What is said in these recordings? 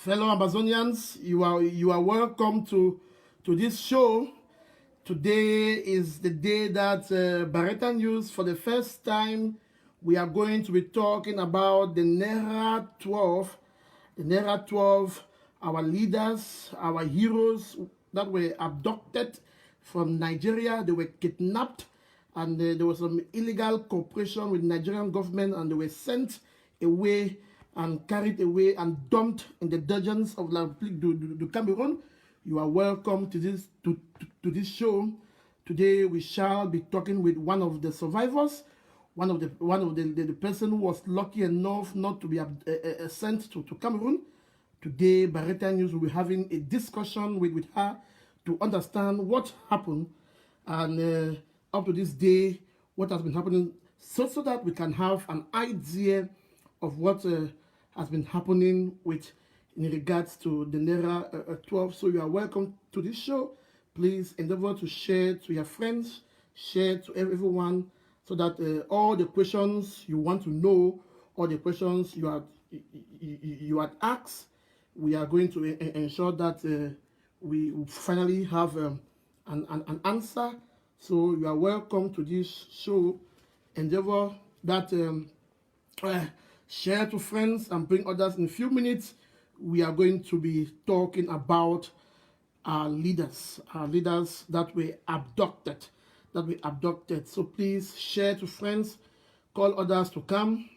Fellow Ambazonians, you are welcome to this show. Today is the day that Bareta News, for the first time, we are going to be talking about the Nera 12, our leaders, our heroes that were abducted from Nigeria. They were kidnapped, and there was some illegal cooperation with the Nigerian government, and they were sent away and carried away and dumped in the dungeons of La République du Cameroun. You are welcome to this show. Today we shall be talking with one of the survivors, one of the person who was lucky enough not to be sent to Cameroon. Today, Bareta News will be having a discussion with her to understand what happened and up to this day, what has been happening, so that we can have an idea of what has been happening in regards to the Nera 12. So you are welcome to this show. Please endeavor to share to your friends, share to everyone, so that all the questions you want to know, all the questions you had asked, we are going to ensure that we finally have an answer. So you are welcome to this show. Endeavor that share to friends and bring others. In a few minutes, we are going to be talking about our leaders that were abducted. So please share to friends, call others to come,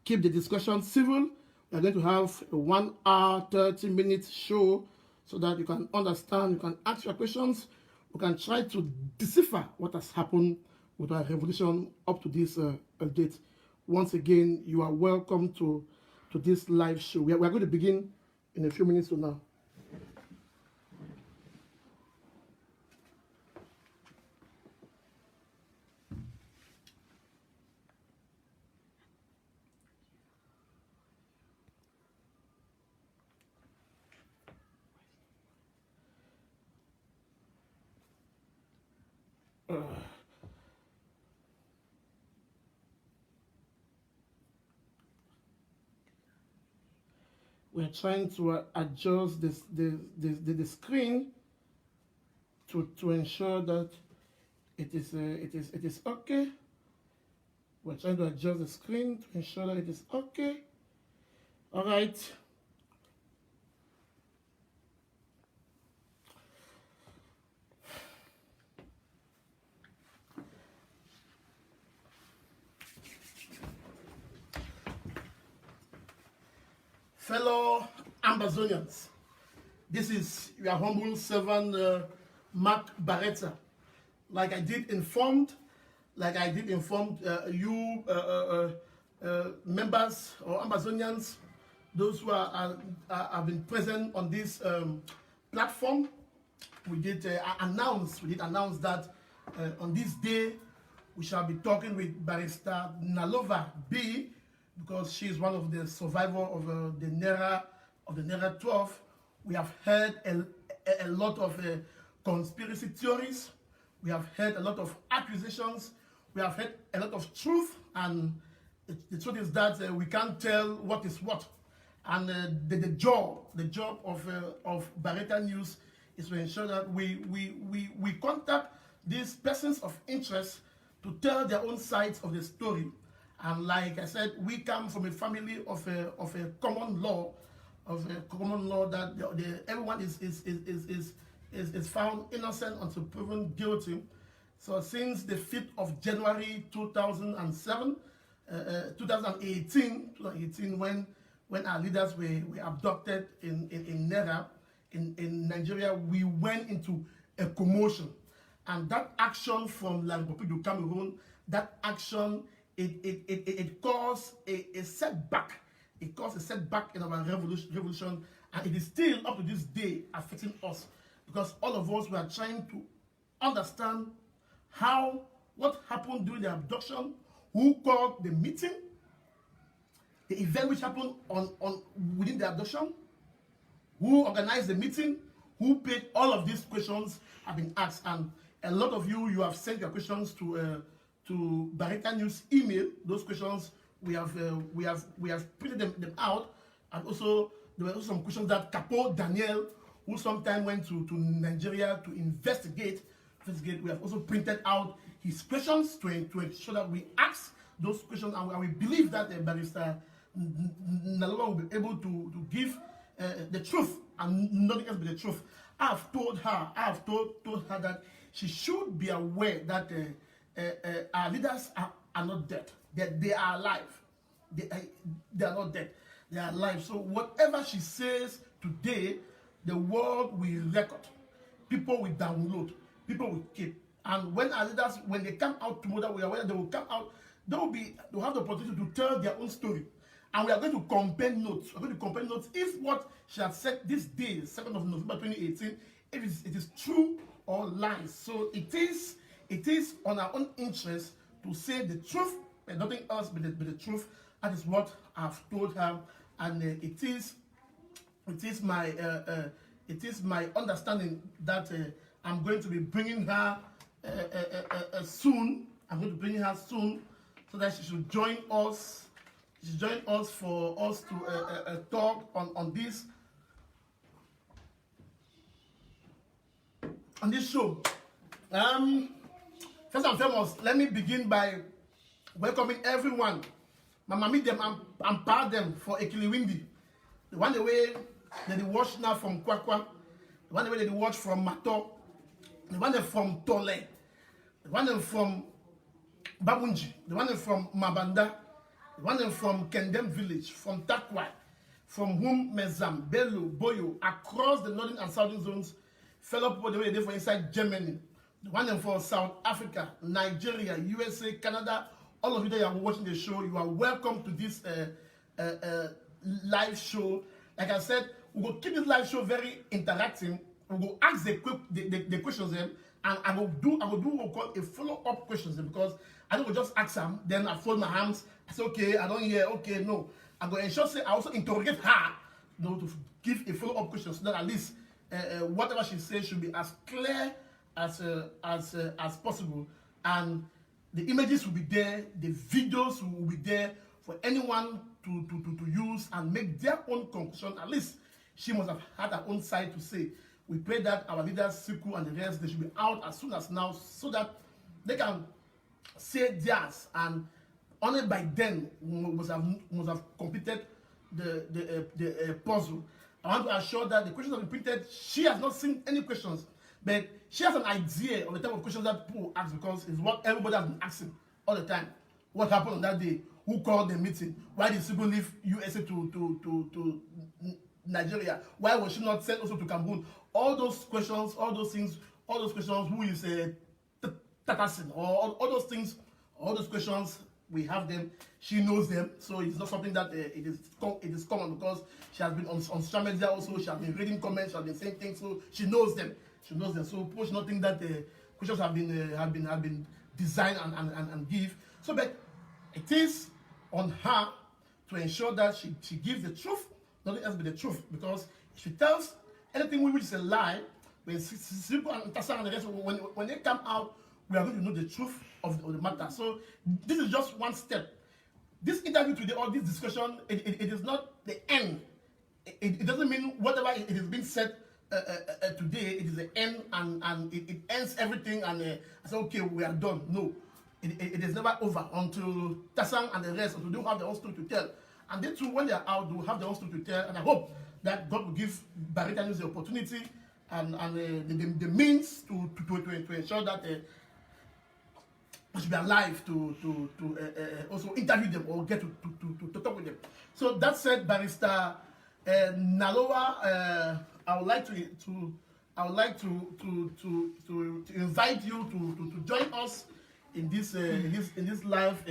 keep the discussion civil. We are going to have a 1 hour, 30-minute show so that you can understand, you can ask your questions, we can try to decipher what has happened with our revolution up to this date. Once again, you are welcome to this live show. We are going to begin in a few minutes from now. We're trying to adjust the screen to ensure that it is okay. We're trying to adjust the screen to ensure that it is okay. All right. Fellow Ambazonians, this is your humble servant, Mark Bareta. Like I did inform you members or Ambazonians, those who have been present on this platform. We did announce that on this day we shall be talking with Barrister Nalova Bih, because she is one of the survivors of the Nera 12. We have heard a lot of conspiracy theories. We have heard a lot of accusations. We have heard a lot of truth, and the truth is that we can't tell what is what. And the job of Bareta News is to ensure that we contact these persons of interest to tell their own sides of the story. And like I said, we come from a family of a common law, that everyone is found innocent until proven guilty. So since the 5th of January 2018, when our leaders were abducted in Nera, in Nigeria, we went into a commotion. And that action from La République du Cameroun, that action, it caused a setback. It caused a setback in our revolution, and it is still up to this day affecting us, because all of us were trying to understand what happened during the abduction, who called the meeting, the event which happened within the abduction, who organized the meeting, who paid. All of these questions have been asked, and a lot of you have sent your questions to Bareta News email. Those questions we have printed them out, and also there were also some questions that Capo Daniel, who sometime went to Nigeria to investigate, we have also printed out his questions to ensure that we ask those questions, and we believe that Barrister Nalova will be able to give the truth and nothing else but the truth. I have told her that she should be aware that our leaders are not dead. They are alive. They are not dead. They are alive. So whatever she says today, the world will record. People will download. People will keep. And when our leaders, when they come out tomorrow, we are aware they will come out. They'll have the opportunity to tell their own story. And we are going to compare notes. We're going to compare notes if what she has said this day, 2nd of November 2018, if it is true or lies. So it is on our own interest to say the truth and nothing else but the truth. That is what I've told her, and it is my understanding that I'm going to be bringing her soon. I'm going to bring her soon so that she should join us. Join us for us to talk on this show. First and foremost, let me begin by welcoming everyone. Mama meet them and proud them for Ekiliwindi. The one the way that they watch now from Kwakwa, the one the way that they watch from Mato, the one from Tole, the one from Babunji, the one from Mabanda, the one from Kendem village, from Takwai, from Hum Mezam, Bello, Boyo, across the northern and southern zones, fellow people the way they for inside Germany, the one for South Africa, Nigeria, USA, Canada. All of you that are watching the show, you are welcome to this live show. Like I said, we will keep this live show very interactive. We will ask the questions them, and I will do what we call a follow-up questions because I don't just ask them, then I fold my hands. I say, okay, I don't hear, okay, no. I go ensure say I also interrogate her, to give a follow-up question so that at least whatever she says should be as clear as possible. And the images will be there, the videos will be there for anyone to use and make their own conclusion. At least she must have had her own side to say. We pray that our leaders, Siku and the rest, they should be out as soon as now so that they can say theirs, and only by then must have completed the puzzle. I want to assure that the questions have been printed. She has not seen any questions, but she has an idea of the type of questions that people ask because it's what everybody has been asking all the time. What happened on that day? Who called the meeting? Why did Siku leave USA to Nigeria? Why was she not sent also to Cameroun? All those questions, all those questions, who is Tatasin, or all those things, all those questions, we have them. She knows them, so it's not something that it is common because she has been on social media also. She has been reading comments, she has been saying things, so she knows them. So people should not think that questions have been designed and give. So, but it is on her to ensure that she gives the truth, nothing else but the truth, because if she tells anything which is a lie, when Siku and Tasa and the rest, when they come out, we are going to know the truth of the matter. So this is just one step. This interview today or this discussion, it is not the end. It doesn't mean whatever it is being said today, it is the end and it ends everything and I say, okay, we are done. No, it is never over until Tasang and the rest, until they have their own story to tell. And they too, when they are out, they will have their own story to tell. And I hope that God will give Bareta the opportunity and the means to ensure that we should be alive to also interview them or get to talk with them. So that said, Barrister Nalova, I would like to invite you to join us in this live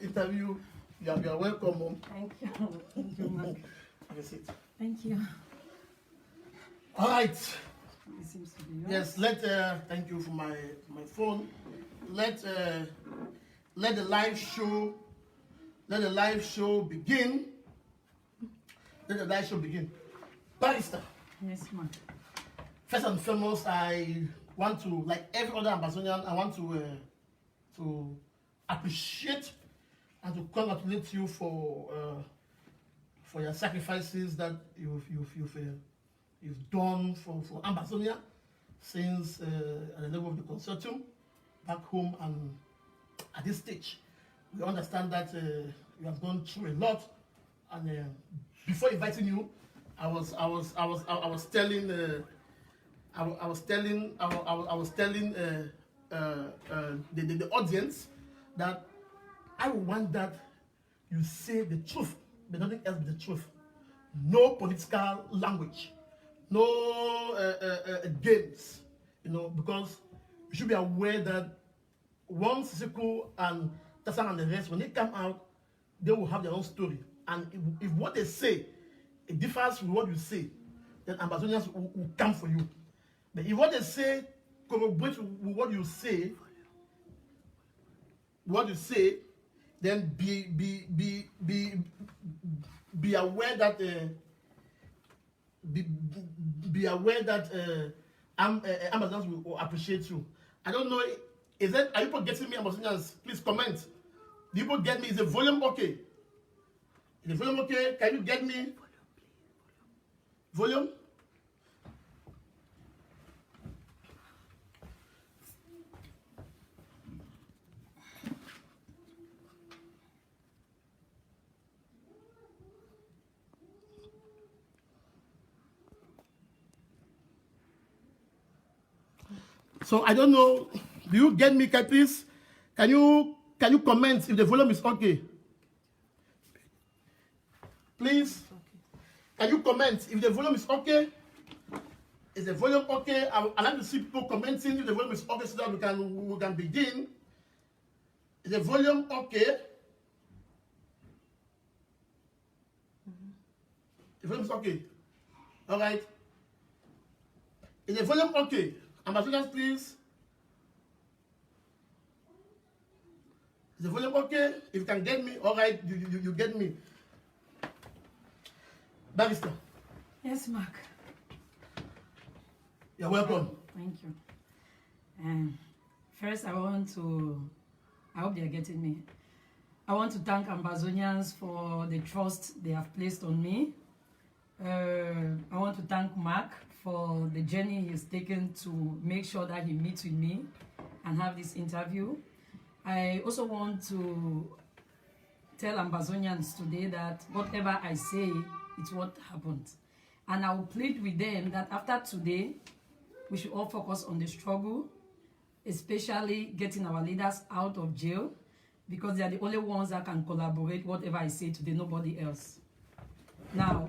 interview. You are welcome, Mom. Thank you. Thank you, Mark. Have a seat. Thank you. All right. It seems to be Yes. yours. Thank you for my phone. Let the live show begin. Let the live show begin. Barrister. Yes, Mark. First and foremost, I want to, like every other Ambazonian, I want to appreciate and to congratulate you for for your sacrifices that you've done for Ambazonia since at the level of the consortium back home and at this stage. We understand that you have gone through a lot, and before inviting you, I was telling the audience that I want that you say the truth, but nothing else but the truth. No political language, no games, because you should be aware that once Sisiku and Tassan and the rest, when they come out, they will have their own story. And if what they say, it differs from what you say, then Ambazonians will come for you. But if what they say corroborates with what you say, then be aware that Ambazonians will appreciate you. I don't know. Are people getting me, Ambazonians? Please comment. Do people get me? Is the volume okay? Is the volume okay? Can you get me? Volume? So I don't know. Do you get me, please? Can you comment if the volume is okay? Please. Can you comment if the volume is okay? Is the volume okay? I'd like to see people commenting if the volume is okay so that we can begin. Is the volume okay? The volume is okay. All right. Is the volume okay? Ambassadors, please. Is the volume okay? If you can get me, all right, you get me. Barrister. Yes, Mark. You're welcome. Thank you. First, I hope they're getting me. I want to thank Ambazonians for the trust they have placed on me. I want to thank Mark for the journey he's taken to make sure that he meets with me and have this interview. I also want to tell Ambazonians today that whatever I say, it's what happened. And I will plead with them that after today, we should all focus on the struggle, especially getting our leaders out of jail, because they are the only ones that can collaborate whatever I say today, nobody else. Now,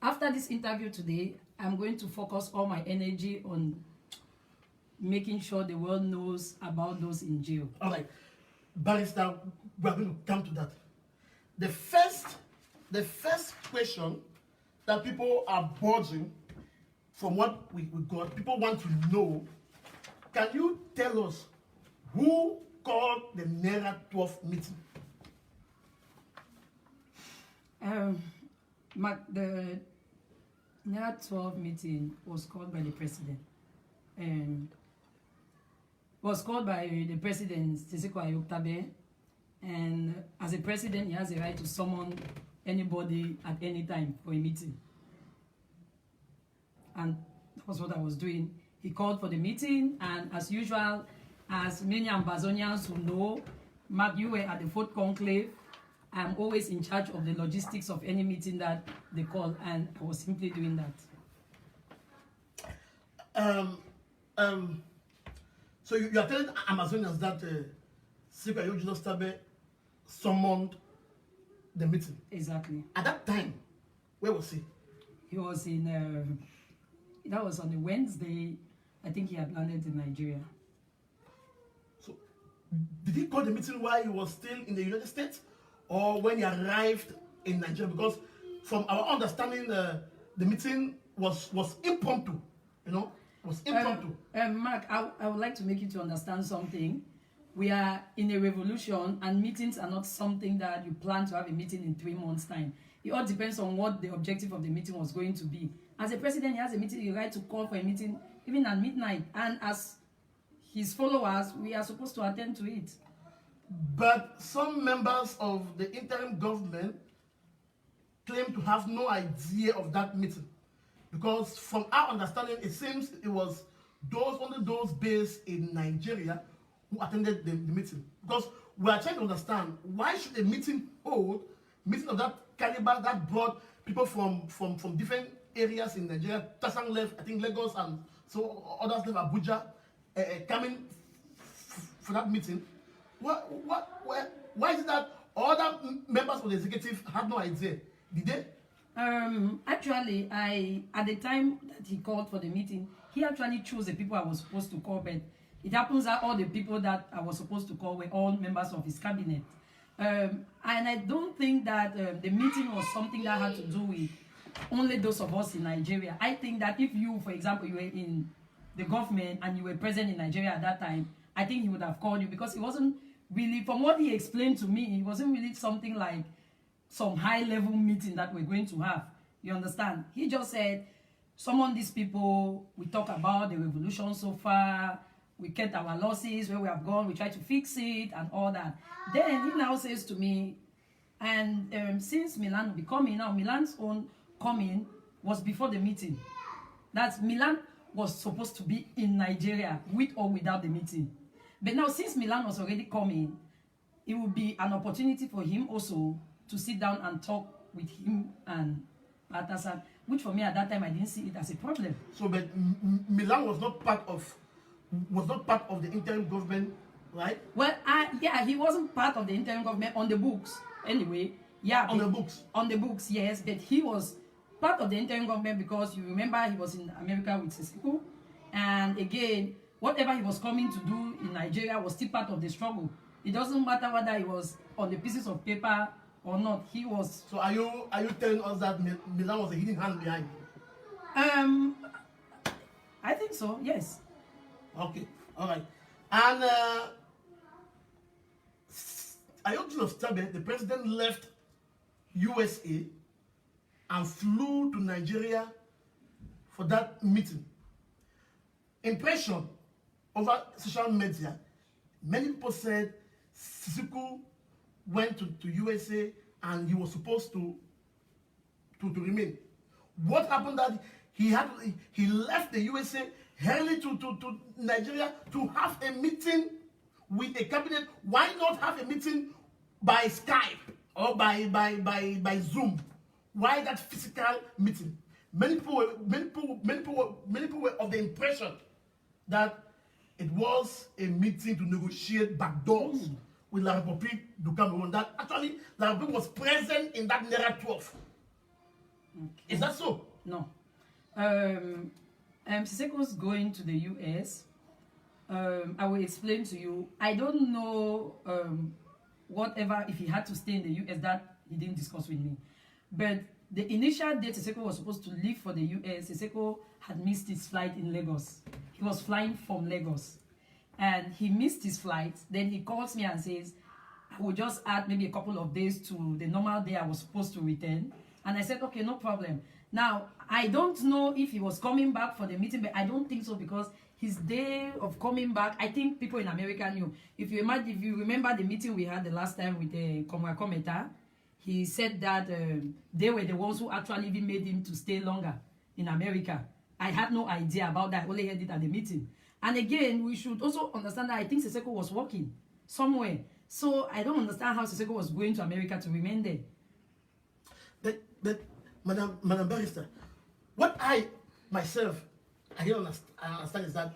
after this interview today, I'm going to focus all my energy on making sure the world knows about those in jail. All right. Barrister, we're going to come to that. The first question that people are buzzing from what we got, people want to know, can you tell us who called the Nera 12 meeting? The Nera 12 meeting was called by the president. Was called by the president, Yaounde, and as a president, he has a right to summon anybody at any time for a meeting. And that was what I was doing. He called for the meeting, and as usual, as many Ambazonians who know, Mark, you were at the fourth conclave. I'm always in charge of the logistics of any meeting that they call, and I was simply doing that. So you are telling Amazonians that Yaounde summoned the meeting? Exactly. At that time, where was he? He was in, that was on a Wednesday. I think he had landed in Nigeria. So, did he call the meeting while he was still in the United States? Or when he arrived in Nigeria? Because from our understanding, the meeting was impromptu, was impromptu. Mark, I would like to make you to understand something. We are in a revolution, and meetings are not something that you plan to have a meeting in 3 months' time. It all depends on what the objective of the meeting was going to be. As a president, he has a meeting, he right to call for a meeting even at midnight. And as his followers, we are supposed to attend to it. But some members of the interim government claim to have no idea of that meeting. Because from our understanding, it seems it was only those based in Nigeria who attended the meeting. Because we are trying to understand, why should a meeting of that caliber that brought people from different areas in Nigeria, Tasang left, I think Lagos, and so others left Abuja, coming for that meeting. Why is it that other members of the executive had no idea? Did they? Actually, at the time that he called for the meeting, he actually chose the people I was supposed to call, but it happens that all the people that I was supposed to call were all members of his cabinet. And I don't think that the meeting was something that had to do with only those of us in Nigeria. I think that if you, for example, you were in the government and you were present in Nigeria at that time, I think he would have called you, because it wasn't really, from what he explained to me, it wasn't really something like some high-level meeting that we're going to have. You understand? He just said, summon these people, we talk about the revolution so far, we kept our losses, where we have gone, we try to fix it, and all that. Then he now says to me, and since Milan will be coming, now Milan's own coming was before the meeting. That's Milan was supposed to be in Nigeria with or without the meeting. But now, since Milan was already coming, it would be an opportunity for him also to sit down and talk with him and Atasan, which for me at that time I didn't see it as a problem. So, but Milan was not part of the interim government, right? Well, yeah, he wasn't part of the interim government on the books, anyway. Yeah, on the books. On the books, yes, but he was part of the interim government because you remember he was in America with Siseko, and again, whatever he was coming to do in Nigeria was still part of the struggle. It doesn't matter whether he was on the pieces of paper or not. He was. So are you telling us that Milan was a hidden hand behind? I think so. Yes. Okay. All right. And Yaounde of Stabe, the president left USA and flew to Nigeria for that meeting. Impression over social media, many people said Siseko went to USA and he was supposed to remain. What happened that he left the USA early to Nigeria to have a meeting with a cabinet? Why not have a meeting by Skype or by Zoom? Why that physical meeting? Many people were of the impression that it was a meeting to negotiate backdoors with La République du Cameroun. That actually La République was present in that Nera 12. Okay. Is that so? No. Siseko's going to the US. I will explain to you. I don't know whatever, if he had to stay in the US, that he didn't discuss with me. But the initial date Siseko was supposed to leave for the US, Siseko had missed his flight in Lagos. He was flying from Lagos. And he missed his flight. Then he calls me and says, I will just add maybe a couple of days to the normal day I was supposed to return. And I said, okay, no problem. Now, I don't know if he was coming back for the meeting, but I don't think so, because his day of coming back, I think people in America knew. If you remember the meeting we had the last time with the Kometa, he said that they were the ones who actually even made him to stay longer in America. I had no idea about that. I only heard it at the meeting. And again, we should also understand that I think Siseko was working somewhere. So I don't understand how Siseko was going to America to remain there. But Madam Barrister, what I don't understand is that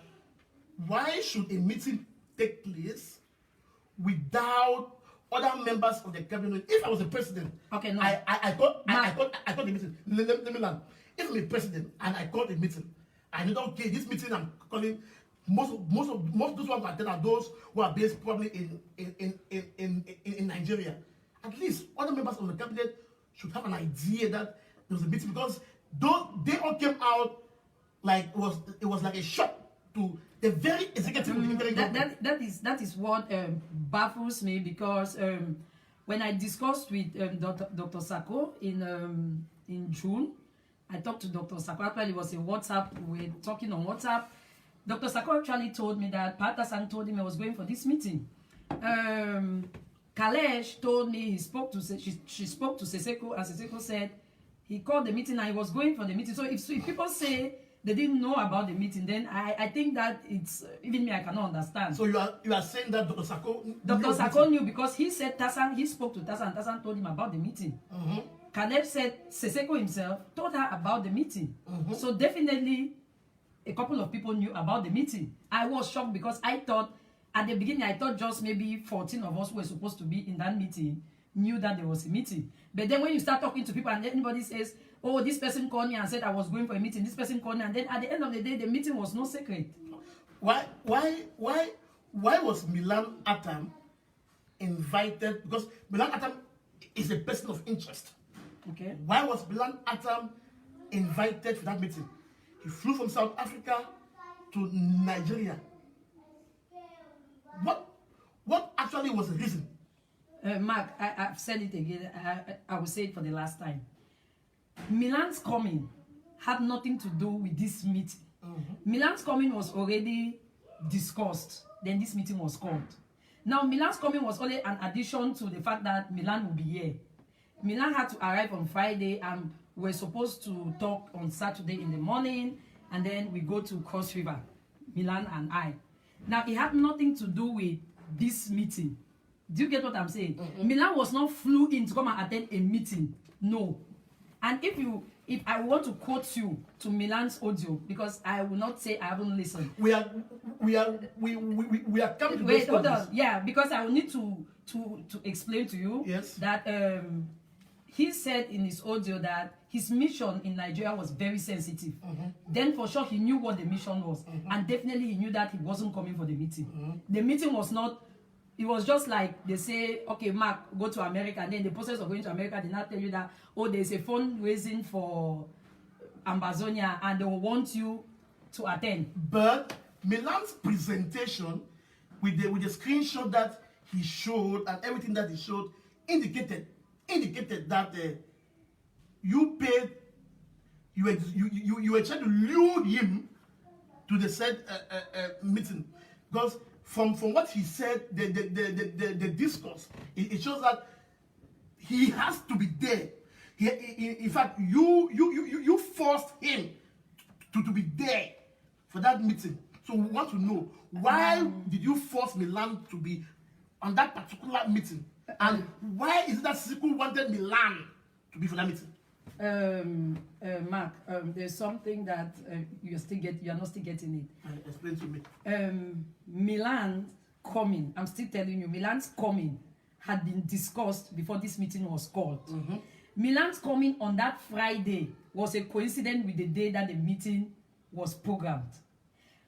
why should a meeting take place without other members of the cabinet? If I was a president, okay, no. I called the meeting. Let me learn. If I'm a president and I called a meeting, I know, okay, this meeting I'm calling, most of those who have attended are those who are based probably in Nigeria. At least other members of the cabinet should have an idea that there was a meeting, because they all came out like it was like a shock to the very executive of the interim government. That is what baffles me, because when I discussed with Dr. Sako in June, I talked to Dr. Sako. Actually, it was a WhatsApp. We were talking on WhatsApp. Dr. Sako actually told me that Patasan told him I was going for this meeting. Kalesh told me he spoke to she spoke to Seseko, and Seseko said he called the meeting and he was going for the meeting. So if people say they didn't know about the meeting, then I think that it's even me, I cannot understand. So you are saying that Dr. Sako knew because he said he spoke to Tassan. Tassan told him about the meeting. Caleb said Seseko himself told her about the meeting. So definitely a couple of people knew about the meeting. I was shocked because I thought at the beginning, I thought just maybe 14 of us who were supposed to be in that meeting knew that there was a meeting. But then when you start talking to people and anybody says, oh, this person called me and said I was going for a meeting, this person called me, and then at the end of the day, the meeting was no secret. Why was Milan Atam invited? Because Milan Atam is a person of interest. Okay. Why was Milan Atam invited for that meeting? He flew from South Africa to Nigeria. What actually was the reason? Mark, I've said it again. I will say it for the last time. Milan's coming had nothing to do with this meeting. Milan's coming was already discussed. Then this meeting was called. Now, Milan's coming was only an addition to the fact that Milan will be here. Milan had to arrive on Friday and we're supposed to talk on Saturday in the morning, and then we go to Cross River, Milan and I. Now, it had nothing to do with this meeting. Do you get what I'm saying? Milan was not flew in to come and attend a meeting. No. And if I want to quote you to Milan's audio, because I will not say I haven't listened. We are coming to wait, hold on. Yeah, because I will need to explain to you that he said in his audio that his mission in Nigeria was very sensitive. Then for sure he knew what the mission was, and definitely he knew that he wasn't coming for the meeting. The meeting was not. It was just like they say, okay, Mark, go to America, and then the process of going to America, they not tell you that, oh, there's a fundraising for Ambazonia, and they will want you to attend. But Milan's presentation with the screenshot that he showed and everything that he showed indicated that you paid, you were trying to lure him to the said meeting, because from what he said, the discourse, it shows that he has to be there. In fact, you forced him to be there for that meeting. So we want to know, why did you force Milan to be on that particular meeting? And why is it that Siku wanted Milan to be for that meeting? Mark, there's something that you are not still getting it. Explain to me. Milan's coming, I'm still telling you, Milan's coming had been discussed before this meeting was called. Milan's coming on that Friday was a coincidence with the day that the meeting was programmed.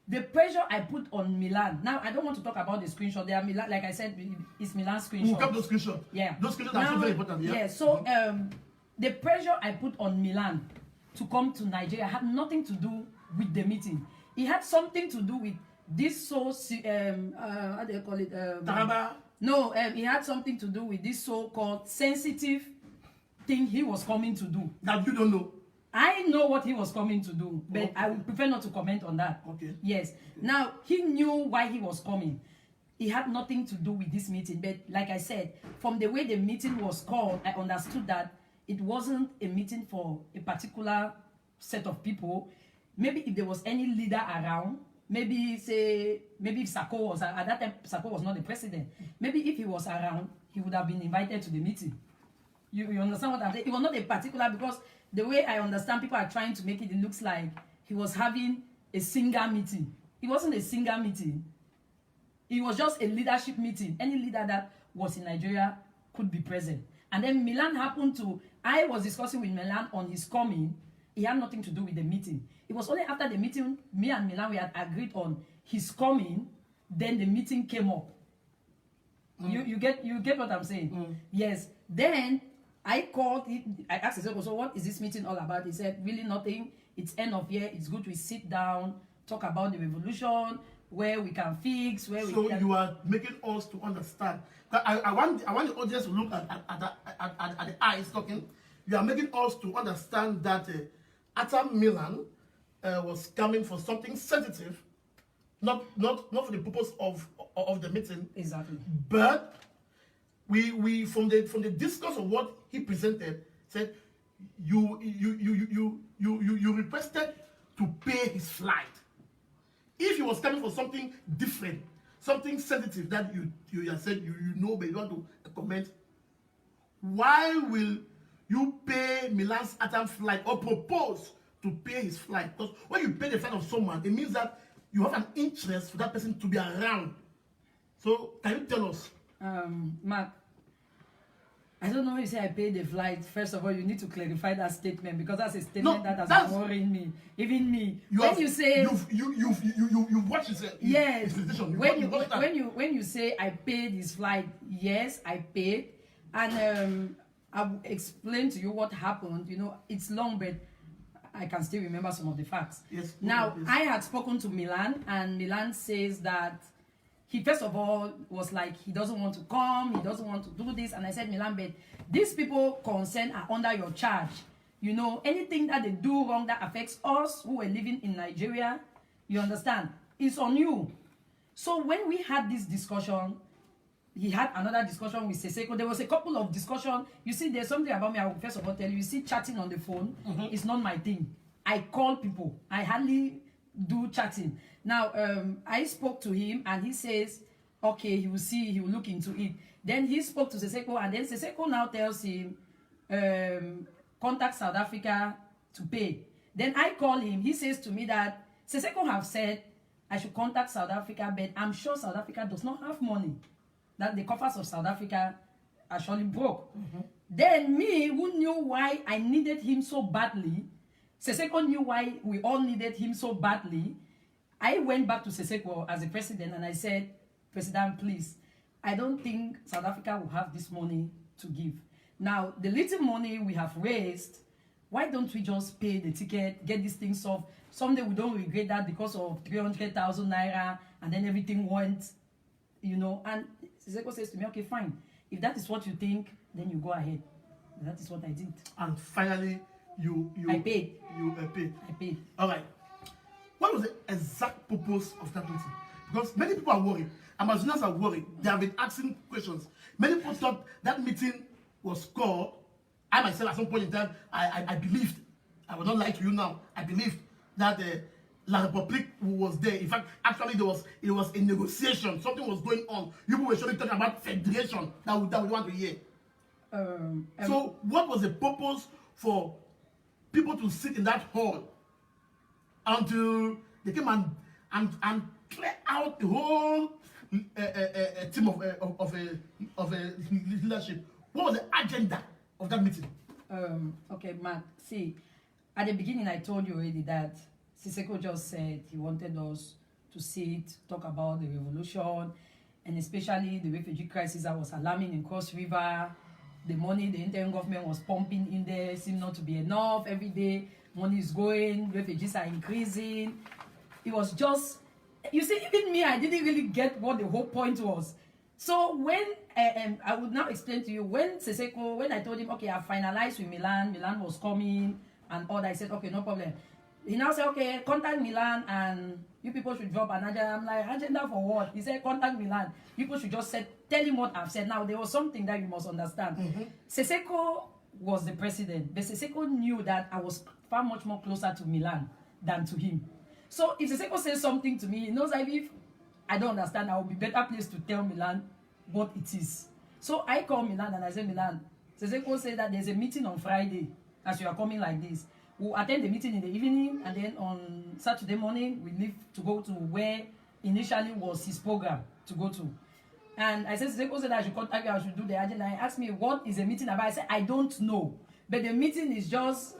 The pressure I put on Milan, now I don't want to talk about the screenshot. There are Milan, like I said, it's Milan's screenshot. We'll come to the screenshot. Yeah. Those screenshots are so very important. Yeah. So the pressure I put on Milan to come to Nigeria had nothing to do with the meeting. It had something to do with this how do you call it? No, it had something to do with this so-called sensitive thing he was coming to do. Now you don't know. I know what he was coming to do, but okay. I would prefer not to comment on that. Okay. Yes. Okay. Now, he knew why he was coming. It had nothing to do with this meeting. But like I said, from the way the meeting was called, I understood that it wasn't a meeting for a particular set of people. Maybe if there was any leader around, maybe if Sako was, at that time, Sako was not the president. Maybe if he was around, he would have been invited to the meeting. You understand what I'm saying? It was not a particular, because the way I understand, people are trying to make it looks like he was having a singer meeting. It wasn't a singer meeting. It was just a leadership meeting. Any leader that was in Nigeria could be present. And then Milan happened to, I was discussing with Milan on his coming. It had nothing to do with the meeting. It was only after the meeting, me and Milan, we had agreed on his coming, then the meeting came up. You get what I'm saying? Yes. Then I called him, I asked him, so what is this meeting all about? He said, really nothing. It's end of year. It's good we sit down, talk about the revolution, where we can fix, where we can... So you are making us to understand. I want the audience to look at the eyes talking. You are making us to understand that Atam Milan was coming for something sensitive not for the purpose of the meeting. Exactly. But we from the discourse of what he presented said you requested to pay his flight. If he was coming for something different, something sensitive that you have said you know, but you want to comment, why will you pay Milan's Atam flight or propose to pay his flight? Because when you pay the flight of someone, it means that you have an interest for that person to be around. So can you tell us? Mark, I don't know if you say I paid the flight. First of all, you need to clarify that statement, because that's a statement that has been worrying me. Even me. You've watched his yes. When you say I paid his flight, yes, I paid, and I'll explain to you what happened. You know, it's long, but I can still remember some of the facts. Yes. Now, I had spoken to Milan, and Milan says that he first of all was like, he doesn't want to come, he doesn't want to do this. And I said, Milan, but these people concerned are under your charge. You know, anything that they do wrong that affects us who were living in Nigeria, you understand, it's on you. So when we had this discussion, he had another discussion with Seseko. There was a couple of discussions. You see, there's something about me, I will first of all tell you. You see, chatting on the phone is not my thing. I call people. I hardly do chatting. Now, I spoke to him, and he says, okay, he will see, he will look into it. Then he spoke to Seseko, and then Seseko now tells him, contact South Africa to pay. Then I call him. He says to me that Seseko have said I should contact South Africa, but I'm sure South Africa does not have money. That the coffers of South Africa are surely broke. Then me, who knew why I needed him so badly, Seseko knew why we all needed him so badly. I went back to Seseko as a president, and I said, President, please, I don't think South Africa will have this money to give. Now, the little money we have raised, why don't we just pay the ticket, get this thing solved? Someday we don't regret that because of 300,000 naira, and then everything went, you know. And Seseko says to me, okay, fine. If that is what you think, then you go ahead. And that is what I did. And finally, I paid. I paid. All right. What was the exact purpose of that meeting? Because many people are worried. Amazonians are worried. They have been asking questions. Many people thought that meeting was called. I myself, at some point in time, I believed. I will not lie to you now. I believed that La République was there. In fact, actually, it was a negotiation. Something was going on. You people were surely talking about federation that we want to hear. So, what was the purpose for people to sit in that hall until they came and clear out the whole team of leadership? What was the agenda of that meeting? Okay, Mark, see, at the beginning I told you already that Seseko just said he wanted us to sit, talk about the revolution, and especially the refugee crisis that was alarming in Cross River. The money the interim government was pumping in there seemed not to be enough. Every day, money is going, refugees are increasing. It was just, you see, even me, I didn't really get what the whole point was. So when, I would now explain to you, when Seseko, when I told him, okay, I finalized with Milan was coming and all that, I said, okay, no problem. He now said, okay, contact Milan and you people should drop an agenda. I'm like, agenda for what? He said, contact Milan. You people should just tell him what I've said. Now, there was something that you must understand. Seseko was the president, but Seseko knew that I was far much more closer to Milan than to him. So if Seseko says something to me, he knows that if I don't understand, I will be better placed to tell Milan what it is. So I call Milan and I say, Milan, Seseko said that there's a meeting on Friday as you are coming like this. We'll attend the meeting in the evening, and then on Saturday morning, we leave to go to where initially was his program to go to. And I said, Seseko said I should contact you, I should do the agenda. He asked me, what is a meeting about? I said, I don't know. But the meeting is just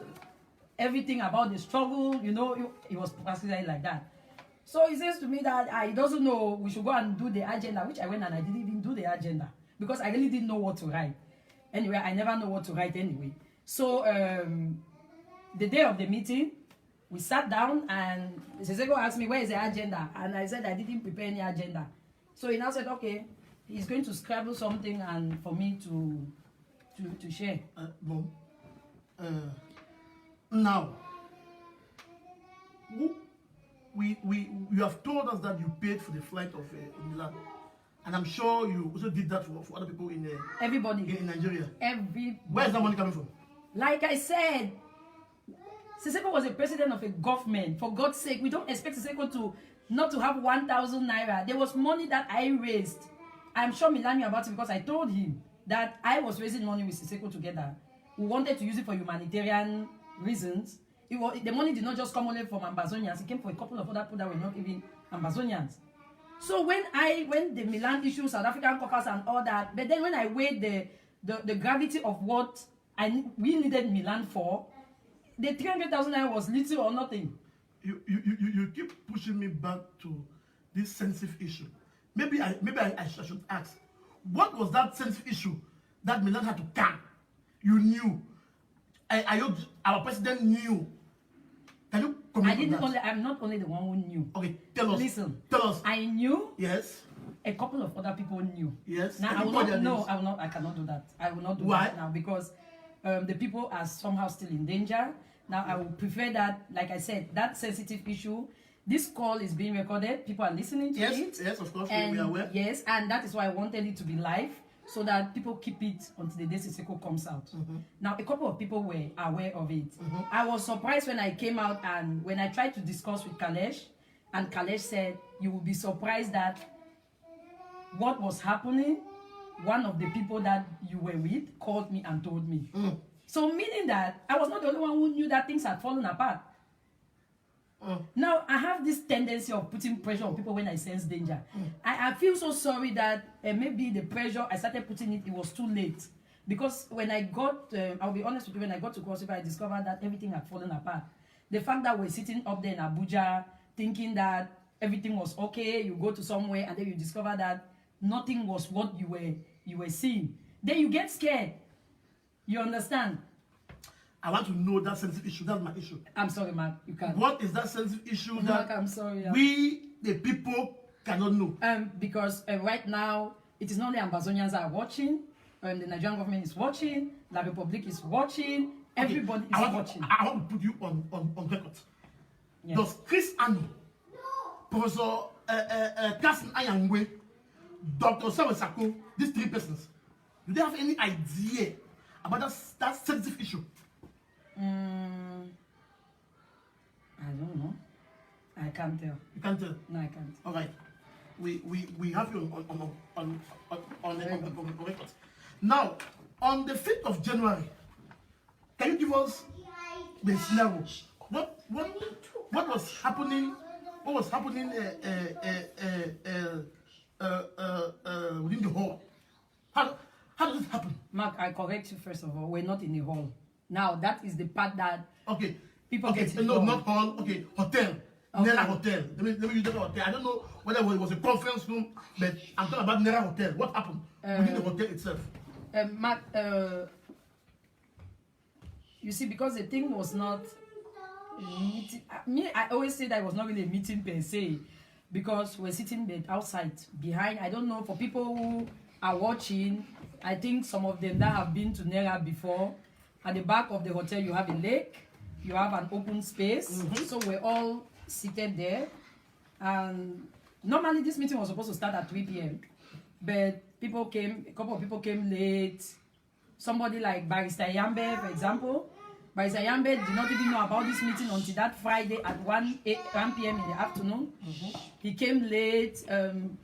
everything about the struggle, you know, it was precisely like that. So he says to me that he doesn't know, we should go and do the agenda, which I went and I didn't even do the agenda because I really didn't know what to write. Anyway, I never know what to write anyway. So the day of the meeting, we sat down and Seseko asked me, where is the agenda? And I said I didn't prepare any agenda. So he now said, okay, he's going to scribble something and for me to share. Now, you have told us that you paid for the flight of Milan, and I'm sure you also did that for other people in everybody in Nigeria. Everybody. Where is that money coming from? Like I said, Siseko was a president of a government. For God's sake, we don't expect Siseko to not to have 1,000 naira. There was money that I raised. I'm sure Milan knew about it because I told him that I was raising money with Siseko together. We wanted to use it for humanitarian reasons. The money did not just come only from Ambazonians. It came for a couple of other people that were not even Ambazonians. So when the Milan issue, South African coffers and all that, but then when I weighed the gravity of what we needed Milan for, the 300,000 naira was little or nothing. You keep pushing me back to this sensitive issue. Maybe I should ask, what was that sensitive issue that Milan had to come? You knew. Our president knew. Can you comment on that? I'm not only the one who knew. Okay, tell us. Listen. Tell us. I knew. Yes. A couple of other people knew. Yes. Now I will not. No, I will not. I cannot do that. I will not do that now because the people are somehow still in danger. Now I would prefer that, like I said, that sensitive issue. This call is being recorded. People are listening to it. Yes, of course, and we are aware. Yes, and that is why I wanted it to be live, so that people keep it until the day Siseko comes out. Now, a couple of people were aware of it. I was surprised when I came out and when I tried to discuss with Kalesh, and Kalesh said, you will be surprised that what was happening, one of the people that you were with called me and told me. So meaning that I was not the only one who knew that things had fallen apart. Now, I have this tendency of putting pressure on people when I sense danger. I feel so sorry that maybe the pressure, I started putting it was too late. Because when I got, I'll be honest with you, when I got to Cross River, I discovered that everything had fallen apart. The fact that we're sitting up there in Abuja, thinking that everything was okay, you go to somewhere and then you discover that nothing was what you were seeing. Then you get scared. You understand? I want to know that sensitive issue. That's my issue. I'm sorry, Mark. You can't. What is that sensitive issue Mark, that I'm sorry, we, the people, cannot know? Because right now, it is not the Ambazonians are watching. The Nigerian government is watching. La Republic is watching. Everybody is watching. I want to put you on record. Yes. Does Chris Ano, Professor Kasim Ayangwe, Dr. Samuel Sako, these three persons, do they have any idea about that sensitive issue? I don't know. I can't tell. You can't tell? No, I can't. All right. We have you on record. Now, on the 5th of January, can you give us the scenario? What was happening? What was happening within the hall? How does it happen? Mark, I correct you first of all. We're not in the hall. Now, that is the part that people get it wrong. Not hall. Okay, hotel. Nera Hotel. Let me use that hotel. I don't know whether it was a conference room, but I'm talking about Nera Hotel. What happened within the hotel itself? Mark, you see, because the thing was not meeting. I always say that it was not really a meeting per se, because we're sitting outside behind. I don't know, for people who are watching, I think some of them that have been to Nera before, at the back of the hotel you have a lake, you have an open space, so we're all seated there. And normally this meeting was supposed to start at 3 p.m. but a couple of people came late. Somebody like Barista Yaounde, for example. Barista Yaounde did not even know about this meeting until that Friday at 1 p.m. in the afternoon. He came late.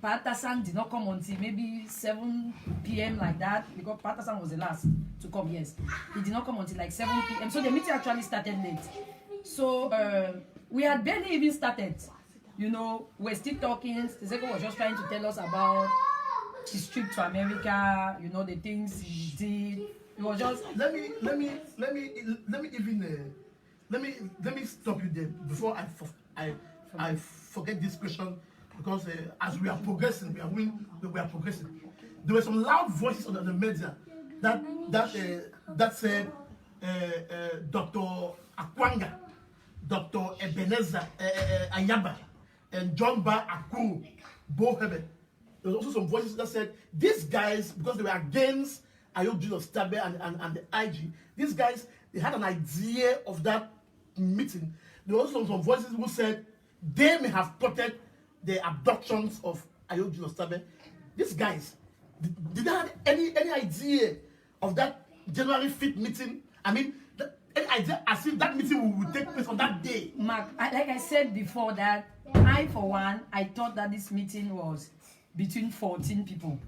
Patasan did not come until maybe 7 p.m. like that, because Patasan was the last to come, yes. He did not come until like 7 p.m. So the meeting actually started late. So we had barely even started. You know, we're still talking. Siseko was just trying to tell us about his trip to America, you know, the things he did. It was just let me stop you there before I forget this question, because as we are progressing, we are progressing. There were some loud voices on the media that said Dr. Akwanga, Dr. Ebenezer Ayaba, and John Ba Akuru, both heaven. There was also some voices that said these guys, because they were against Ayodji of Stabe and the IG, these guys, they had an idea of that meeting. There were also some voices who said they may have plotted the abductions of Yaounde Ostabe. These guys, did they have any idea of that January 5th meeting? I mean, any idea as if that meeting will take place on that day? Mark, like I said before, that I, for one, I thought that this meeting was between 14 people.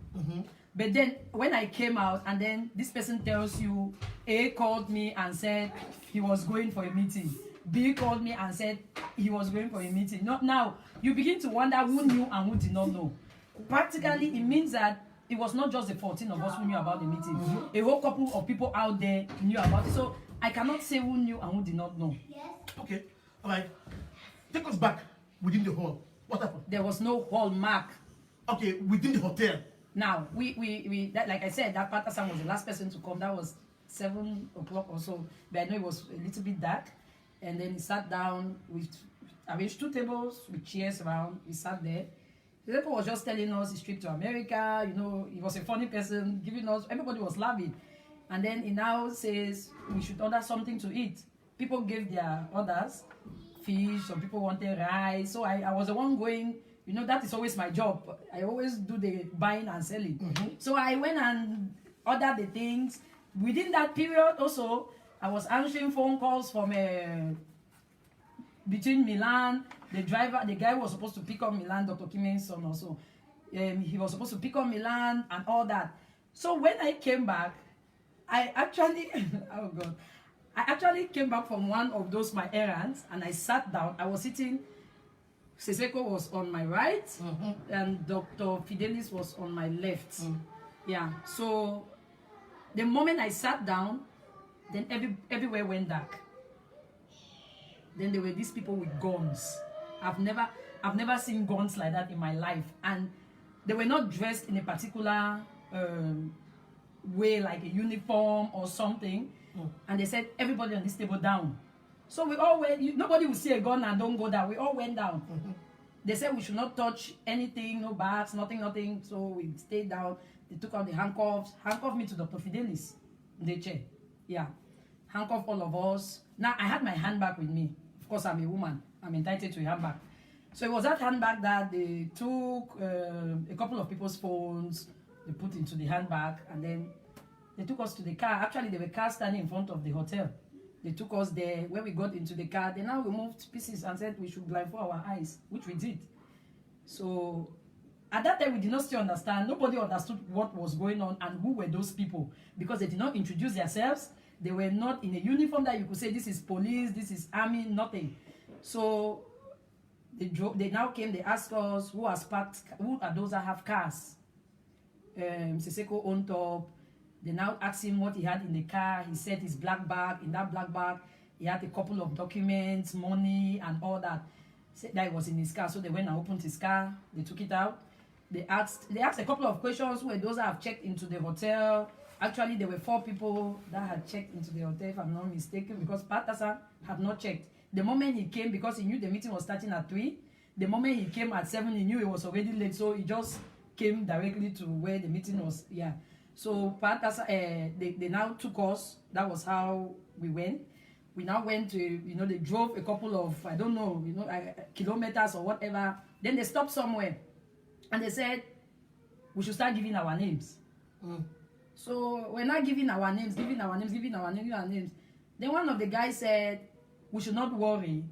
But then when I came out, and then this person tells you, A called me and said he was going for a meeting. B called me and said he was going for a meeting. Now, you begin to wonder who knew and who did not know. Practically, it means that it was not just the 14 of us who knew about the meeting. A whole couple of people out there knew about it. So I cannot say who knew and who did not know. Okay, all right. Take us back within the hall. What happened? There was no hall, Mark. Okay, within the hotel. Now, like I said, that Patasan was the last person to come. That was 7 o'clock or so. But I know it was a little bit dark. And then he sat down with, arranged 2 tables with chairs around. He sat there. The people was just telling us his trip to America. You know, he was a funny person, giving us, everybody was laughing. And then he now says we should order something to eat. People gave their orders, fish, some people wanted rice. So I was the one going, you know, that is always my job. I always do the buying and selling. So I went and ordered the things. Within that period also, I was answering phone calls from between Milan. The guy who was supposed to pick up Milan, Dr. Kimen's son also. He was supposed to pick up Milan and all that. So when I came back, I actually, oh God, I actually came back from one of those my errands, and I sat down. I was sitting, Seseko was on my right, and Dr. Fidelis was on my left. Yeah, so the moment I sat down, then everywhere went dark. Then there were these people with guns. I've never seen guns like that in my life, and they were not dressed in a particular way, like a uniform or something. And they said, everybody on this table down. So we all went, nobody will see a gun and don't go down. We all went down. They said we should not touch anything, no bags, nothing. So we stayed down. They took out the handcuffs, handcuffed me to Dr. Fidelis in the chair. Yeah, handcuffed all of us. Now I had my handbag with me. Of course, I'm a woman. I'm entitled to a handbag. So it was that handbag that they took a couple of people's phones, they put into the handbag, and then they took us to the car. Actually, there were cars standing in front of the hotel. They took us there. When we got into the car, they now removed pieces and said we should blindfold our eyes, which we did. So at that time, we did not still understand. Nobody understood what was going on and who were those people, because they did not introduce themselves. They were not in a uniform that you could say this is police, this is army, nothing. So they now came, they asked us who are those that have cars. Seseko on top. They now asked him what he had in the car. He said his black bag. In that black bag, he had a couple of documents, money, and all that. Said that it was in his car. So they went and opened his car. They took it out. They asked a couple of questions. Who were those that have checked into the hotel? Actually, there were 4 people that had checked into the hotel, if I'm not mistaken, because Patasan had not checked. The moment he came, because he knew the meeting was starting at 3, the moment he came at 7, he knew it was already late, so he just came directly to where the meeting was. Yeah. So they now took us. That was how we went. We now went to, you know, they drove a couple of, I don't know, you know, kilometers or whatever. Then they stopped somewhere, and they said we should start giving our names. So we're not giving our names. Then one of the guys said we should not worry,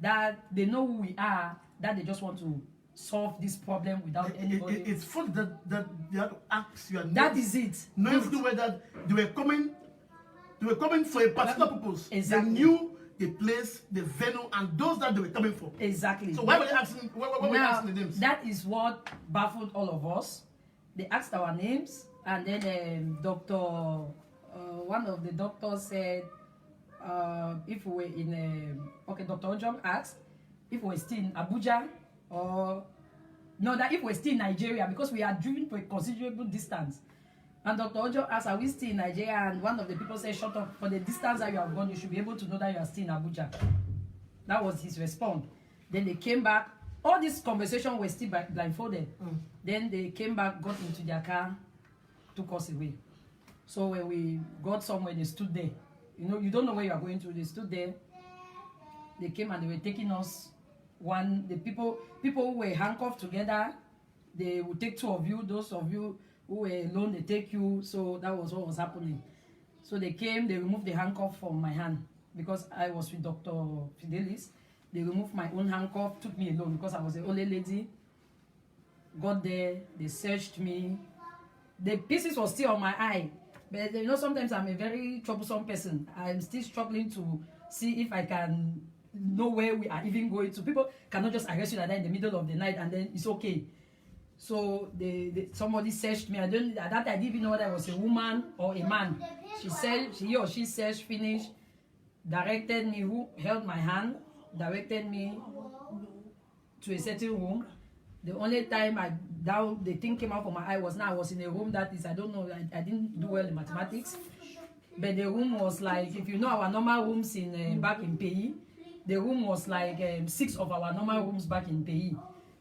that they know who we are, that they just want to solve this problem without anybody. It's funny that they had to ask your name. That is it. Knowing the way that they were coming for a particular purpose. Exactly. They knew the place, the venue, and those that they were coming for. Exactly. So why were they asking? Why were they asking the names? That is what baffled all of us. They asked our names, and then one of the doctors said, if we were in Dr. Ojong asked if we were still in Abuja, or no, that if we're still in Nigeria, because we are driven for a considerable distance. And Dr. Ojo asked, are we still in Nigeria? And one of the people said, shut up, for the distance that you have gone, you should be able to know that you are still in Abuja. That was his response. Then they came back. All this conversation was still blindfolded. Then they came back, got into their car, took us away. So when we got somewhere, they stood there. You know, you don't know where you are going to. They stood there. They came and they were taking us the people who were handcuffed together, they would take 2 of you. Those of you who were alone, they take you. So that was what was happening. So they came, they removed the handcuff from my hand because I was with Dr. Fidelis. They removed my own handcuff, took me alone because I was the only lady. Got there, they searched me. The pieces were still on my eye. But you know, sometimes I'm a very troublesome person. I'm still struggling to see if I can know where we are even going to. People cannot just arrest you like that in the middle of the night and then it's okay. So somebody searched me. At that I didn't even know whether I was a woman or a man. He or she searched, finished, directed me, who held my hand, directed me to a certain room. The only time the thing came out from my eye was now I was in a room that is, I don't know, I didn't do well in mathematics. But the room was like, if you know our normal rooms in back in Pays, the room was like 6 of our normal rooms back in Pays.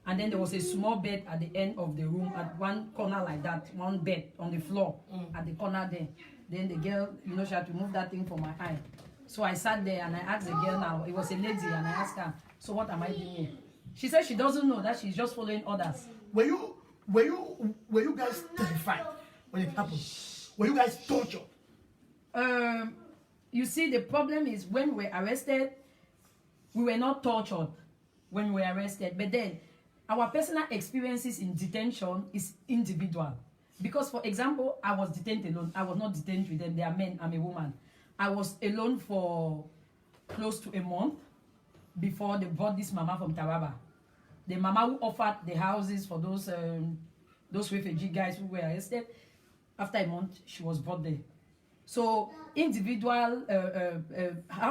And then there was a small bed at the end of the room, at one corner like that, one bed on the floor at the corner there. Then the girl, you know, she had to move that thing from my eye. So I sat there and I asked the girl now, it was a lady, and I asked her, so what am I doing here? She said she doesn't know, that she's just following orders. Were you guys terrified when it happened? Were you guys tortured? You see, the problem is when we were arrested, we were not tortured when we were arrested. But then, our personal experiences in detention is individual. Because, for example, I was detained alone. I was not detained with them. They are men. I'm a woman. I was alone for close to a month before they brought this mama from Taraba. The mama who offered the houses for those refugee guys who were arrested. After a month, she was brought there. So individual,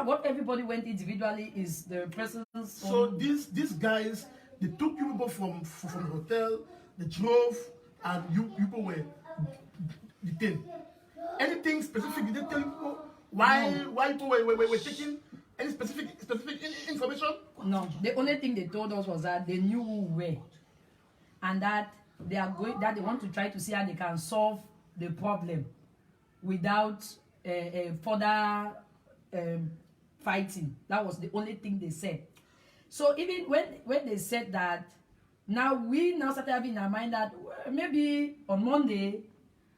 what everybody went individually is the person's. So these guys, they took you people from the hotel, they drove, and you people were detained. Anything specific? Did they tell you why people were taking any specific information? No. The only thing they told us was that they knew who we were, and that they want to try to see how they can solve the problem without further fighting. That was the only thing they said. So even when they said that, we started having in our mind that maybe on Monday,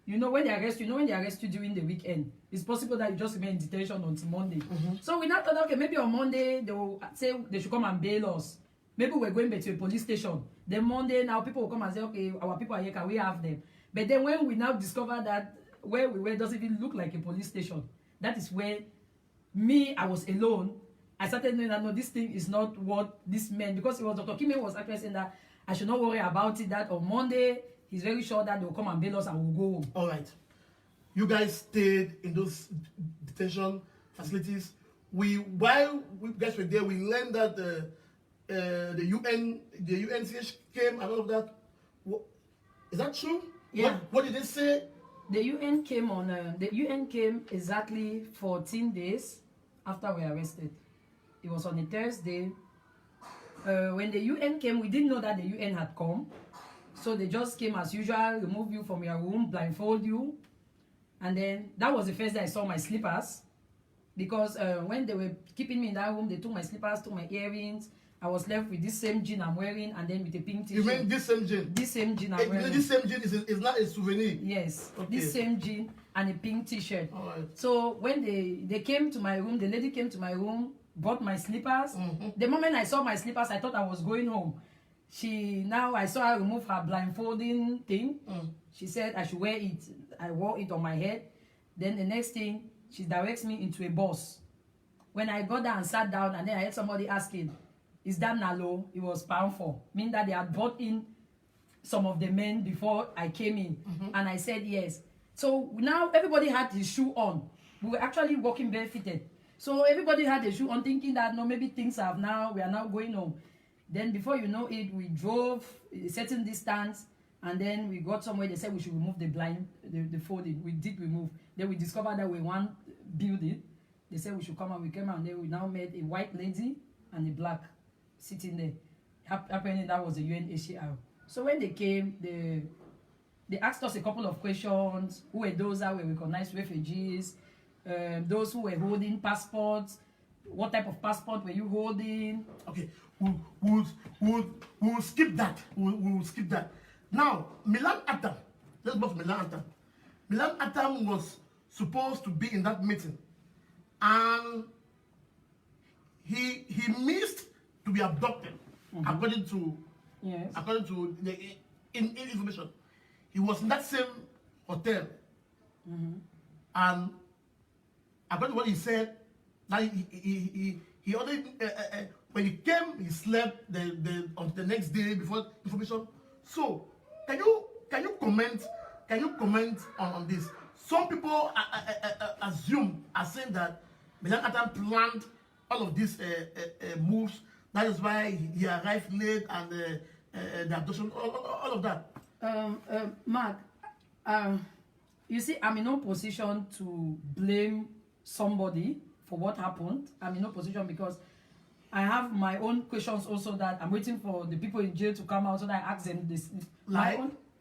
you know, when they arrest you during the weekend, it's possible that you just remain in detention until Monday. So we now thought, okay, maybe on Monday they will say they should come and bail us. Maybe we're going back to a police station. Then Monday now people will come and say, okay, our people are here, can we have them? But then when we now discover that where we were doesn't even look like a police station, that is where I was alone. I started knowing that no, this thing is not what this meant, because it was Dr. Kime was actually saying that I should not worry about it, that on Monday he's very sure that they'll come and bail us and we'll go home. All right. You guys stayed in those detention facilities. While we guys were there, we learned that the UNCH came and all of that. Is that true? Yeah. What did they say? The UN came on. The UN came exactly 14 days after we were arrested. It was on a Thursday. When the UN came, we didn't know that the UN had come. So they just came as usual, remove you from your room, blindfold you. And then that was the first day I saw my slippers. Because when they were keeping me in that room, they took my slippers, took my earrings. I was left with this same jean I'm wearing and then with a pink t-shirt. You mean this same jean? This same jean I'm wearing. This same jean is not a souvenir? Yes. Okay. This same jean and a pink t-shirt. All right. So when they came to my room, the lady came to my room, brought my slippers. The moment I saw my slippers, I thought I was going home. I saw her remove her blindfolding thing. She said I should wear it. I wore it on my head. Then the next thing, she directs me into a bus. When I got there and sat down, and then I heard somebody asking, is that Nalo? It was pound for. Meaning that they had brought in some of the men before I came in. And I said yes. So now everybody had his shoe on. We were actually walking barefooted. So everybody had a shoe on, thinking that no, maybe things we are now going home. Then before you know it, we drove a certain distance, and then we got somewhere. They said we should remove the folding. We did remove. Then we discovered that we one building. They said we should come out. We came out, and then we now met a white lady and a black sitting there. Apparently that was the UNHCR. So when they came, they asked us a couple of questions. Who were those that were recognized refugees? Those who were holding passports. what type of passport were you holding? Okay, we'll skip that. We'll skip that. Now, Milan Atam. Let's go to Milan Atam. Milan Atam was supposed to be in that meeting, and he missed to be abducted, according to the information. He was in that same hotel, and according to what he said, that he already when he came, he slept on the next day before information. So, can you comment on this? Some people are saying that Milan Atam planned all of these moves. That is why he arrived late, and the abduction, all of that. Mark, you see, I'm in no position to blame somebody for what happened. I'm in no position because I have my own questions also that I'm waiting for the people in jail to come out so that I ask them this.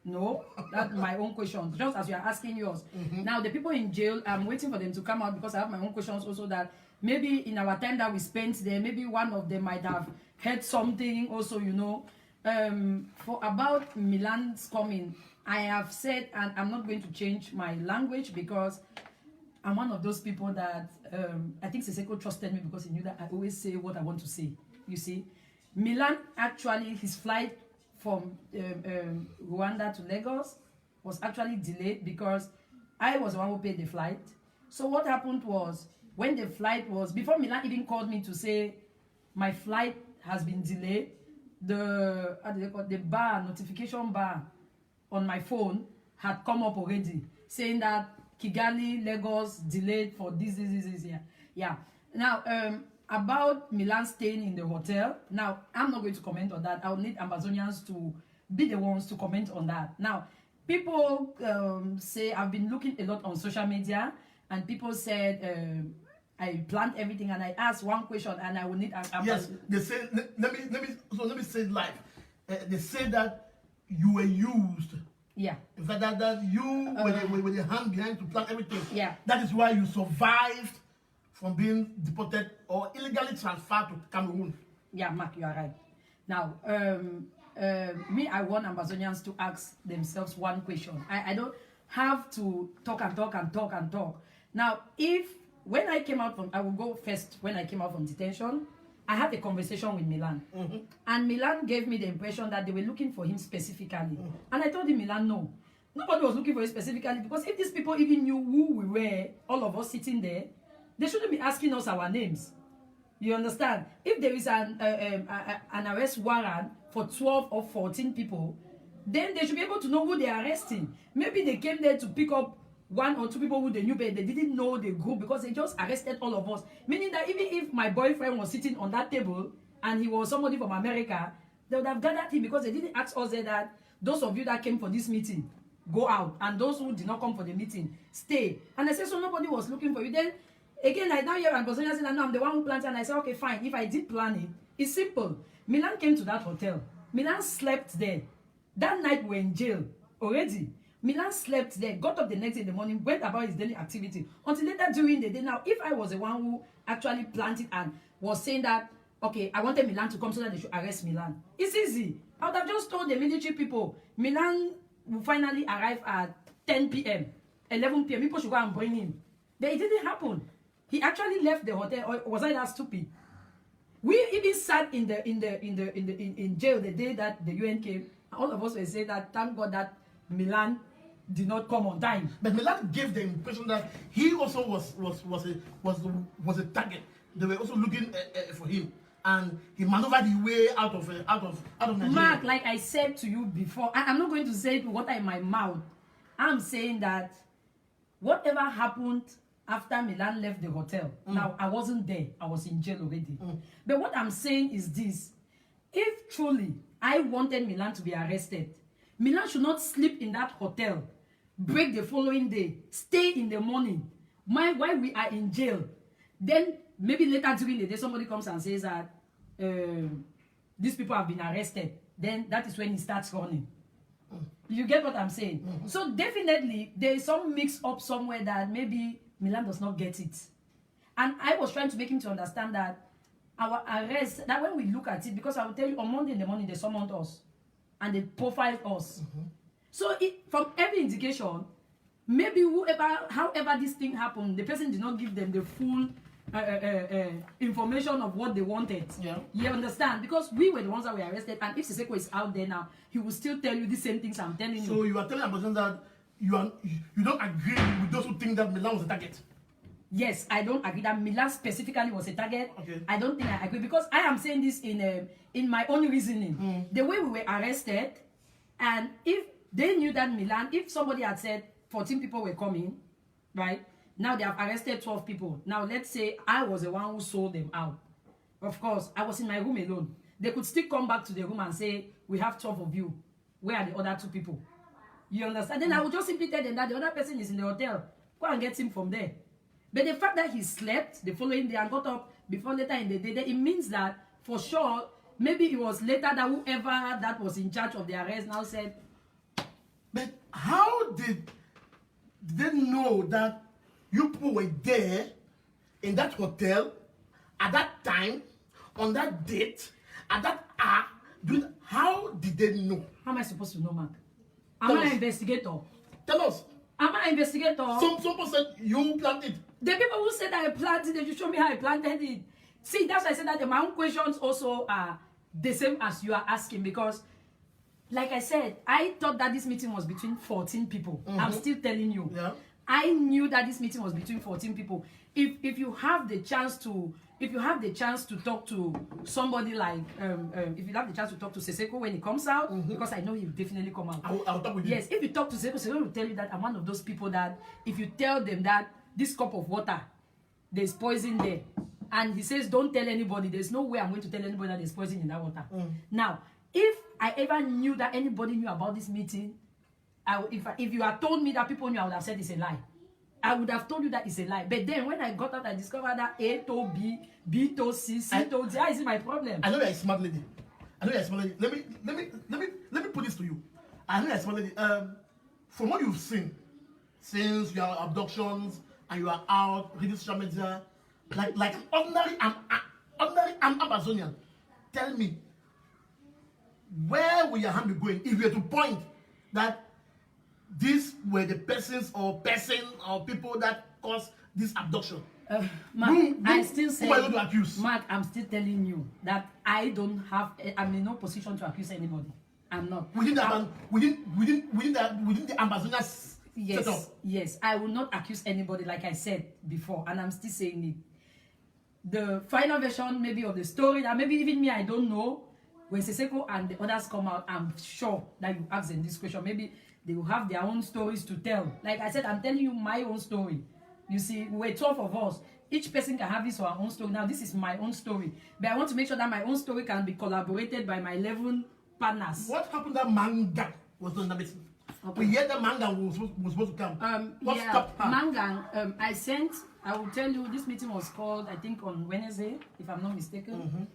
No, that's my own questions, just as you are asking yours. Now, the people in jail, I'm waiting for them to come out because I have my own questions also that maybe in our time that we spent there, maybe one of them might have heard something also, you know. For about Milan's coming, I have said, and I'm not going to change my language because I'm one of those people that I think Siseko trusted me because he knew that I always say what I want to say. You see, Milan actually, his flight from Rwanda to Lagos was actually delayed because I was the one who paid the flight. So what happened was, when the flight was, before Milan even called me to say my flight has been delayed, the bar, notification bar on my phone had come up already saying that Kigali, Lagos delayed for this year. Yeah. Now, about Milan staying in the hotel, now I'm not going to comment on that. I'll need Ambazonians to be the ones to comment on that. Now, people say, I've been looking a lot on social media, and people said I planned everything, and I asked one question, and I will need yes, they say, let me say it live. They say that you were used. Yeah. In fact, that you with the hand behind to plan everything. Yeah. That is why you survived from being deported or illegally transferred to Cameroon. Yeah, Mark, you are right. Now, I want Ambazonians to ask themselves one question. I don't have to talk. Now, when I came out from, I will go first. When I came out from detention, I had a conversation with Milan. And Milan gave me the impression that they were looking for him specifically. And I told him, Milan, no. Nobody was looking for him specifically, because if these people even knew who we were, all of us sitting there, they shouldn't be asking us our names. You understand? If there is an arrest warrant for 12 or 14 people, then they should be able to know who they are arresting. Maybe they came there to pick up 1 or 2 people who they knew, but they didn't know the group because they just arrested all of us. Meaning that even if my boyfriend was sitting on that table and he was somebody from America, they would have gathered him because they didn't ask us that those of you that came for this meeting, go out. And those who did not come for the meeting, stay. And I said, so nobody was looking for you. Then, again, I now hear Ambazonia saying, no, I'm the one who planned it. And I said, okay, fine. If I did plan it, it's simple. Milan came to that hotel. Milan slept there. That night we were in jail already. Milan slept there, got up the next day in the morning, went about his daily activity. Until later during the day. Now, if I was the one who actually planned it and was saying that, okay, I wanted Milan to come so that they should arrest Milan, it's easy. I would have just told the military people, Milan will finally arrive at 10 p.m., 11 p.m. People should go and bring him. But it didn't happen. He actually left the hotel. Or was I that stupid? We even sat in jail the day that the UN came. All of us were saying that, thank God that Milan did not come on time. But Milan gave the impression that he also was a target. They were also looking for him, and he maneuvered his way out of Nigeria. Mark, like I said to you before, I'm not going to say water in my mouth. I'm saying that whatever happened after Milan left the hotel, now I wasn't there. I was in jail already. But what I'm saying is this: if truly I wanted Milan to be arrested, Milan should not sleep in that hotel, break the following day, stay in the morning, while we are in jail. Then maybe later during the day, somebody comes and says that these people have been arrested. Then that is when he starts running. You get what I'm saying? So definitely, there is some mix-up somewhere that maybe Milan does not get it. And I was trying to make him to understand that our arrest, that when we look at it, because I will tell you, on Monday in the morning, they summoned us and they profiled us. So from every indication, maybe however this thing happened, the person did not give them the full information of what they wanted. Yeah. You understand? Because we were the ones that were arrested, and if Siseko is out there now, he will still tell you the same things I'm telling you. So you are telling Ambazonia that you don't agree with those who think that Milan was a target? Yes, I don't agree that Milan specifically was a target. Okay. I don't think I agree, because I am saying this in my own reasoning. The way we were arrested, and if they knew that Milan, if somebody had said 14 people were coming, right? Now they have arrested 12 people. Now let's say I was the one who sold them out. Of course, I was in my room alone. They could still come back to the room and say, we have 12 of you. Where are the other 2 people? You understand? Then I would just simply tell them that the other person is in the hotel. Go and get him from there. But the fact that he slept the following day and got up before later in the day, it means that for sure, maybe it was later that whoever that was in charge of the arrest now said. But how did they know that you people were there in that hotel at that time, on that date, at that hour? How did they know? How am I supposed to know, Mark? Am I an investigator? Tell us. Am I an investigator? Some people said you planted. The people who said that I planted it, you show me how I planted it. See, that's why I said that my own questions also are the same as you are asking, because, like I said, I thought that this meeting was between 14 people. I'm still telling you. Yeah. I knew that this meeting was between 14 people. If you have the chance to talk to somebody like if you have the chance to talk to Siseko when he comes out, because I know he'll definitely come out. I'll talk with you. Yes, if you talk to Siseko, Siseko will tell you that I'm one of those people that if you tell them that this cup of water, there's poison there, and he says don't tell anybody, there's no way I'm going to tell anybody that there's poison in that water. Now, if I ever knew that anybody knew about this meeting, if you had told me that people knew, I would have said it's a lie. I would have told you that it's a lie. But then when I got out, I discovered that A told B, B told C, C told D. How is it my problem? I know you're a smart lady. Let me put this to you. I know you're a smart lady. From what you've seen since your abductions and you are out reading social media, like an ordinary Ambazonian, tell me, where will your hand be going if you were to point that these were the persons or people that caused this abduction? Mark, I still say, who are you to accuse? Mark, I'm still telling you that I'm in no position to accuse anybody. I'm not. Within the Ambazonia setup. Yes, I will not accuse anybody, like I said before, and I'm still saying it. The final version, maybe of the story, that maybe even me, I don't know. When Siseko and the others come out, I'm sure that you ask them this question. Maybe they will have their own stories to tell. Like I said, I'm telling you my own story. You see, we're 12 of us. Each person can have his or her own story. Now, this is my own story. But I want to make sure that my own story can be collaborated by my 11 partners. What happened that Mangang was not in the meeting? Okay. We heard that Mangang was supposed to come. What stopped her? Mangang, I will tell you, this meeting was called, I think, on Wednesday, if I'm not mistaken.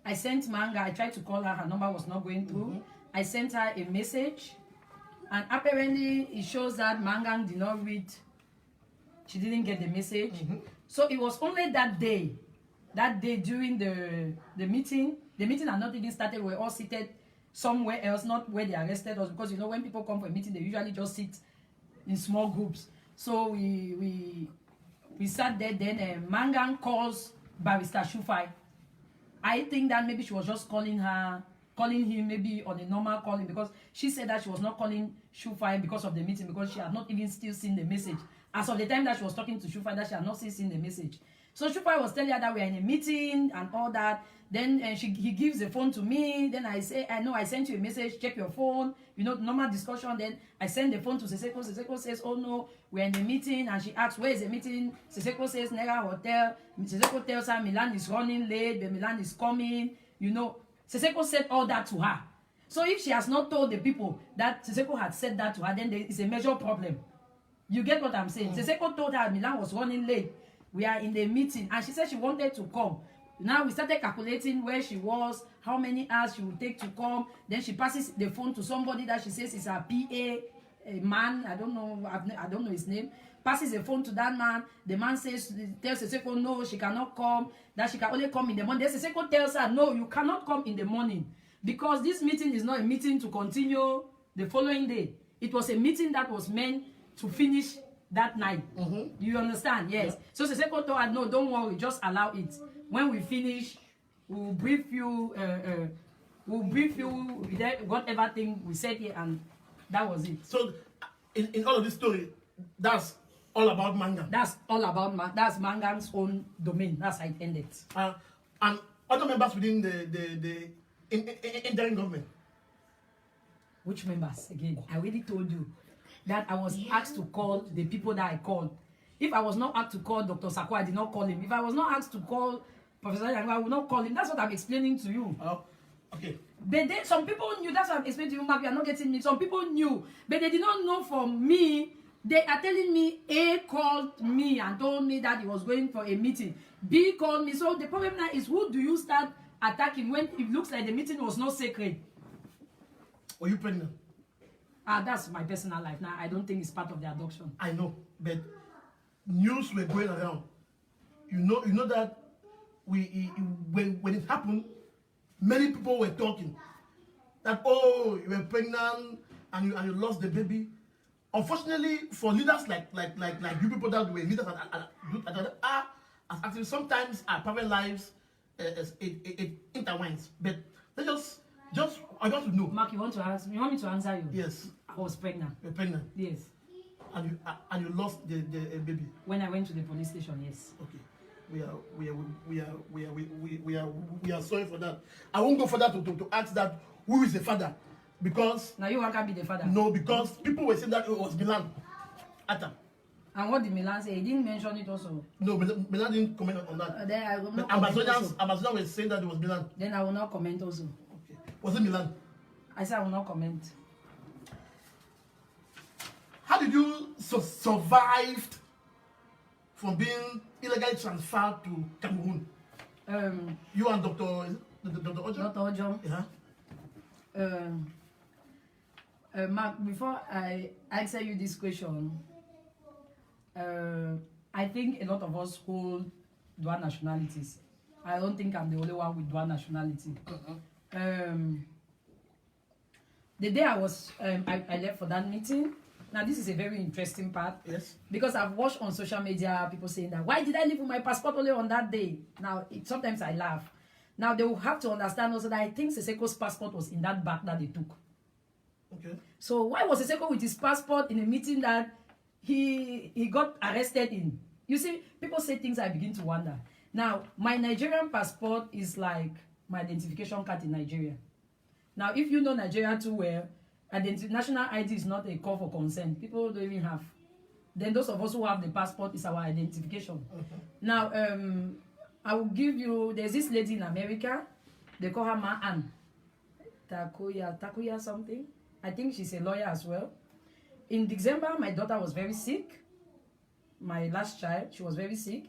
I sent Manga, I tried to call her number was not going through. I sent her a message, and apparently it shows that Mangang did not read, she didn't get the message. So it was only that day during the meeting had not even started, we were all seated somewhere else, not where they arrested us, because you know when people come for a meeting, they usually just sit in small groups. So we sat there, then Mangang calls Barrister Shufai. I think that maybe she was just calling him maybe on a normal calling, because she said that she was not calling Shufai because of the meeting, because she had not even still seen the message. As of the time that she was talking to Shufai, that she had not still seen the message. So Shufai was telling her that we are in a meeting and all that. Then he gives the phone to me. Then I say, I know I sent you a message, check your phone. You know, normal discussion. Then I send the phone to Siseko. Siseko says, oh no, we're in the meeting. And she asks, where is the meeting? Siseko says, Nera Hotel. Siseko tells her, Milan is running late, but Milan is coming. You know, Siseko said all that to her. So if she has not told the people that Siseko had said that to her, then there is a major problem. You get what I'm saying? Siseko told her Milan was running late. We are in the meeting. And she said she wanted to come. Now we started calculating where she was, how many hours she would take to come. Then she passes the phone to somebody that she says is her PA. a man, I don't know his name, passes a phone to that man. The man tells Seseko, no, she cannot come, that she can only come in the morning. Then Seseko tells her, no, you cannot come in the morning because this meeting is not a meeting to continue the following day. It was a meeting that was meant to finish that night. You understand? Yes. Yeah. So Seseko told her, no, don't worry, just allow it. When we finish, we'll brief you, whatever thing we said here, and that was it. So, in all of this story, that's all about Mangan. That's all about that's Mangan's own domain. That's how it ended. And other members within the interim government. Which members? Again, I already told you that I was asked to call the people that I called. If I was not asked to call Dr. Sako, I did not call him. If I was not asked to call Professor Yango, I would not call him. That's what I'm explaining to you. Oh, okay. But some people knew. That's what I'm explaining to you, Mark. You are not getting me. Some people knew, but they did not know from me. They are telling me A called me and told me that he was going for a meeting. B called me. So the problem now is, who do you start attacking when it looks like the meeting was not sacred? Were you pregnant? That's my personal life. Now, I don't think it's part of the abduction. I know, but news were going around. You know that when it happened, many people were talking that, oh, you were pregnant and you lost the baby. Unfortunately, for leaders like you people that were leaders as actually sometimes our private lives it intertwines. But they I want to know. Mark, you want me to answer you? Yes. I was pregnant. You're pregnant. Yes. And you lost the baby. When I went to the police station, yes. Okay. We are sorry for that. I won't go further to ask that who is the father, because now you can't be the father. No, because people were saying that it was Milan. Atta. And what did Milan say? He didn't mention it also. No, Milan didn't comment on that. Then I will not Ambazonia was saying that it was Milan. Then I will not comment also. Okay. Was it Milan? I said I will not comment. How did you survive from being illegally transferred to Cameroon? You and Dr. Ojo? Dr. Ojo. Yeah. Mark, before I answer you this question, I think a lot of us hold dual nationalities. I don't think I'm the only one with dual nationality. The day I left for that meeting. Now, this is a very interesting part. Yes. Because I've watched on social media people saying that, why did I leave with my passport only on that day? Now, sometimes I laugh. Now, they will have to understand also that I think Seseko's passport was in that bag that they took. Okay. So, why was Seseko with his passport in a meeting that he got arrested in? You see, people say things, I begin to wonder. Now, my Nigerian passport is like my identification card in Nigeria. Now, if you know Nigeria too well, national ID is not a call for consent. People don't even have. Then those of us who have the passport is our identification. Now, I will give you, there's this lady in America, they call her Ma Ann. Takuya something. I think she's a lawyer as well. In December, my daughter was very sick. My last child, she was very sick.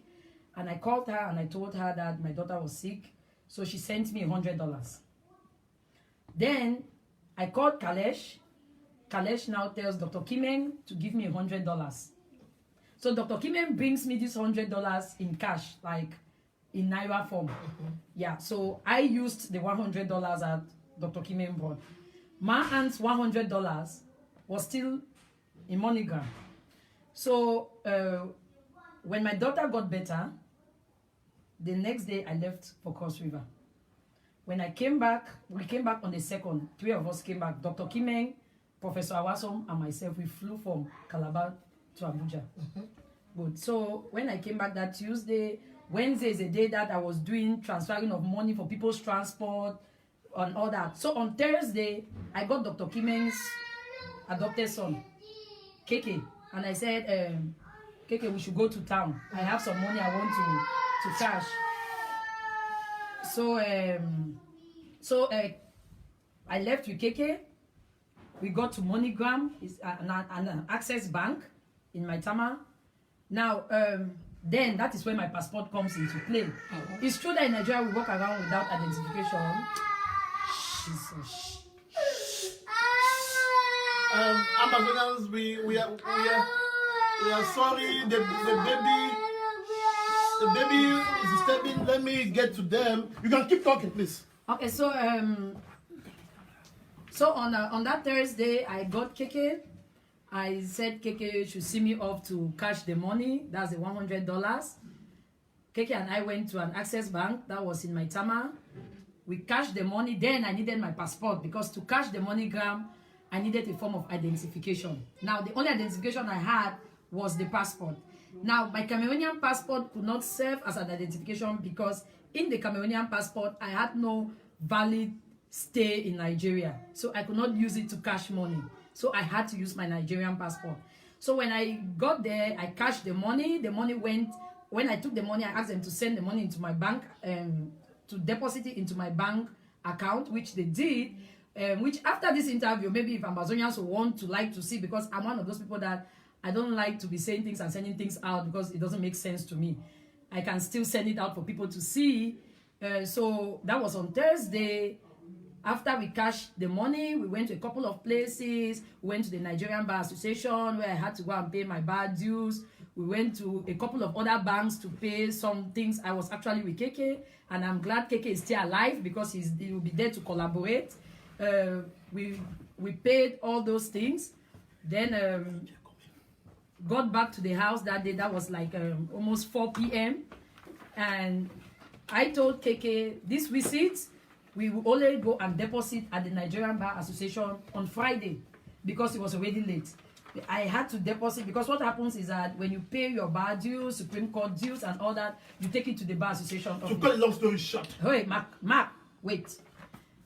And I called her and I told her that my daughter was sick. So she sent me $100. Then I called Kalesh. Kalesh now tells Dr. Kimeng to give me $100. So Dr. Kimeng brings me this $100 in cash, like in Naira form. Yeah, so I used the $100 that Dr. Kimeng brought. Ma Ann's $100 was still in MoneyGram. So when my daughter got better, the next day I left for Cross River. When I came back, we came back on the 2nd. 3 of us came back. Dr. Kimeng, Professor Awasom, and myself, we flew from Calabar to Abuja. Good. So when I came back that Tuesday, Wednesday is a day that I was doing transferring of money for people's transport and all that. So on Thursday, I got Dr. Kimeng's adopted son, Keke. And I said, Keke, we should go to town. I have some money I want to cash. So, I left with Keke. We got to MoneyGram, it's an Access Bank in Maitama. Now, then that is where my passport comes into play. It's true that in Nigeria we walk around without identification. Ambazonians, we are sorry. The baby is disturbing. Let me get to them. You can keep talking, please. Okay, so on that Thursday, I got Keke. I said Keke should see me off to cash the money. That's the $100. Keke and I went to an Access Bank that was in Maitama. We cashed the money. Then I needed my passport because to cash the MoneyGram, I needed a form of identification. Now, the only identification I had was the passport. Now, my Cameroonian passport could not serve as an identification because in the Cameroonian passport, I had no valid stay in Nigeria. So I could not use it to cash money. So I had to use my Nigerian passport. So when I got there, I cashed the money. The money went, when I took the money, I asked them to send the money into my bank, to deposit it into my bank account, which they did. Which after this interview, maybe if Ambazonians will like to see, because I'm one of those people that I don't like to be saying things and sending things out because it doesn't make sense to me. I can still send it out for people to see. So that was on Thursday. After we cashed the money, we went to a couple of places. We went to the Nigerian Bar Association where I had to go and pay my bar dues. We went to a couple of other banks to pay some things. I was actually with Keke, and I'm glad Keke is still alive because he will be there to collaborate. We paid all those things. Then got back to the house that day. That was like almost 4 p.m. And I told Keke, this visit, we will only go and deposit at the Nigerian Bar Association on Friday because it was already late. I had to deposit because what happens is that when you pay your bar dues, Supreme Court dues and all that, you take it to the Bar Association. To cut a long story short. Wait, Mark, wait.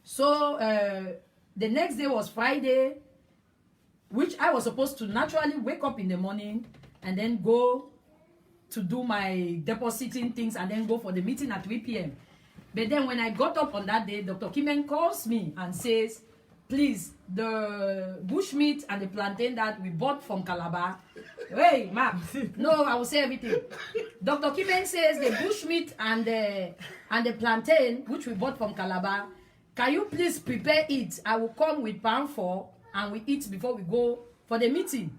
So the next day was Friday, which I was supposed to naturally wake up in the morning and then go to do my depositing things and then go for the meeting at 3 p.m. But then when I got up on that day, Dr. Kimen calls me and says, please, the bushmeat and the plantain that we bought from Calabar. Hey, Mark, no, I will say everything. Dr. Kimen says the bushmeat and the plantain, which we bought from Calabar, can you please prepare it? I will come with pan 4 and we eat before we go for the meeting.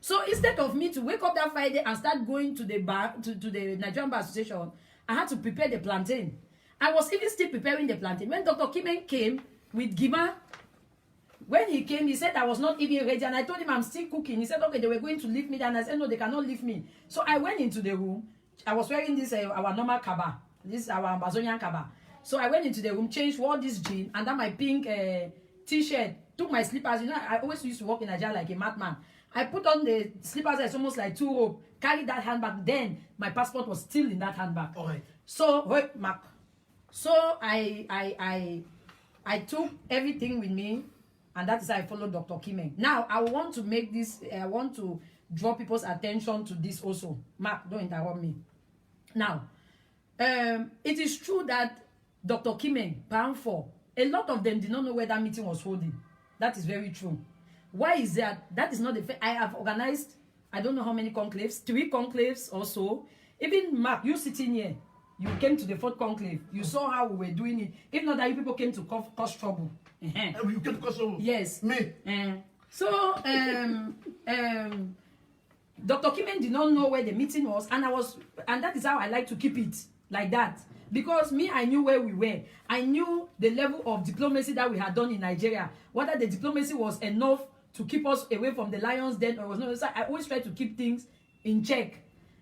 So instead of me to wake up that Friday and start going to the bar, to the Nigerian Bar Association, I had to prepare the plantain. I was even still preparing the plantain. When Dr. Kimen came with Gima, when he came, he said I was not even ready. And I told him I'm still cooking. He said, okay, they were going to leave me. And I said, no, they cannot leave me. So I went into the room. I was wearing this, our normal kaba. This is our Ambazonian kaba. So I went into the room, changed, wore this jean, and then my pink t-shirt, took my slippers. You know, I always used to walk in Nigeria like a madman. I put on the slippers, it's almost like 2 rope, carried that handbag. Then my passport was still in that handbag. All right. So, wait, Mark. So I took everything with me, and that is how I followed Dr. Kimen. Now, I want to make this, I want to draw people's attention to this also. Mark, don't interrupt me. Now, it is true that Dr. Kimen, Pound 4, a lot of them did not know where that meeting was holding. That is very true. Why is that? That is not the fact. I have organized, I don't know how many conclaves, 3 conclaves or so. Even Mark, you sitting here, you came to the 4th conclave. You saw how we were doing it. If not that you people came to cause trouble. You came to cause trouble? Yes. Me? So, Dr. Kimen did not know where the meeting was, and that is how I like to keep it like that. Because me, I knew where we were. I knew the level of diplomacy that we had done in Nigeria. Whether the diplomacy was enough to keep us away from the lion's den or was not. So I always try to keep things in check.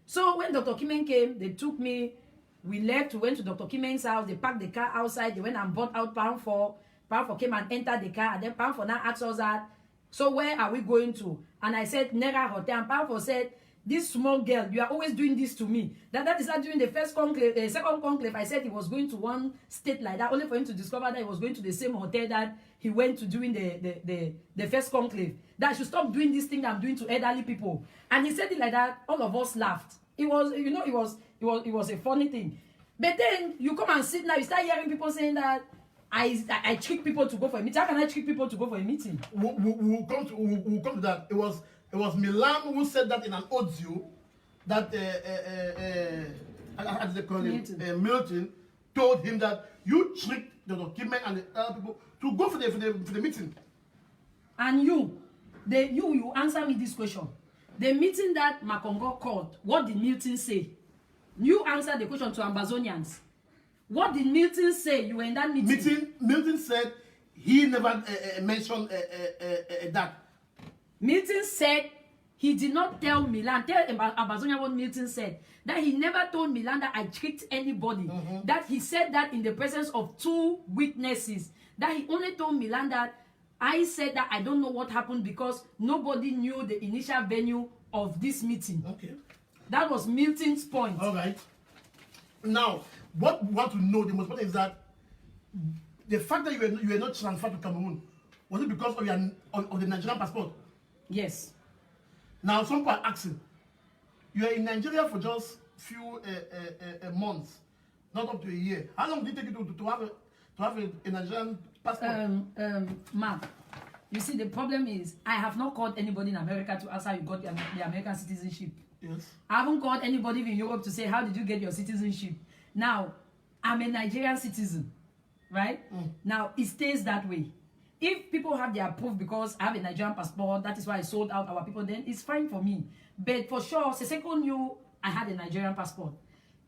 So when Dr. Kimen came, they took me. We left. We went to Dr. Kimen's house. They parked the car outside. They went and bought out Pound 4. Pound 4 came and entered the car. And then Pound 4 now asked us that, so where are we going to? And I said, Nera Hotel. And Pound 4 said, this small girl, you are always doing this to me. That is not during the first conclave, second conclave. I said he was going to one state like that, only for him to discover that he was going to the same hotel that he went to during the first conclave. That I should stop doing this thing I'm doing to elderly people. And he said it like that. All of us laughed. It was, you know, it was a funny thing. But then you come and sit now, you start hearing people saying that I trick people to go for a meeting. How can I trick people to go for a meeting? We'll come to that. It was Milan who said that in an audio that as they call him, Milton told him that you tricked Dr. Kimen and the other people to go for the meeting. And you, You answer me this question. The meeting that Makongo called, what did Milton say? You answer the question to Ambazonians. What did Milton say? You were in that meeting. Milton said he never mentioned that. Milton said he did not tell Milan, tell Ambazonia what Milton said. That he never told Milan that I tricked anybody. That he said that in the presence of 2 witnesses. That he only told Milan that I said that I don't know what happened because nobody knew the initial venue of this meeting. Okay. That was Milton's point. All right. Now, what we want to know, the most important is that the fact that you were not transferred to Cameroon, was it because of the Nigerian passport? Yes. Now, some people are asking, you are in Nigeria for just few months, not up to a year. How long did it take you to have a Nigerian passport? Mark, you see, the problem is I have not called anybody in America to ask how you got the American citizenship. Yes. I haven't called anybody in Europe to say, how did you get your citizenship? Now, I'm a Nigerian citizen, right? Now, it stays that way. If people have their proof because I have a Nigerian passport, that is why I sold out our people, then it's fine for me. But for sure, Seseko knew I had a Nigerian passport.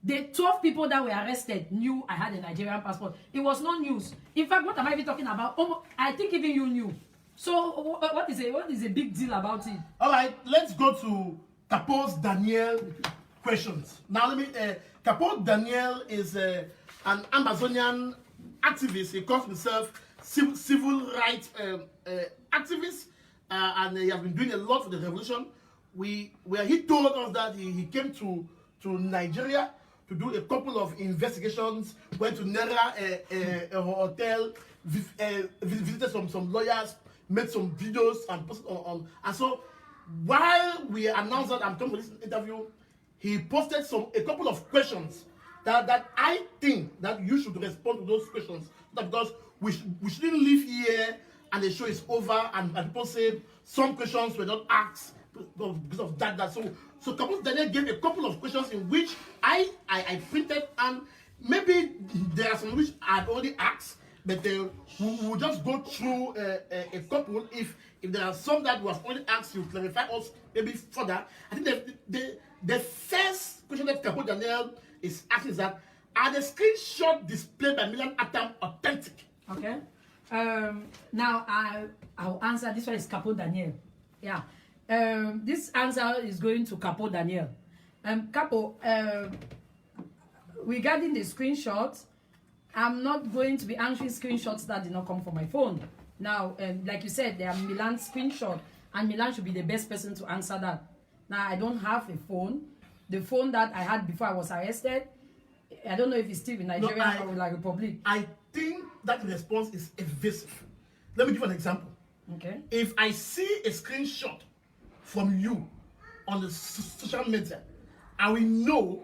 The 12 people that were arrested knew I had a Nigerian passport. It was no news. In fact, what am I even talking about? I think even you knew. So what is a big deal about it? All right, let's go to Capote Daniel questions. Now, let me. Capote Daniel is an Ambazonian activist. He calls himself civil rights activist, and he has been doing a lot for the revolution. He told us that he came to Nigeria to do a couple of investigations, went to Nera Hotel, visited some lawyers, made some videos and posted on. And so, while we announced that I'm coming for this interview, he posted a couple of questions that I think that you should respond to those questions. Because we shouldn't leave here and the show is over and people say some questions were not asked because of that. So Capote Daniel gave a couple of questions in which I printed, and maybe there are some which I had already asked, but we'll just go through a couple. If there are some that was already asked, you clarify us maybe further. I think the first question that Capote Daniel is asking is that, are the screenshots displayed by Milan Atam authentic? Okay. Now I'll answer. This one is Capote Daniel. Yeah. This answer is going to Capote Daniel. Capo, regarding the screenshots, I'm not going to be answering screenshots that did not come from my phone. Now, like you said, there are Milan's screenshot, and Milan should be the best person to answer that. Now, I don't have a phone. The phone that I had before I was arrested, I don't know if it's still in Nigeria or like Republic. I think that response is evasive. Let me give an example. Okay. If I see a screenshot from you on the social media, I will know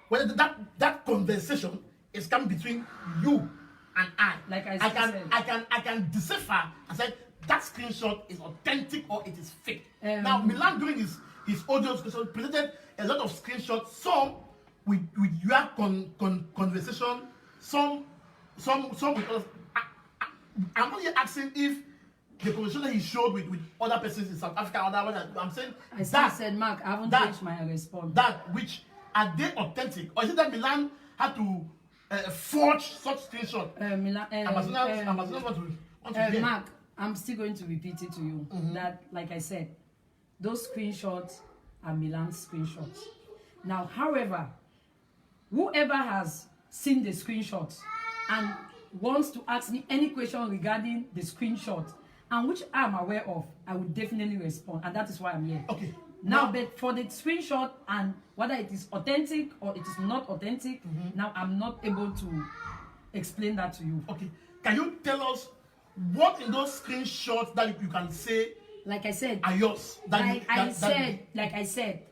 whether that conversation is coming between you and I. Like I can decipher and say that screenshot is authentic or it is fake. Now, Milan during his audio discussion presented a lot of screenshots, some with your conversation, some with us. I'm only asking if the conversation that he showed with other persons in South Africa, I'm saying I said, Mark, I haven't changed my response. That which are they authentic, or is it that Milan had to forge such screenshot? Ambazonia want to hear. Mark, I'm still going to repeat it to you. That, like I said, those screenshots are Milan's screenshots. Now, however, whoever has seen the screenshots and wants to ask me any question regarding the screenshot, and which I'm aware of, I will definitely respond, and that is why I'm here. Okay. Now, but for the screenshot and whether it is authentic or it is not authentic, now I'm not able to explain that to you. Okay. Can you tell us what in those screenshots that you can say, like I said, are yours? Like I said,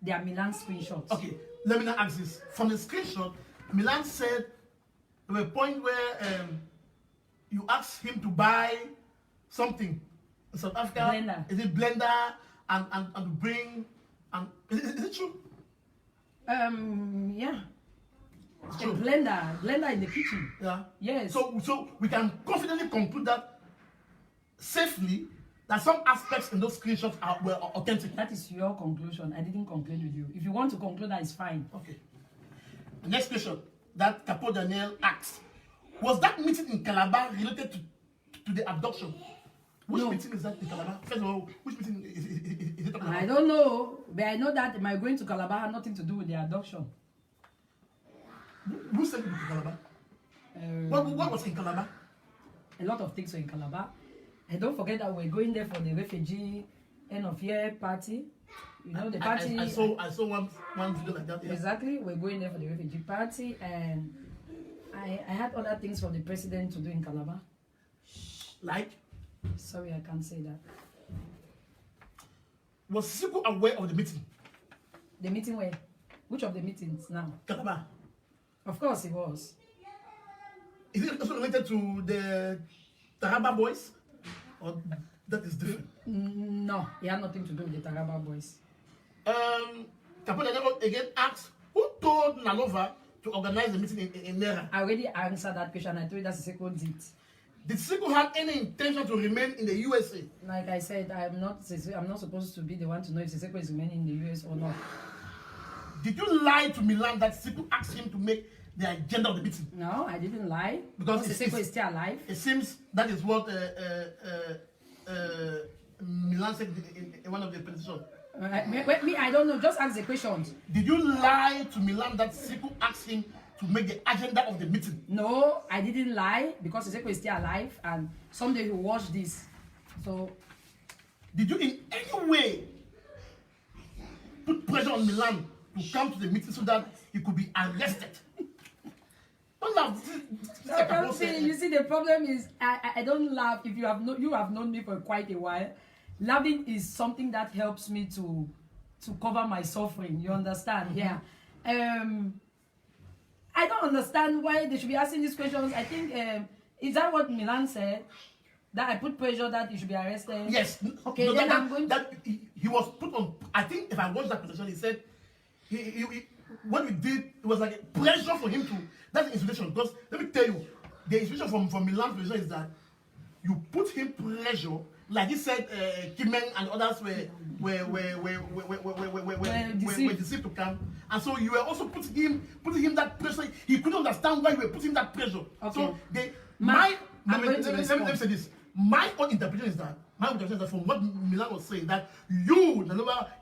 they are Milan screenshots. Okay. Let me now ask this. From the screenshot, Milan said there was a point where you asked him to buy something in South Africa. Blender. Is it blender and to bring and is it true? Yeah. It's a blender in the kitchen. Yeah. Yes. So we can confidently conclude that safely that some aspects in those screenshots were authentic. That is your conclusion. I didn't conclude with you. If you want to conclude, that is fine. Okay. The next question that Capo Daniel asked, was that meeting in Calabar related to the abduction? Which meeting is that in Calabar? First of all, which meeting is it talking about? I don't know, but I know that my going to Calabar had nothing to do with the abduction. Who sent you to Calabar? What was in Calabar? A lot of things were in Calabar. And don't forget that we're going there for the refugee end of year party. You know, the party. I saw one video like that. Yeah. Exactly, we're going there for the refugee party, and I had other things for the president to do in Calabar. Like? Sorry, I can't say that. Was Sissoko aware of the meeting? The meeting where? Which of the meetings now? Calabar. Of course he was. Is it also related to the Taraba boys? Or that is different? No, it had nothing to do with the Taraba boys. Capo Daniel again asked, who told Nalova to organize the meeting in Nera? I already answered that question. I told you that Sissoko did. Did Sissoko have any intention to remain in the USA? Like I said, I'm not supposed to be the one to know if Sissoko is remaining in the US or not. Did you lie to Milan that Sissoko asked him to make the agenda of the meeting? No, I didn't lie. Because Sissoko is still alive. It seems that is what Milan said in one of the petitions. Me, I don't know. Just ask the questions. Did you lie to Milan that Sissoko asked him to make the agenda of the meeting? No, I didn't lie because Sissoko is still alive and someday he'll watch this. So, did you in any way put pressure on Milan to come to the meeting so that he could be arrested? Don't laugh. You see, the problem is I don't laugh. If you have known me for quite a while, laughing is something that helps me to cover my suffering. You understand? Yeah. I don't understand why they should be asking these questions. I think is that what Milan said? That I put pressure that he should be arrested? Yes. Okay, no, then I'm going to... He was put on... I think if I watched that position, he said... What we did, it was like a pressure for him to... That's the inspiration. Because, let me tell you, the inspiration from Milan's position is that you put him pressure, like he said, Kimen and others were deceived to come. And so you were also putting him that pressure. He couldn't understand why you were putting that pressure. Okay. So let me say this. My own interpretation is that from what Milan was saying, that you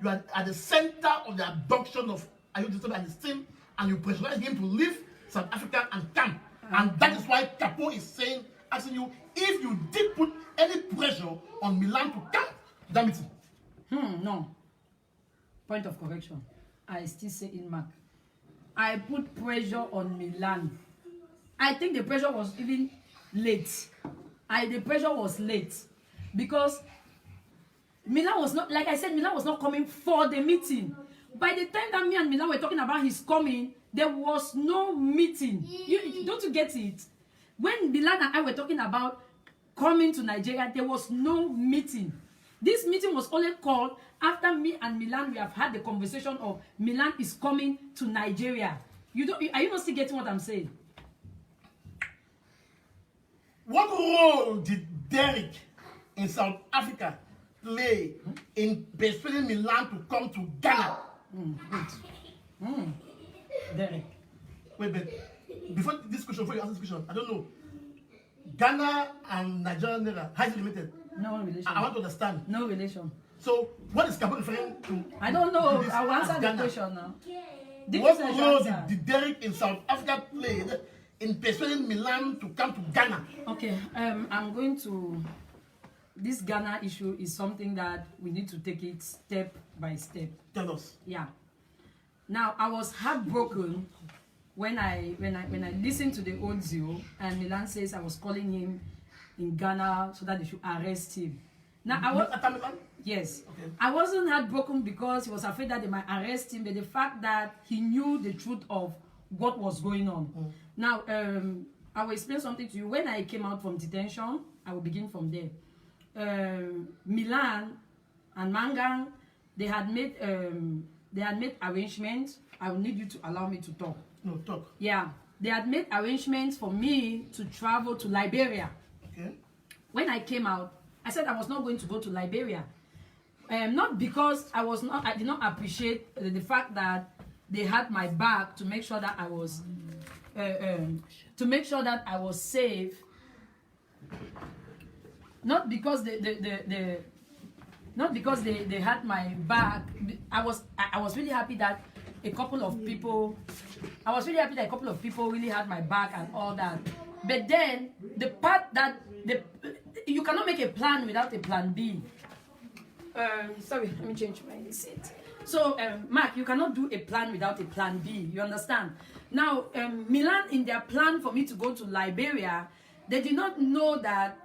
are at the center of the abduction of Yaounde and his team, and you pressurized him to leave South Africa and come. And that is why Capo is asking you if you did put any pressure on Milan to come to that meeting. No. Point of correction. I still say in Mark. I put pressure on Milan. I think the pressure was even late. The pressure was late because Milan was not, like I said, Milan was not coming for the meeting. By the time that me and Milan were talking about his coming, there was no meeting. Don't you get it? When Milan and I were talking about coming to Nigeria, there was no meeting. This meeting was only called after me and Milan, we have had the conversation of Milan is coming to Nigeria. Are you not still getting what I'm saying? What role did Derek in South Africa play in persuading Milan to come to Ghana? Derek. Wait, before this question, before you ask this question, I don't know. Ghana and Nigeria, how is it related? No relation. I want to understand. No relation. So, what is Capo referring to? I don't know. I will answer the question now. What role did Derek in South Africa play in persuading Milan to come to Ghana? Okay, I'm going to... This Ghana issue is something that we need to take it step by step. Tell us. Yeah. Now, I was heartbroken when I listened to the audio and Milan says I was calling him in Ghana so that they should arrest him. Now, yes. Okay. I wasn't heartbroken because he was afraid that they might arrest him, but the fact that he knew the truth of what was going on. Now, I will explain something to you. When I came out from detention, I will begin from there. Milan and Mangang, they had made arrangements. I will need you to allow me to talk. No, talk. Yeah, they had made arrangements for me to travel to Liberia. Okay. When I came out, I said I was not going to go to Liberia. Not because I did not appreciate the fact that they had my back to make sure that I was safe. Not because they had my back. I was really happy that a couple of people really had my back and all that. But then the part that you cannot make a plan without a plan B. Sorry, let me change my seat. So, Mark, you cannot do a plan without a plan B. You understand? Now, Milan, in their plan for me to go to Liberia, they did not know that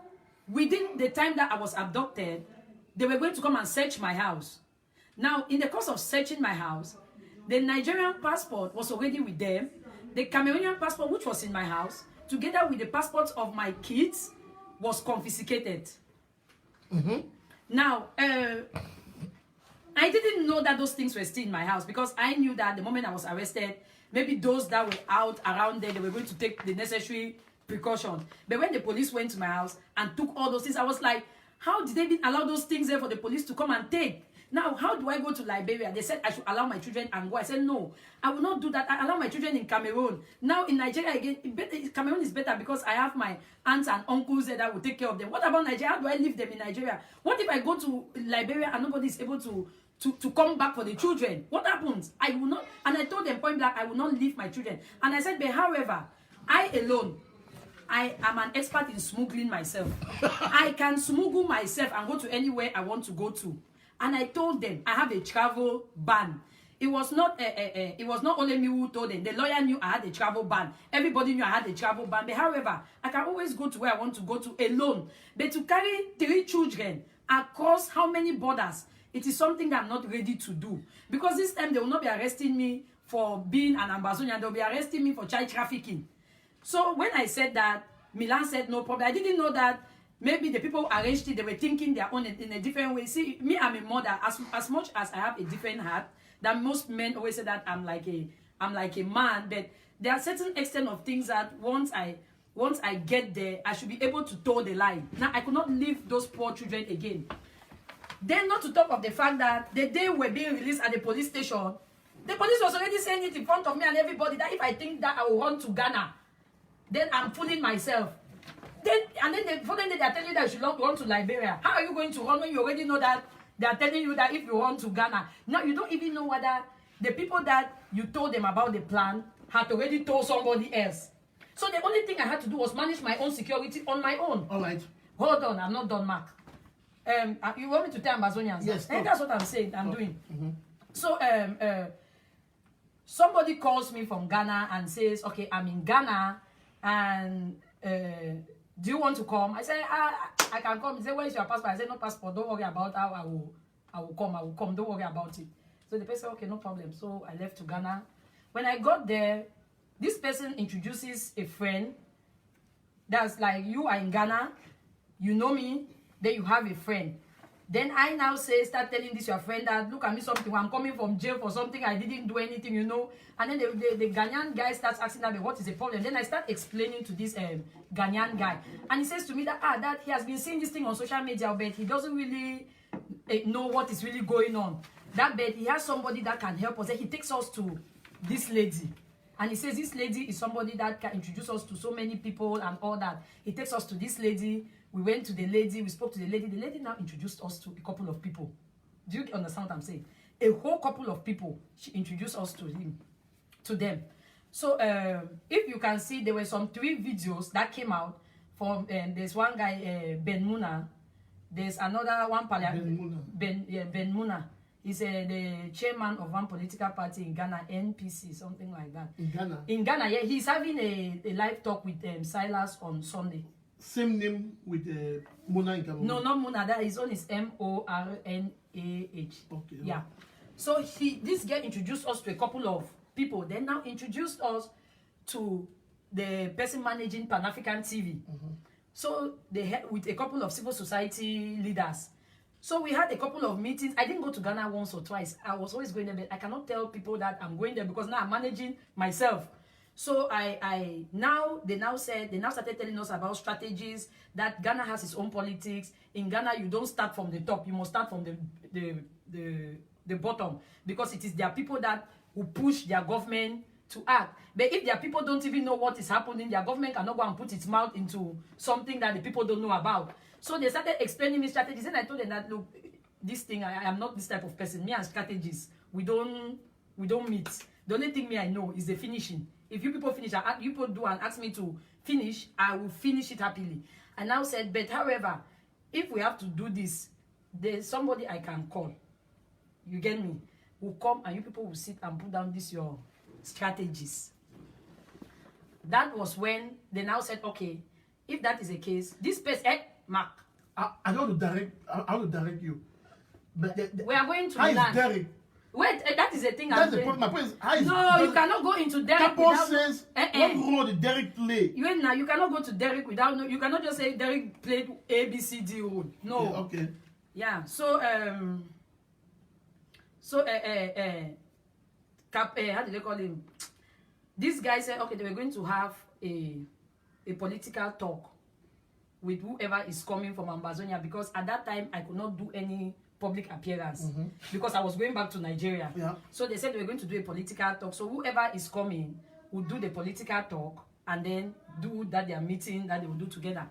within the time that I was abducted, they were going to come and search my house. Now, in the course of searching my house, the Nigerian passport was already with them. The Cameroonian passport, which was in my house, together with the passports of my kids, was confiscated. Now, I didn't know that those things were still in my house because I knew that the moment I was arrested, maybe those that were out around there, they were going to take the necessary precaution. But when the police went to my house and took all those things, I was like, how did they even allow those things there for the police to come and take? Now, how do I go to Liberia? They said I should allow my children and go. I said, no, I will not do that. I allow my children in Cameroon. Now, in Nigeria, again, Cameroon is better because I have my aunts and uncles there that will take care of them. What about Nigeria? How do I leave them in Nigeria? What if I go to Liberia and nobody is able to come back for the children? What happens? I will not. And I told them point blank, I will not leave my children. And I said, but however, I alone, I am an expert in smuggling myself. I can smuggle myself and go to anywhere I want to go to. And I told them I have a travel ban. It was not only me who told them. The lawyer knew I had a travel ban. Everybody knew I had a travel ban. But however, I can always go to where I want to go to alone. But to carry 3 children across how many borders, it is something that I'm not ready to do. Because this time they will not be arresting me for being an Ambazonian. They'll be arresting me for child trafficking. So when I said that, Milan said no problem. I didn't know that maybe the people arranged it, they were thinking their own in a different way. See, me, I'm a mother. As much as I have a different heart, that most men always say that I'm like a man, but there are certain extent of things that once I get there, I should be able to toe the line. Now, I could not leave those poor children again. Then, not to talk of the fact that the day we're being released at the police station, the police was already saying it in front of me and everybody that if I think that I will run to Ghana, then I'm fooling myself. The following day they are telling you that you should not run to Liberia. How are you going to run when you already know that they are telling you that if you run to Ghana? Now you don't even know whether the people that you told them about the plan had already told somebody else. So the only thing I had to do was manage my own security on my own. All right. Hold on, I'm not done, Mark. You want me to tell Ambazonians? Yes. That's what I'm saying. I'm doing. So somebody calls me from Ghana and says, okay, I'm in Ghana and do you want to come? I said, I can come. He said, where is your passport? I said, no passport. Don't worry about how I will come. I will come. Don't worry about it. So the person said, okay, no problem. So I left to Ghana. When I got there, this person introduces a friend. That's like, you are in Ghana. You know me. Then you have a friend. Then I now start telling this your friend that, look at me something. I'm coming from jail for something. I didn't do anything, you know. And then the Ghanaian guy starts asking that, what is the problem? Then I start explaining to this Ghanaian guy. And he says to me that he has been seeing this thing on social media, but he doesn't really know what is really going on. That but he has somebody that can help us. Then he takes us to this lady. And he says this lady is somebody that can introduce us to so many people and all that. He takes us to this lady. We went to the lady, we spoke to the lady. The lady now introduced us to a couple of people. Do you understand what I'm saying? A whole couple of people. She introduced us to them. So if you can see, there were some 3 videos that came out from, there's one guy, Ben Muna. There's another one, Ben Muna. He's the chairman of one political party in Ghana, NPC, something like that. In Ghana? In Ghana, yeah. He's having a live talk with Silas on Sunday. Same name with Muna in Cameroon? No, not Muna. That his own is Mornah. Okay. Yeah. So this guy introduced us to a couple of people. Then now introduced us to the person managing Pan-African TV. So they had with a couple of civil society leaders. So we had a couple of meetings. I didn't go to Ghana once or twice. I was always going there, but I cannot tell people that I'm going there because now I'm managing myself. So they now started telling us about strategies that Ghana has its own politics. In Ghana, you don't start from the top, you must start from the bottom, because it is their people that who push their government to act. But if their people don't even know what is happening, their government cannot go and put its mouth into something that the people don't know about. So they started explaining me strategies, and I told them that, look, this thing, I am not this type of person. Me and strategies, we don't meet. The only thing I know is the finishing. If you people finish, you people do and ask me to finish, I will finish it happily. I now said, but however, if we have to do this, there's somebody I can call. You get me? Will come and you people will sit and put down this your strategies. That was when they now said, okay, if that is the case, this person, Mark. I don't want to direct. I want to direct you. But we are going to how Milan. Is Derek? Wait, that is the thing. That's the point. My point is, how is no, you cannot go into Derek without... says, what role did Derek play? You cannot go to Derek without... You cannot just say Derek played A, B, C, D role. No. Yeah, okay. Yeah, so... how did they call him? This guy said, okay, they were going to have a political talk with whoever is coming from Ambazonia, because at that time, I could not do any public appearance because I was going back to Nigeria. Yeah. So they said they were going to do a political talk. So whoever is coming will do the political talk and then do that their meeting that they will do together.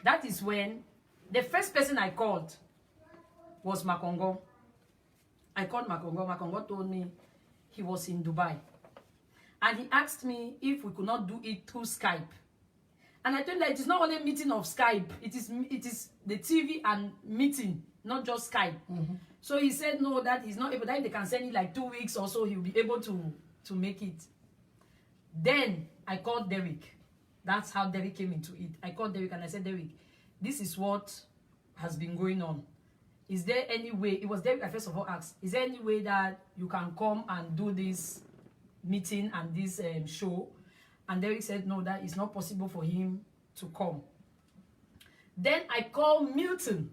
That is when the first person I called was Makongo. I called Makongo. Makongo told me he was in Dubai. And he asked me if we could not do it through Skype. And I told him that it is not only meeting of Skype, it is the TV and meeting, not just Skype. So he said no, that he's not able, that if they can send it like 2 weeks or so, he'll be able to make it. Then I called Derek. That's how Derek came into it. I called Derek and I said, Derek, this is what has been going on. Is there any way, it was Derek I first of all asked, is there any way that you can come and do this meeting and this show? And Derek said, no, that is not possible for him to come. Then I called Milton.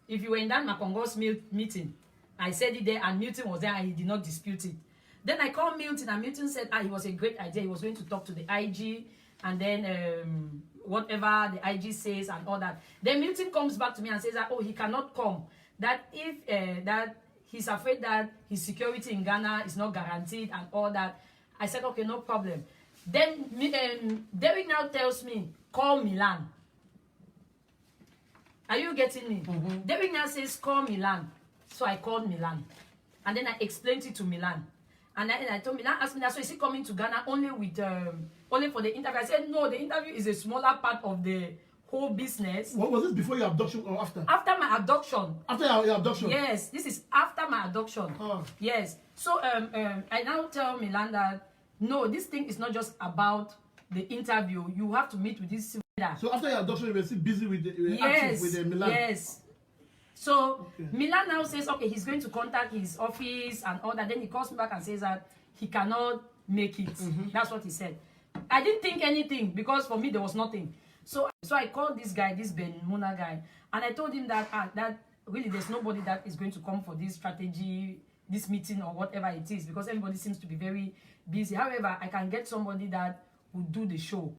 If you were in that Makongo's meeting, I said it there and Milton was there and he did not dispute it. Then I called Milton and Milton said, it was a great idea. He was going to talk to the IG and then whatever the IG says and all that. Then Milton comes back to me and says that, oh, he cannot come. That if that he's afraid that his security in Ghana is not guaranteed and all that. I said, okay, no problem. Then Derek now tells me, call Milan. Are you getting me? Derek now says, call Milan. So I called Milan. And then I explained it to Milan. And I told Milan, asked me that, so is he coming to Ghana only with only for the interview? I said, no, the interview is a smaller part of the whole business. What was this, before your abduction or after? After my abduction. After your abduction? Yes, this is after my abduction. Yes. So I now tell Milan that, no, this thing is not just about the interview. You have to meet with this. So after your abduction, you were still busy with the yes, with Milan? Yes. So Milan now says, okay, he's going to contact his office and all that. Then he calls me back and says that he cannot make it. That's what he said. I didn't think anything because for me there was nothing. So I called this guy, this Ben Muna guy, and I told him that that really there's nobody that is going to come for this strategy, this meeting or whatever it is, because everybody seems to be very busy. However, I can get somebody that will do the show.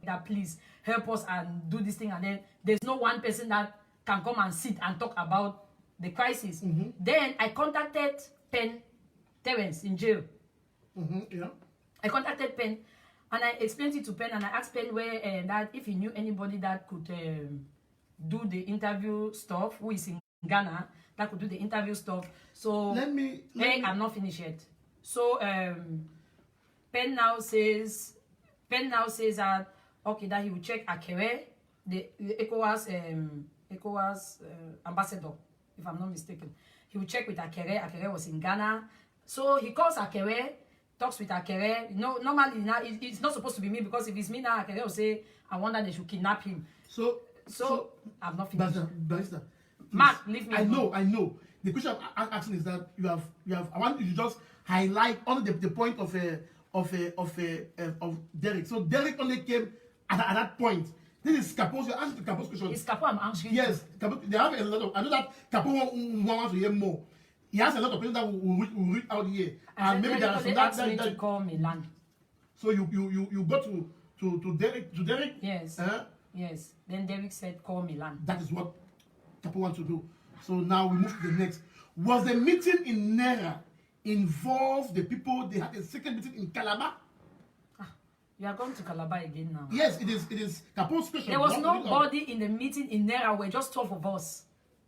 That please help us and do this thing, and then there's no one person that can come and sit and talk about the crisis. Then I contacted Pen Terence in jail. Yeah. I contacted Pen and I explained it to Pen and I asked Pen where that if he knew anybody that could do the interview stuff, who is in Ghana, that could do the interview stuff. So I'm not finished yet. So Pen now says that okay, that he will check Akere, the ECOWAS ambassador, if I'm not mistaken. He will check with Akere. Akere was in Ghana. So he calls Akere, talks with Akere. No, normally now it's not supposed to be me, because if it's me now, Akere will say, I wonder they should kidnap him. So I'm not finished. Barista, Mark, leave me alone. I know. The question I'm asking is that you have. I want you to just highlight only the point of Derek. So Derek only came at that point. This is Capo's. You're answering Capo's question. It's Capo I'm answering. Yes, Capo, they have a lot of. I know that Capo wants to hear more. He has a lot of people that will read out here, and maybe there are some that to call Milan. So you go to Derek. Yes. Yes. Then Derek said, call Milan. That is what Capo wants to do. So now we move to the next. Was the meeting in Nera involve the people? They had a second meeting in Calabar. You are going to Calabar again now. Yes, it is Capo's question. There was nobody in the meeting in Nera. We're just 12 of us.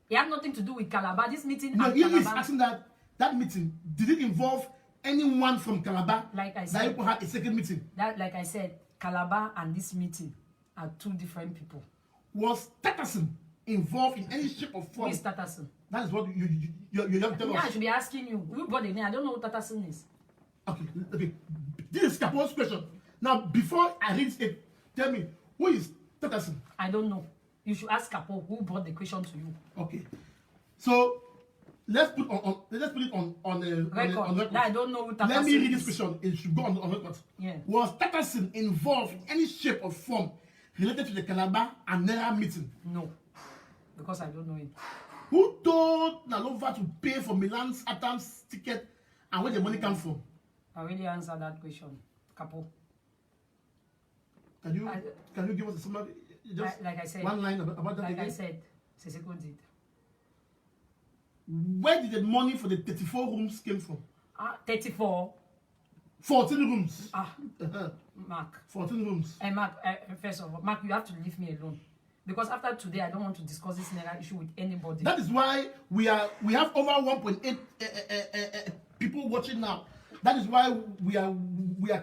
It had nothing to do with Calabar. This meeting. No, he is asking that meeting, did it involve anyone from Calabar? Like I said, that people had a second meeting. Like I said, Calabar and this meeting are two different people. Was Tatterson involved in any shape or form? Who is Tatterson? That is what you have to tell us. I should be asking you. Who brought the name? I don't know who Tatterson is. Okay. This is Capo's question. Now, before I read it, tell me, who is Tatterson? I don't know. You should ask Capo who brought the question to you. Okay. So let's put it on record. I don't know who Tatterson is. Let me read this question. It should go on record. Yeah. Was Tatterson involved in any shape or form related to the Calabar and Nera meeting? No, because I don't know it. Who told Nalova to pay for Milan's Atam's ticket and where the money come from? I already answered that question, Capo. Can you give us a summary? Just like I said, one line about that. Like again? I said, Seseko did. Where did the money for the 34 rooms came from? 34. 14 rooms. Mark. 14 rooms. Mark, first of all, Mark, you have to leave me alone. Because after today, I don't want to discuss this Nera issue with anybody. That is why we have over 1.8 people watching now. That is why we are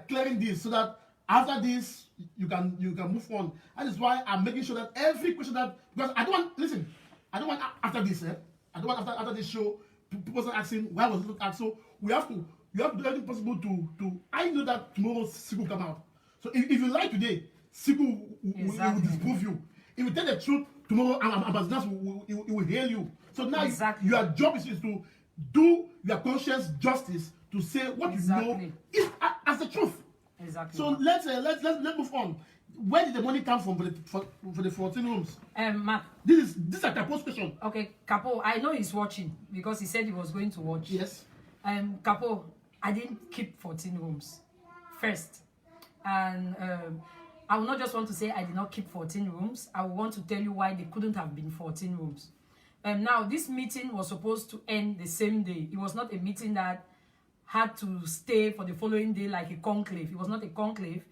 clearing this so that after this you can move on. That is why I'm making sure that every question that, because I don't want after this I don't want after this show people start asking why was it not asked. So you have to do everything possible to I know that tomorrow Siku will come out. So if you lie today, Siku will disprove you. If you tell the truth tomorrow, Ambassadors will hail you. So now your job is to do your conscience justice to say what you know is as the truth. Exactly. So let's move on. Where did the money come from for the 14 rooms? Mark. This is a Capo's question. Okay, Capo, I know he's watching because he said he was going to watch. Yes. Capo, I didn't keep 14 rooms. First. And I will not just want to say I did not keep 14 rooms. I will want to tell you why they couldn't have been 14 rooms. Now, this meeting was supposed to end the same day. It was not a meeting that had to stay for the following day like a conclave. It was not a conclave.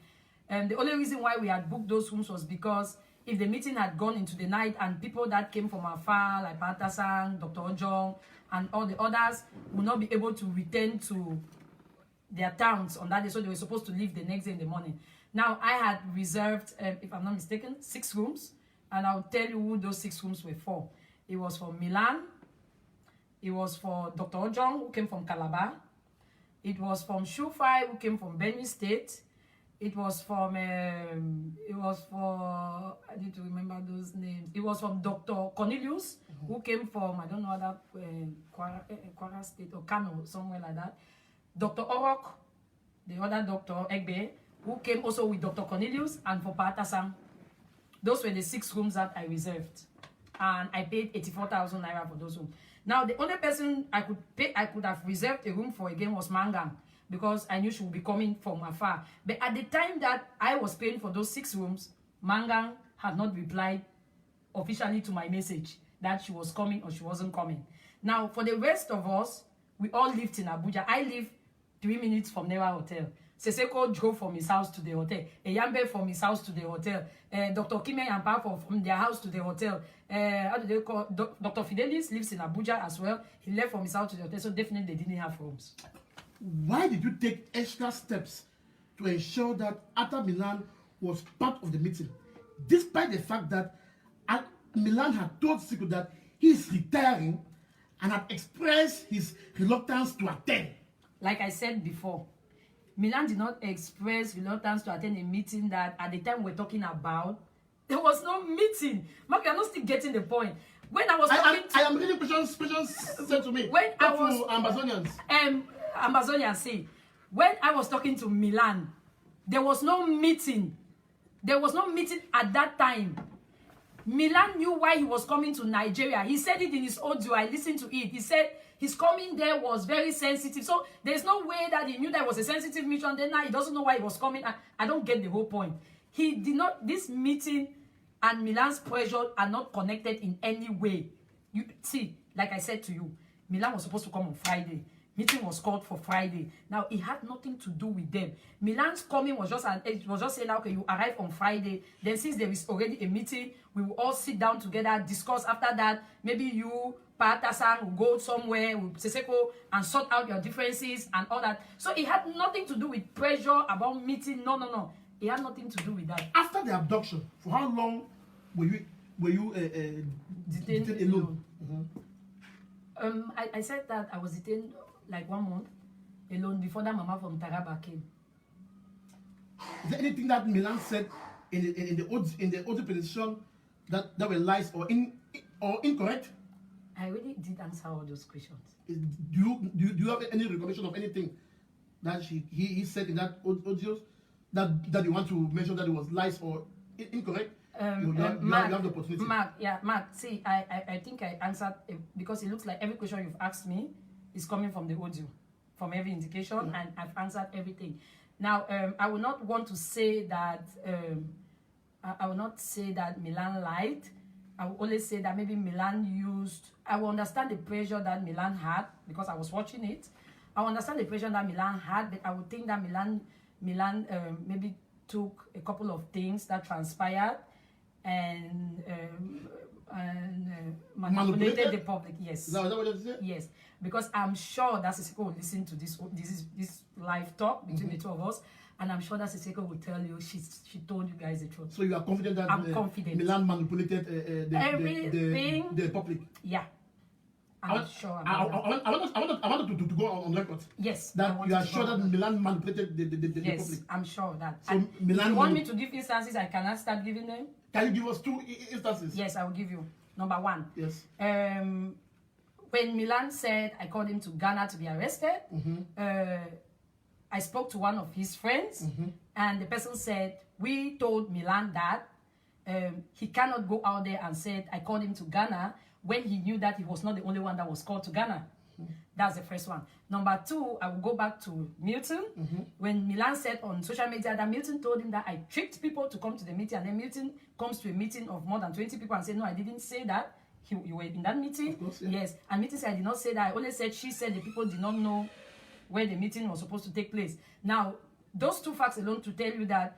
The only reason why we had booked those rooms was because if the meeting had gone into the night and people that came from afar, like Patasan, Dr. Ojong, and all the others, would not be able to return to their towns on that day, so they were supposed to leave the next day in the morning. Now, I had reserved, if I'm not mistaken, 6 rooms, and I'll tell you who those 6 rooms were for. It was for Milan, it was for Dr. Ojong, who came from Calabar, it was from Shufai, who came from Benue State, it was from, I need to remember those names, it was from Dr. Cornelius, who came from, I don't know other, Kwara State or Kano, somewhere like that, Dr. Orok, the other Dr. Egbe, who came also with Dr. Cornelius, and for Patasam. Those were the 6 rooms that I reserved. And I paid 84,000 naira for those rooms. Now, the only person I could have reserved a room for again was Mangang, because I knew she would be coming from afar. But at the time that I was paying for those 6 rooms, Mangang had not replied officially to my message that she was coming or she wasn't coming. Now, for the rest of us, we all lived in Abuja. I live 3 minutes from Nera Hotel. Seseko drove from his house to the hotel. Eyambe from his house to the hotel. Dr. Kime and Papa from their house to the hotel. How do they call? Dr. Fidelis lives in Abuja as well. He left from his house to the hotel, so definitely they didn't have rooms. Why did you take extra steps to ensure that Atta Milan was part of the meeting, despite the fact that Milan had told Siku that he is retiring and had expressed his reluctance to attend? Like I said before, Milan did not express reluctance to attend a meeting that at the time we're talking about, there was no meeting. Mark, you're not still getting the point. When I was talking I am reading questions sent to me. When I was Ambazonians. Ambazonians say, when I was talking to Milan, there was no meeting There was no meeting at that time. Milan knew why he was coming to Nigeria. He said it in his audio. I listened to it. He said his coming there was very sensitive. So there's no way that he knew that it was a sensitive mission. Then now he doesn't know why he was coming. I don't get the whole point. He did not. This meeting and Milan's pressure are not connected in any way. You see, like I said to you, Milan was supposed to come on Friday. Meeting was called for Friday. Now it had nothing to do with them. Milan's coming was just saying, okay, you arrive on Friday. Then since there is already a meeting, we will all sit down together, discuss. After that, maybe you, Patasan, will go somewhere with Seseko and sort out your differences and all that. So it had nothing to do with pressure about meeting. No. It had nothing to do with that. After the abduction, for how long were you detained alone? I said that I was detained like 1 month alone before that mama from Taraba came. Is there anything that Milan said in the audio petition that were lies or incorrect? I really did answer all those questions. Do you have any recollection of anything that he said in that audio that you want to mention that it was lies or incorrect? You have the opportunity. Mark, see, I think I answered because it looks like every question you've asked me is coming from the audio, from every indication, and I've answered everything. Now, I will not want to say that, I will not say that Milan lied. I will only say that maybe Milan used, I will understand the pressure that Milan had because I was watching it. I will understand the pressure that Milan had, but I would think that Milan maybe took a couple of things that transpired and manipulated the public. Yes. Is that what you said? Yes, because I'm sure that Siseko will listen to this live talk between the two of us, and I'm sure that Siseko will tell you she told you guys the truth. So you are confident that I'm confident. Milan manipulated the public? Yeah. I'm sure. I wanted to go on record. Yes. That you are sure that Milan manipulated the public. Yes, I'm sure of that. So Milan, if you want me to give instances, I cannot start giving them. Can you give us 2 instances? Yes, I will give you. Number 1. Yes. When Milan said I called him to Ghana to be arrested, I spoke to one of his friends, and the person said, we told Milan that he cannot go out there and said I called him to Ghana when he knew that he was not the only one that was called to Ghana. That's the first one. Number 2, I will go back to Milton. When Milan said on social media that Milton told him that I tricked people to come to the meeting, and then Milton comes to a meeting of more than 20 people and said, no, I didn't say that. You were in that meeting? Of course, yeah. Yes. And Milton said, I did not say that. I only said, she said the people did not know where the meeting was supposed to take place. Now, those 2 facts alone to tell you that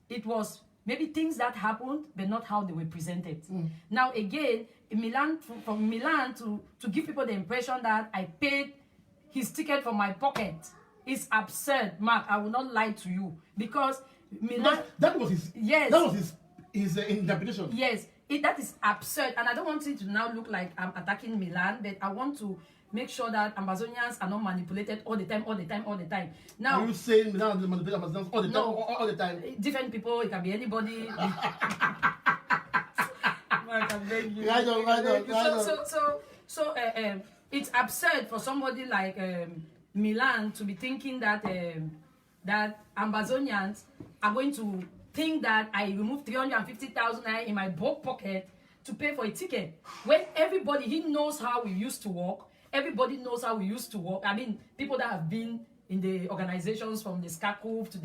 it was maybe things that happened, but not how they were presented. Now, again, from Milan to give people the impression that I paid his ticket from my pocket is absurd. Mark, I will not lie to you because Milan. That was his. Yes. That was his interpretation. Yes, that is absurd, and I don't want it to now look like I'm attacking Milan, but I want to make sure that Ambazonians are not manipulated all the time. Now, are you saying Milan is manipulated Ambazonians all the time? No, all the time. Different people. It can be anybody. Mark, I'm begging you. Right on. So it's absurd for somebody like Milan to be thinking that that Ambazonians are going to think that I removed 350,000 naira in my broke pocket to pay for a ticket. When everybody, he knows how we used to work. Everybody knows how we used to work. I mean, people that have been in the organizations from the SCACUF to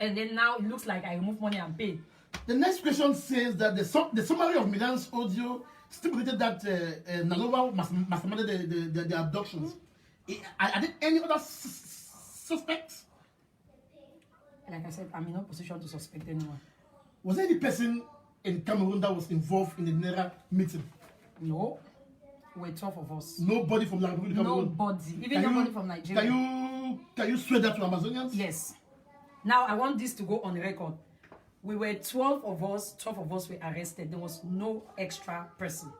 and then now it looks like I remove money and pay. The next question says that the summary of Milan's audio stipulated that Nalova masterminded the abductions. Are there any other suspects? Like I said, I'm in no position to suspect anyone. Was there any person in Cameroun that was involved in the Nera meeting? No. We're 12 of us. Nobody from the Republic of Cameroun? Nobody. Even nobody from Nigeria. Can you swear that to Amazonians? Yes. Now, I want this to go on record. We were 12 of us were arrested. There was no extra person.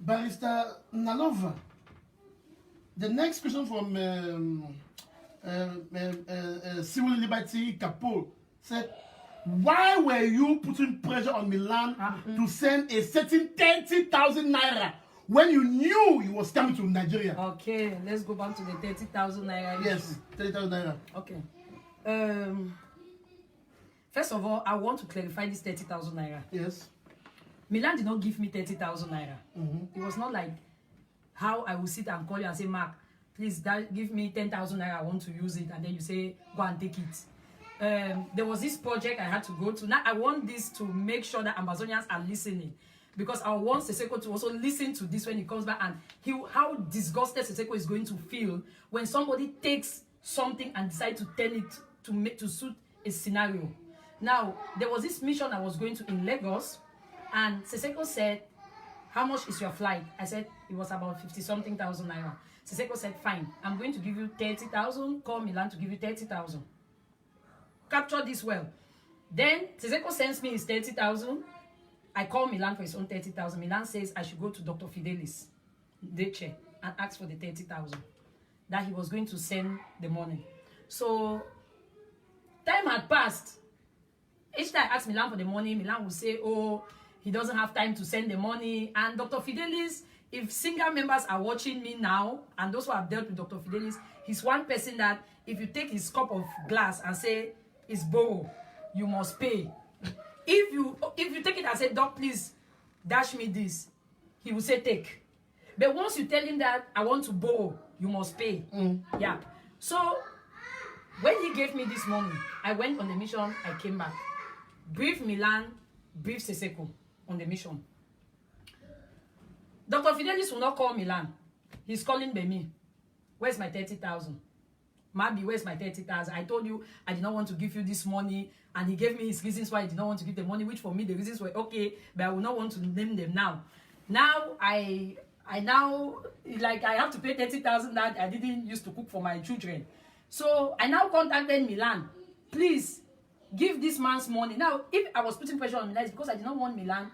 Barrister Nalova, the next question from Civil Liberty Capo said, why were you putting pressure on Milan to send a certain 30,000 naira when you knew he was coming to Nigeria? Okay, let's go back to the 30,000 naira. Yes, 30,000 naira. Okay. First of all, I want to clarify this 30,000 naira. Yes. Milan did not give me 30,000 naira. It was not like how I will sit and call you and say, Mark, please give me 10,000 naira. I want to use it, and then you say, go and take it. There was this project I had to go to. Now I want this to make sure that Ambazonians are listening, because I want Seseko to also listen to this when he comes back, and how disgusted Seseko is going to feel when somebody takes something and decide to turn it to suit a scenario. Now there was this mission I was going to in Lagos, and Seseko said, how much is your flight? I said it was about 50-something thousand naira. Seseko said, fine, I'm going to give you 30,000. Call Milan to give you 30,000. Capture this well. Then Seseko sends me his 30,000. I call Milan for his own 30,000. Milan says I should go to Dr. Fidelis, Deche, and ask for the 30,000 that he was going to send the money. So time had passed. Each time I asked Milan for the money, Milan would say, oh, he doesn't have time to send the money. And Dr. Fidelis, if single members are watching me now, and those who have dealt with Dr. Fidelis, he's one person that if you take his cup of glass and say, it's borrow, you must pay. If you take it and say, Doc, please dash me this, he will say take. But once you tell him that I want to borrow, you must pay. Yeah. So when he gave me this money, I went on the mission, I came back. Brief Milan, brief Seseko on the mission. Dr. Fidelis will not call Milan. He's calling Bemi. Where's my 30,000? Mabi, where's my 30,000? I told you I did not want to give you this money, and he gave me his reasons why he did not want to give the money, which for me the reasons were okay, but I will not want to name them now. Now I have to pay 30,000 that I didn't used to cook for my children. So I now contacted Milan. Please give this man's money. Now, if I was putting pressure on Milan, it's because I did not want Milan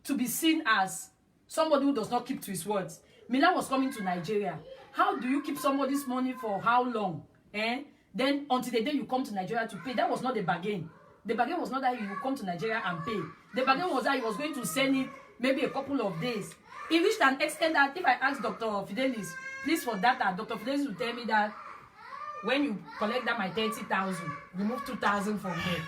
to be seen as somebody who does not keep to his words. Milan was coming to Nigeria. How do you keep somebody's money for how long? Then until the day you come to Nigeria to pay. That was not the bargain. The bargain was not that you come to Nigeria and pay. The bargain was that he was going to send it maybe a couple of days. It reached an extent that if I asked Dr. Fidelis, please for data, Dr. Fidelis will tell me that when you collect that my 30,000, remove 2,000 from there.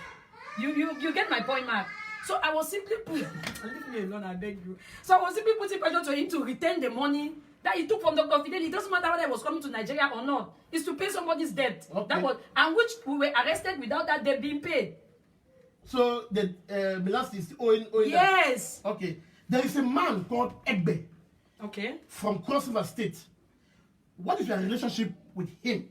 You get my point, Mark. So I was simply leave me alone, I beg you. So I was simply putting pressure to him to return the money that he took from Dr. Fidelis. It doesn't matter whether I was coming to Nigeria or not. It's to pay somebody's debt. Okay. That was, and which we were arrested without that debt being paid. So the Milan is owing yes. That. Okay. There is a man called Egbe. Okay. From Cross River State. What is your relationship with him?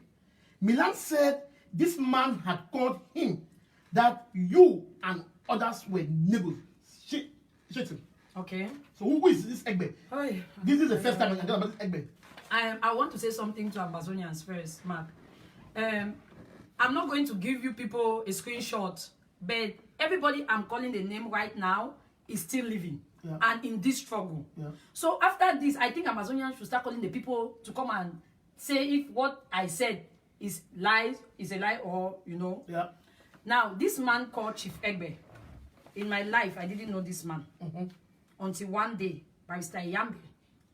Milan said this man had called him that you and others were negotiating. Okay. So who is this Egbe? Oy. This is the first time I heard about this Egbe. I want to say something to Ambazonians first, Mark. I'm not going to give you people a screenshot, but everybody I'm calling the name right now is still living and in this struggle. So after this, I think Ambazonians should start calling the people to come and say if what I said is lies, is a lie, or Now this man called Chief Egbe. In my life, I didn't know this man until one day, Barrister Yaounde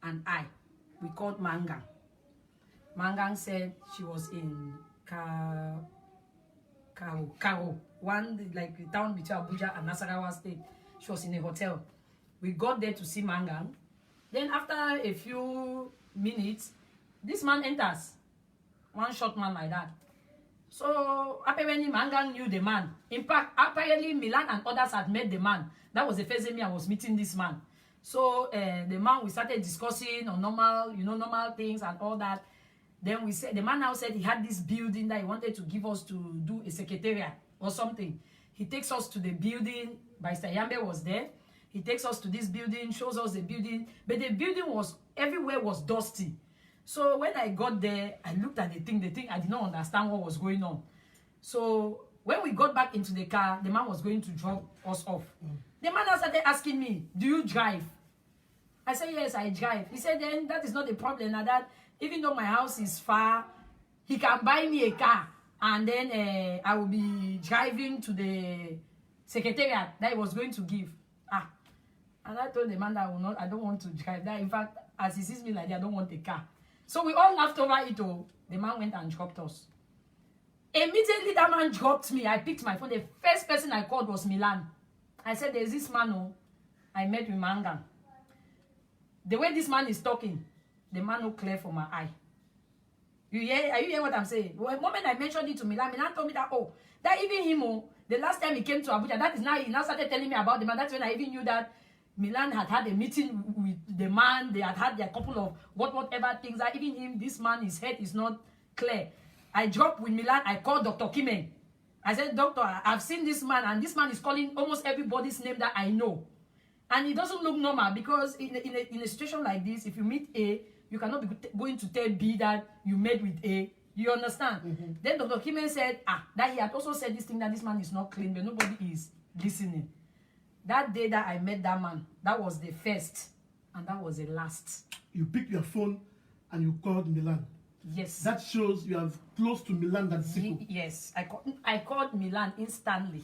and we called Mangang. Mangang said she was in Karo, one like the town between Abuja and Nasarawa State. She was in a hotel. We got there to see Mangang. Then after a few minutes, this man enters. One short man like that. So apparently Mangang knew the man. In fact, apparently Milan and others had met the man. That was the first time I was meeting this man. So the man, we started discussing on normal things and all that. Then we said, the man now said he had this building that he wanted to give us to do a secretariat or something. He takes us to the building. Barrister Yaounde was there. He takes us to this building, shows us the building. But the building was, everywhere was dusty. So when I got there, I looked at the thing, I did not understand what was going on. So when we got back into the car, the man was going to drop us off. The man now started asking me, do you drive? I said, yes, I drive. He said, then that is not the problem. Now that even though my house is far, he can buy me a car. And then I will be driving to the secretariat that he was going to give. And I told the man that I don't want to drive. That in fact, as he sees me like that, I don't want a car. So we all laughed over it. Oh, the man went and dropped us. Immediately, that man dropped me. I picked my phone. The first person I called was Milan. I said, there's this man, oh, I met with Mangan. The way this man is talking, the man no clear for my eye. Are you hearing what I'm saying? Well, the moment I mentioned it to Milan, Milan told me that, oh, that even him, oh, the last time he came to Abuja, that is now, he now started telling me about the man. That's when I even knew that Milan had a meeting with the man. They had their couple of whatever things. That even him, this man, his head is not clear. I dropped with Milan. I called Dr. Kimen. I said, Doctor, I've seen this man, and this man is calling almost everybody's name that I know. And it doesn't look normal, because in a situation like this, if you meet A, you cannot be going to tell B that you met with A. You understand? Then Dr. Kimen said, that he had also said this thing, that this man is not clean, but nobody is listening. That day that I met that man, that was the first, and that was the last. You picked your phone and you called Milan. Yes. That shows you are close to Milan than Siko. Yes. I called Milan instantly.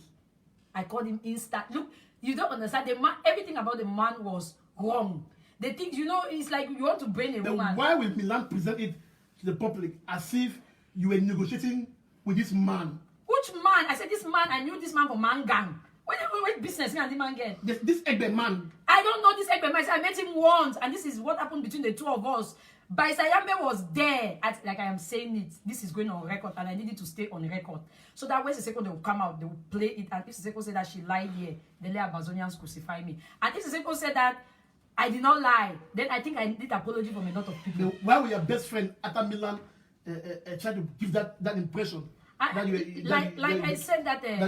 I called him instantly. Look, you don't understand. The man, everything about the man was wrong. The things, you know, it's like you want to brain a woman. Why will Milan present it to the public as if you were negotiating with this man? Which man? I said, this man, I knew this man from Mangang. What business me and the man get? This Egbe man. I don't know this Egbe man. I said, I met him once, and this is what happened between the two of us. But Sayambe was there, like I am saying it. This is going on record, and I needed to stay on record. So that when Siseko, they will come out, they will play it. And if Siseko said that she lied here, they let Ambazonians crucify me. And if Siseko said that I did not lie, then I think I need apology from a lot of people. Why were your best friend at Milan trying to give that impression? That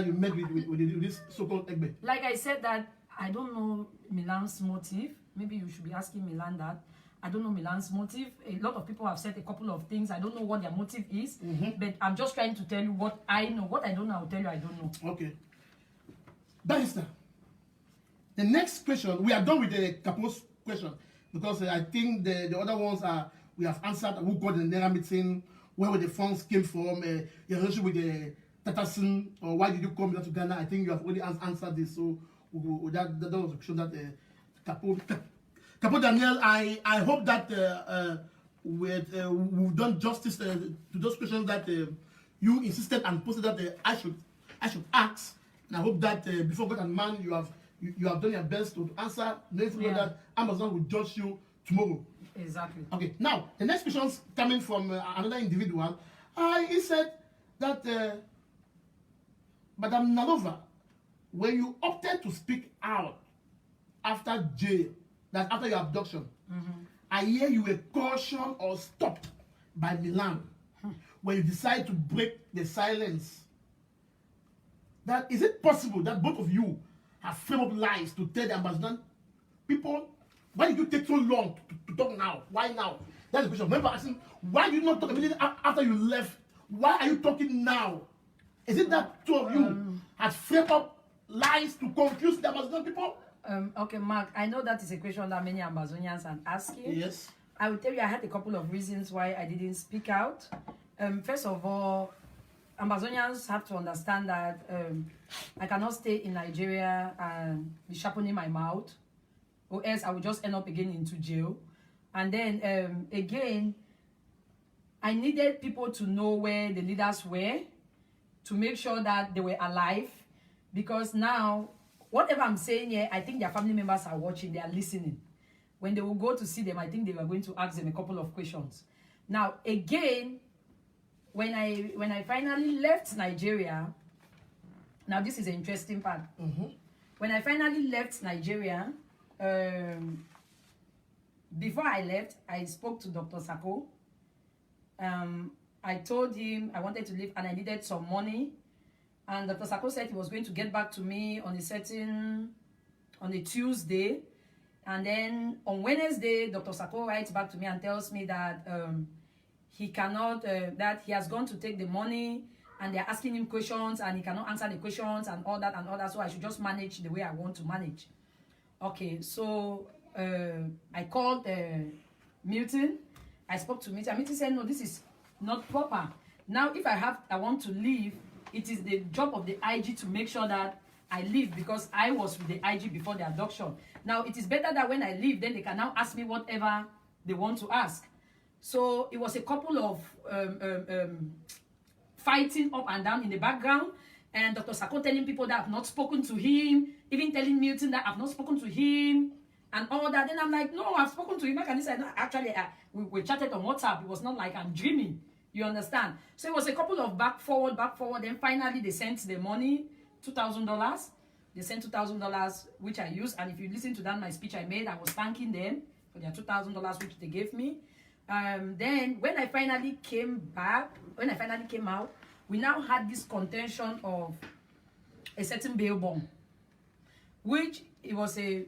you met with this so-called Egbe? Like I said that, I don't know Milan's motive. Maybe you should be asking Milan that. I don't know Milan's motive. A lot of people have said a couple of things. I don't know what their motive is. But I'm just trying to tell you what I know. What I don't know, I'll tell you I don't know. Okay. Barrister, the next question, we are done with the Capo's question, because I think the other ones we have answered. Who got the Nera meeting, where the funds came from, your relationship with the Tatasin, or why did you come to Ghana? I think you have already answered this. So that was a question that Capo Daniel, I hope that we've done justice to those questions that you insisted and posted that I should ask. And I hope that before God and man, you have done your best to answer. Knowing that Amazon will judge you tomorrow. Exactly. Okay. Now the next question is coming from another individual. He said that Madam Nalova, when you opted to speak out after jail, that after your abduction, I hear you were cautioned or stopped by Milan when you decide to break the silence. That is it possible that both of you have framed up lies to tell the Ambazonian people? Why did you take so long to talk now? Why now? That's the question. Remember asking, why did you not talk immediately after you left? Why are you talking now? Is it that two of you had framed up lies to confuse the Ambazonian people? Okay, Mark, I know that is a question that many Ambazonians are asking. Yes. I will tell you, I had a couple of reasons why I didn't speak out. First of all, Ambazonians have to understand that I cannot stay in Nigeria and be sharpening my mouth, or else I will just end up again into jail. And then again, I needed people to know where the leaders were, to make sure that they were alive, because now, whatever I'm saying here, I think their family members are watching, they are listening. When they will go to see them, I think they were going to ask them a couple of questions. Now, again, when I finally left Nigeria, now this is an interesting part. When I finally left Nigeria, before I left, I spoke to Dr. Sako. I told him I wanted to leave and I needed some money. And Dr. Sako said he was going to get back to me on a Tuesday. And then on Wednesday, Dr. Sako writes back to me and tells me that he cannot, that he has gone to take the money and they're asking him questions and he cannot answer the questions and all that. So I should just manage the way I want to manage. Okay, so I called Milton. I spoke to Milton. Milton said, no, this is not proper. Now, if I want to leave, it is the job of the IG to make sure that I leave, because I was with the IG before the abduction. Now, it is better that when I leave, then they can now ask me whatever they want to ask. So it was a couple of fighting up and down in the background, and Dr. Sako telling people that I've not spoken to him, even telling Milton that I've not spoken to him, and all that. Then I'm like, no, I've spoken to him. Like, and he said, no, actually, we chatted on WhatsApp. It was not like I'm dreaming. You understand? So it was a couple of back forward. Then finally they sent the money, $2,000. They sent $2,000, which I used. And if you listen to that, my speech I made, I was thanking them for their $2,000, which they gave me. Then when I finally came out, we now had this contention of a certain bail bond, which it was a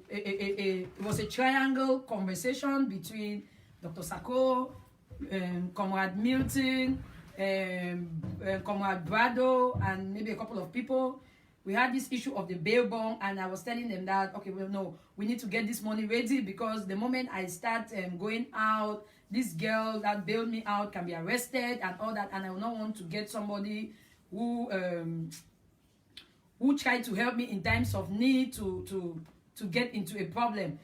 triangle conversation between Dr. Sako, Comrade Milton, Comrade Brado, and maybe a couple of people. We had this issue of the bail bond, and I was telling them that, okay, well, no, we need to get this money ready, because the moment I start going out, this girl that bailed me out can be arrested and all that, and I will not want to get somebody who tried to help me in times of need to get into a problem.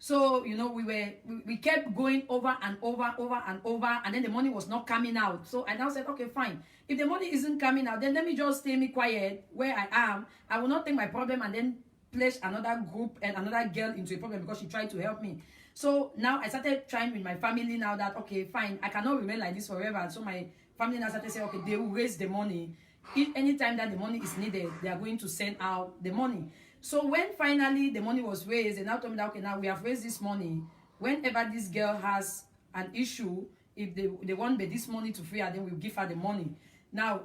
So, you know, we kept going over and over, and then the money was not coming out. So I now said, okay, fine. If the money isn't coming out, then let me just stay quiet where I am. I will not take my problem and then place another group and another girl into a problem because she tried to help me. So now I started trying with my family now that, okay, fine, I cannot remain like this forever. So my family now started saying, okay, they will raise the money. If anytime that the money is needed, they are going to send out the money. So when finally the money was raised, they now told me that, okay, now we have raised this money. Whenever this girl has an issue, if they want this money to free her, then we'll give her the money. Now,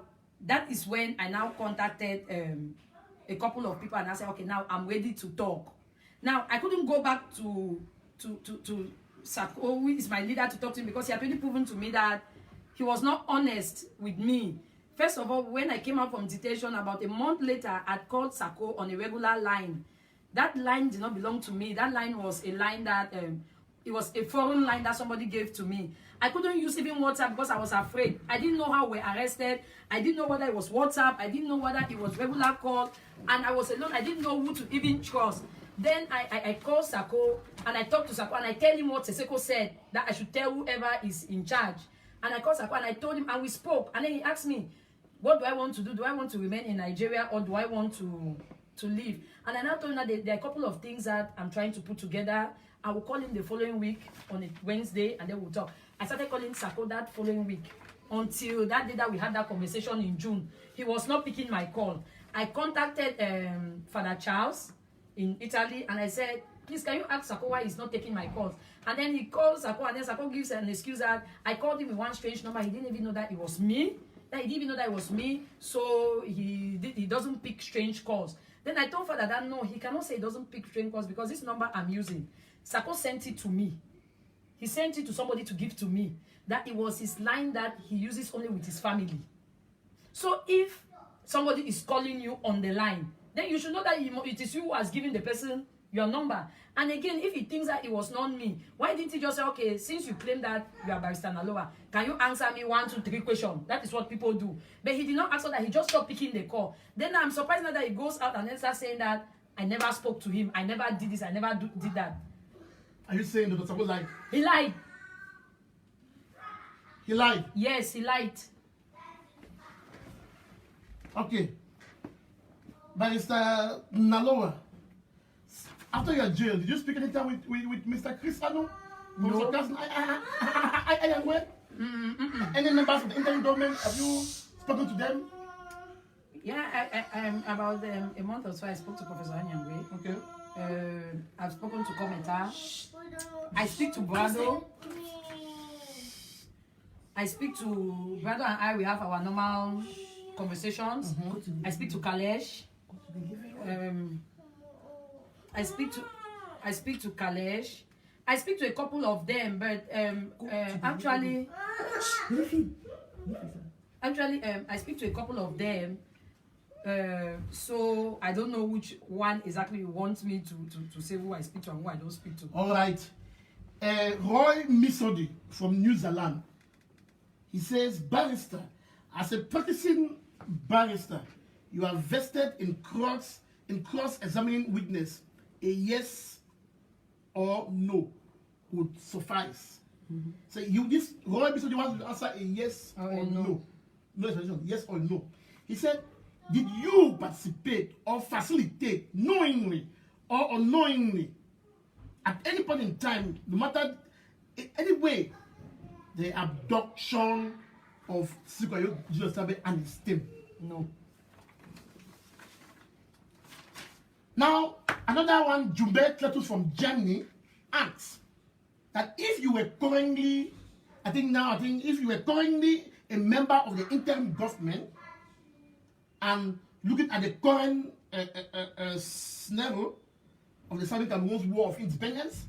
that is when I now contacted a couple of people, and I said, okay, now I'm ready to talk. Now, I couldn't go back to Sako, who is my leader, to talk to him, because he had really proven to me that he was not honest with me. First of all, when I came out from detention, about a month later, I called Sako on a regular line. That line did not belong to me. That line was a line that, it was a foreign line that somebody gave to me. I couldn't use even WhatsApp because I was afraid. I didn't know how we were arrested. I didn't know whether it was WhatsApp. I didn't know whether it was regular call. And I was alone. I didn't know who to even trust. Then I called Sako, and I talked to Sako, and I tell him what Seko said, that I should tell whoever is in charge. And I called Sako, and I told him, and we spoke. And then he asked me, what do I want to do? Do I want to remain in Nigeria, or do I want to leave? And I now told him that there are a couple of things that I'm trying to put together. I will call him the following week on a Wednesday, and then we'll talk. I started calling Sako that following week until that day that we had that conversation in June. He was not picking my call. I contacted Father Charles in Italy, and I said, please, can you ask Sako why he's not taking my calls? And then he calls Sako, and then Sako gives an excuse that I called him with one strange number. He didn't even know that it was me. He didn't even know that it was me, so he doesn't pick strange calls. Then I told Father that no, he cannot say he doesn't pick strange calls, because this number I'm using, Sako sent it to me. He sent it to somebody to give to me. That it was his line that he uses only with his family. So if somebody is calling you on the line, then you should know that it is you who has given the person your number. And again, if he thinks that it was not me, why didn't he just say, okay, since you claim that you are Barrister Nalova, can you answer me 1, 2, 3 questions? That is what people do. But he did not answer that. He just stopped picking the call. Then I'm surprised now that he goes out and then starts saying that I never spoke to him. I never did this. I never did that. Are you saying that Dr. lied? He lied. He lied? Yes, he lied. Okay. Barrister Nalova, after your jail, did you speak any time with Mr. Chris Ano? No. I am where? Any members of the interim government, have you spoken to them? Yeah, about a month or so, I spoke to Professor Anyangwe. Okay. I've spoken to Kometa. I speak to Brado. I speak to Brado, and I, we have our normal conversations. I speak to Kalesh. I speak to Kalesh. I speak to a couple of them, but actually, I speak to a couple of them. So I don't know which one exactly wants me to say who I speak to and who I don't speak to. All right. Roy Misodi from New Zealand. He says, Barrister, as a practicing barrister, you are vested in cross-examining witness. A yes or no would suffice. So this Roy Bishop wants to answer a yes or no. No explanation, yes or no. He said, did you participate or facilitate knowingly or unknowingly at any point in time, no matter in any way, the abduction of Sikoyo Sabe and his team? No. Now, another one, Jumbe Cletus from Germany, asks that if you were currently, if you were currently a member of the interim government and looking at the current scenario of the Southern Cameroon's War of Independence,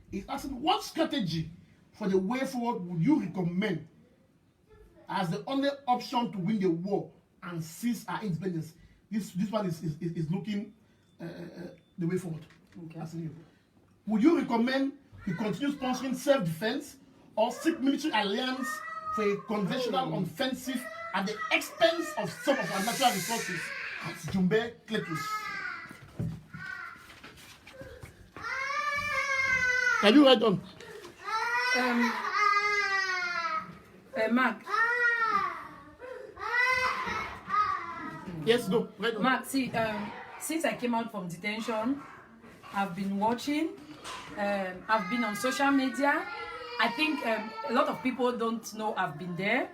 he's asking what strategy for the way forward would you recommend as the only option to win the war and seize our independence? This one is looking the way forward. Okay. Asking you. Would you recommend we continue sponsoring self-defense or seek military alliance for a conventional offensive at the expense of some of our natural resources? That's Jumbe Cletus. Can you write on? Mark. Yes, no, right on. Mark, see, since I came out from detention, I've been watching. I've been on social media. I think a lot of people don't know I've been there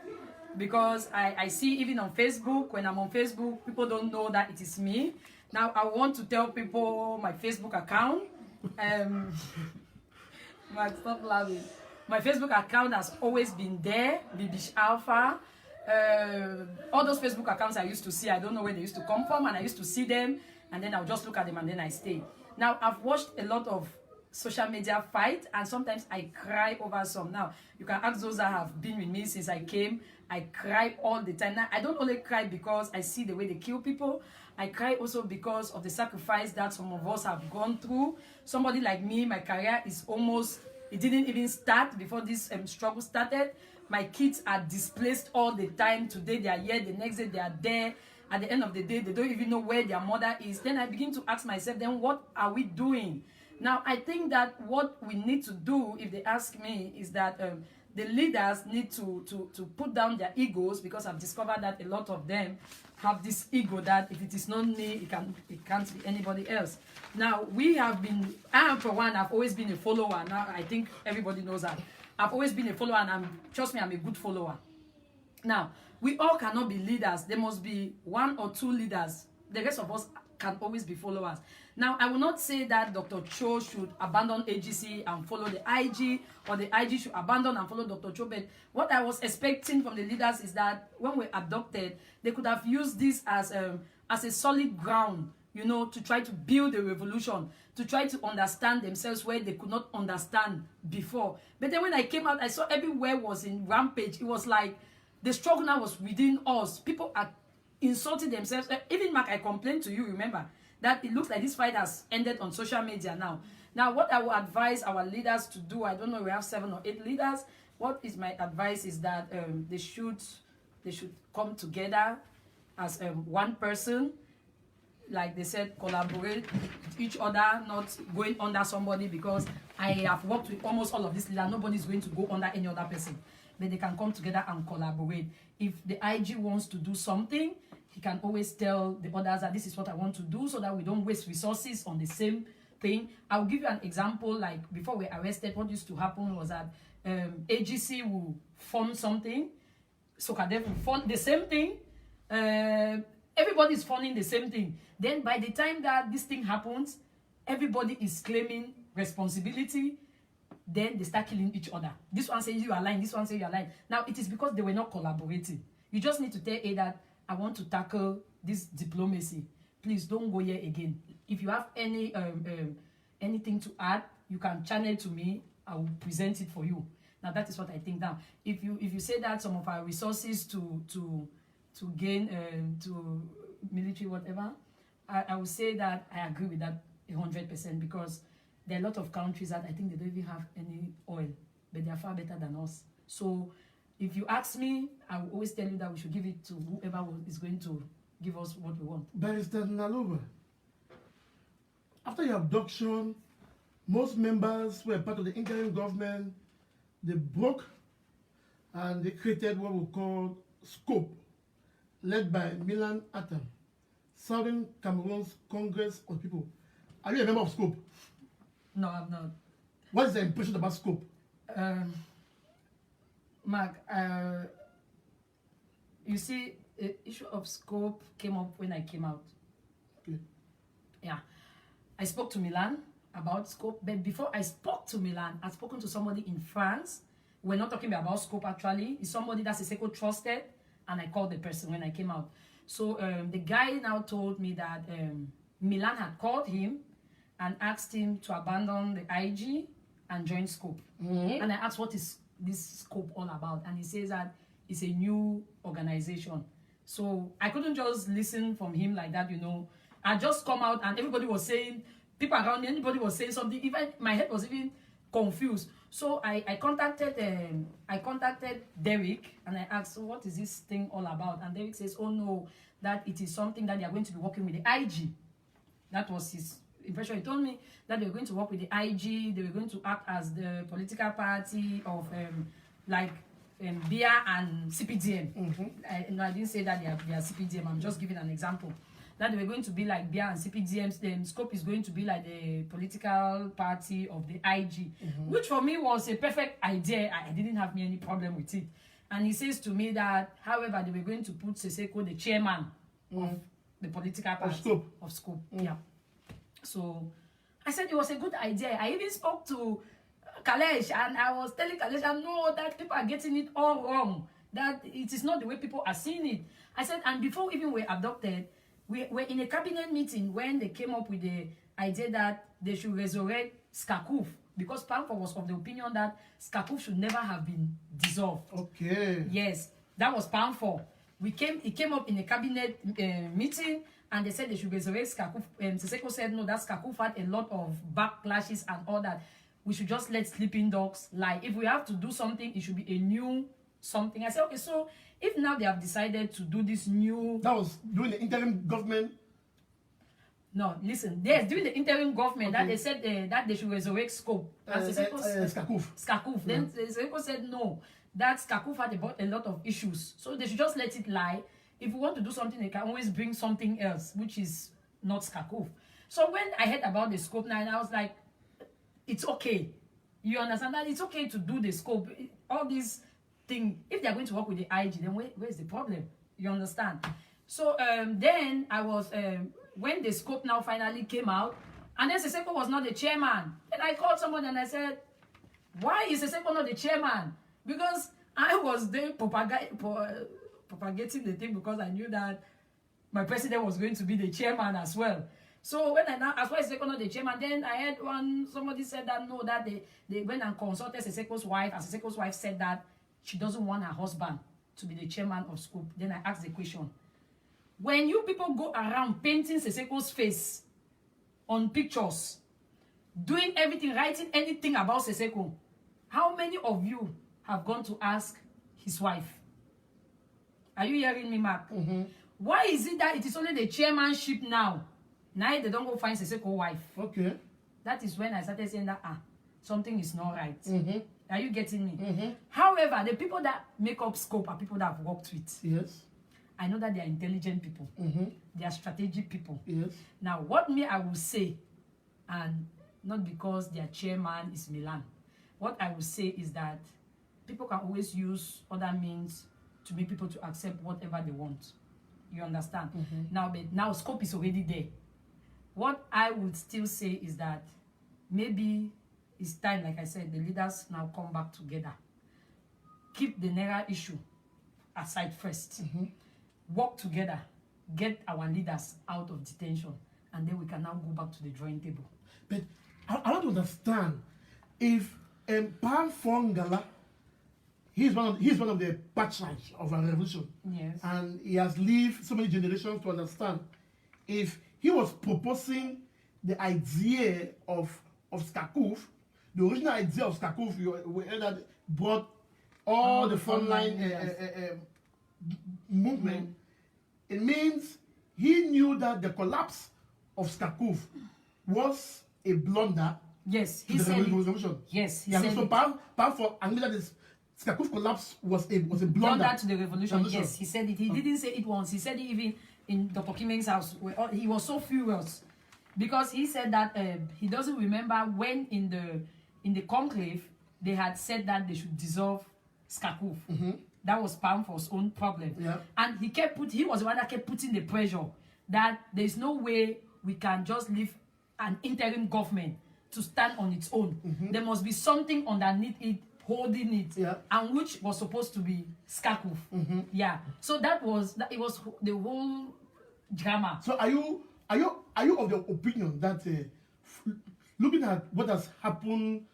because I see even on Facebook, when I'm on Facebook, people don't know that it is me. Now, I want to tell people my Facebook account. Mark, stop laughing. My Facebook account has always been there, Bibish Alpha. All those Facebook accounts I used to see, I don't know where they used to come from, and I used to see them, and then I'll just look at them and then I stay. Now, I've watched a lot of social media fight, and sometimes I cry over some. Now, you can ask those that have been with me since I came. I cry all the time. Now, I don't only cry because I see the way they kill people. I cry also because of the sacrifice that some of us have gone through. Somebody like me, my career is almost, it didn't even start before this struggle started. My kids are displaced all the time. Today they are here, the next day they are there. At the end of the day, they don't even know where their mother is. Then I begin to ask myself, then what are we doing? Now, I think that what we need to do, if they ask me, is that the leaders need to put down their egos, because I've discovered that a lot of them have this ego that if it is not me, it can't be anybody else. Now, I for one, I've always been a follower. Now, I think everybody knows that. I've always been a follower, and trust me, I'm a good follower. Now, we all cannot be leaders. There must be one or two leaders. The rest of us can always be followers. Now, I will not say that Dr. Cho should abandon AGC and follow the IG, or the IG should abandon and follow Dr. Cho, but what I was expecting from the leaders is that when we're abducted, they could have used this as a solid ground, you know, to try to build a revolution, to try to understand themselves where they could not understand before. But then when I came out, I saw everywhere was in rampage. It was like the struggle now was within us. People are insulting themselves. Even Mark, I complained to you, remember, that it looks like this fight has ended on social media now. Now, what I will advise our leaders to do, I don't know, we have 7 or 8 leaders. What is my advice is that they should come together as one person. Like they said, collaborate with each other, not going under somebody, because I have worked with almost all of these leaders. Nobody's going to go under any other person. But they can come together and collaborate. If the IG wants to do something, he can always tell the others that this is what I want to do, so that we don't waste resources on the same thing. I'll give you an example. Like before we were arrested, what used to happen was that AGC will fund something, so Kadef will fund the same thing. Everybody's funding the same thing. Then by the time that this thing happens, everybody is claiming responsibility. Then they start killing each other. This one says you are lying, this one says you are lying. Now, it is because they were not collaborating. You just need to tell A that I want to tackle this diplomacy. Please don't go here again. If you have any anything to add, you can channel to me. I will present it for you. Now, that is what I think now. If you say that some of our resources to gain to military whatever, I would say that I agree with that 100%, because there are a lot of countries that I think they don't even have any oil, but they are far better than us. So if you ask me, I will always tell you that we should give it to whoever is going to give us what we want. Barrister Nalova, after your abduction, most members who were part of the interim government they broke and they created what we call SCOPE, led by Milan Atam, Southern Cameroon's Congress of People. Are you a member of SCOPE? No, I'm not. What is the impression about SCOPE? Mark, you see, the issue of SCOPE came up when I came out. Okay. Yeah. I spoke to Milan about SCOPE, but before I spoke to Milan, I'd spoken to somebody in France. We're not talking about SCOPE actually. It's somebody that Siseko trusted, and I called the person when I came out. So the guy now told me that Milan had called him and asked him to abandon the IG and join SCOPE. And I asked, what is this SCOPE all about? And he says that it's a new organization. So I couldn't just listen from him like that, you know. I just come out and everybody was saying, people around me, anybody was saying something. Even my head was even confused. So I contacted Derek and I asked, so what is this thing all about? And Derek says, oh no, that it is something that they are going to be working with the IG. That was his impression. He told me that they were going to work with the IG. They were going to act as the political party of BIA and CPDM. No, I didn't say that they are CPDM. I'm just giving an example. That they were going to be like BIA and CPDM. The SCOPE is going to be like the political party of the IG, which for me was a perfect idea. I didn't have any problem with it. And he says to me that, however, they were going to put Siseko, the chairman of the political party of SCOPE. Yeah. So I said it was a good idea. I even spoke to Kalesh and I was telling Kalesh, no, that people are getting it all wrong. That it is not the way people are seeing it. I said, and before even we abducted, we were in a cabinet meeting when they came up with the idea that they should resurrect SCACUF, because Palfor was of the opinion that SCACUF should never have been dissolved. Okay. Yes, that was Palfor. It came up in a cabinet meeting, and they said they should resurrect SCACUF. Siseko said no, that SCACUF had a lot of backlashes and all that. We should just let sleeping dogs lie. If we have to do something, it should be a new something. I said, okay, so if now they have decided to do this new... That was during the interim government? No, listen. Yes, during the interim government, that they said that they should resurrect SCOPE. SCACUF. Then Siseko said no, that SCACUF had a lot of issues. So they should just let it lie. If we want to do something, they can always bring something else, which is not SCACUF. So when I heard about the SCOPE now, I was like, it's okay. You understand that? It's okay to do the SCOPE. All these things, if they're going to work with the IG, then where's the problem? You understand? So then I was, when the SCOPE now finally came out, and then Siseko was not the chairman. Then I called someone and I said, why is Siseko not the chairman? Because I was there propagating the thing because I knew that my president was going to be the chairman as well. So when I now asked why is Siseko not the chairman, then I heard somebody said that no, that they went and consulted Siseko's wife, and Siseko's wife said that she doesn't want her husband to be the chairman of SCOPE. Then I asked the question, when you people go around painting Siseko's face on pictures, doing everything, writing anything about Siseko, how many of you have gone to ask his wife? Are you hearing me, Mark? Why is it that it is only the chairmanship now? Now they don't go find Siseko's wife. Okay. That is when I started saying that something is not right. Are you getting me? However, the people that make up SCOPE are people that I've worked with. Yes. I know that they are intelligent people. They are strategic people. Yes. Now, what I will say, and not because their chairman is Milan, what I will say is that people can always use other means to make people to accept whatever they want. You understand? Now SCOPE is already there. What I would still say is that maybe it's time, like I said, the leaders now come back together. Keep the Nera issue aside first. Work together. Get our leaders out of detention. And then we can now go back to the drawing table. But I don't understand. If Palfor, he's one of the patriarchs of our revolution. Yes. And he has lived so many generations to understand. If he was proposing the idea of SCACUF, the original idea of SCACUF, that brought all the frontline movement. It means he knew that the collapse of SCACUF was a blunder Yes, he to the said it. revolution. Yes, he Yeah, said so it. part for Angola, this Skakuf collapse was a blunder. Blunder to the revolution. Yes, he said it. He didn't say it once. He said it even in Dr. Kimeng's house. Where he was so furious because he said that he doesn't remember when in the conclave they had said that they should dissolve Skakuf. That was Pamfor's own problem. Yeah. And he was the one that kept putting the pressure that there's no way we can just leave an interim government to stand on its own. There must be something underneath it holding it, and which was supposed to be Skakuf. Yeah. So it was the whole drama. So are you of the opinion that looking at what has happened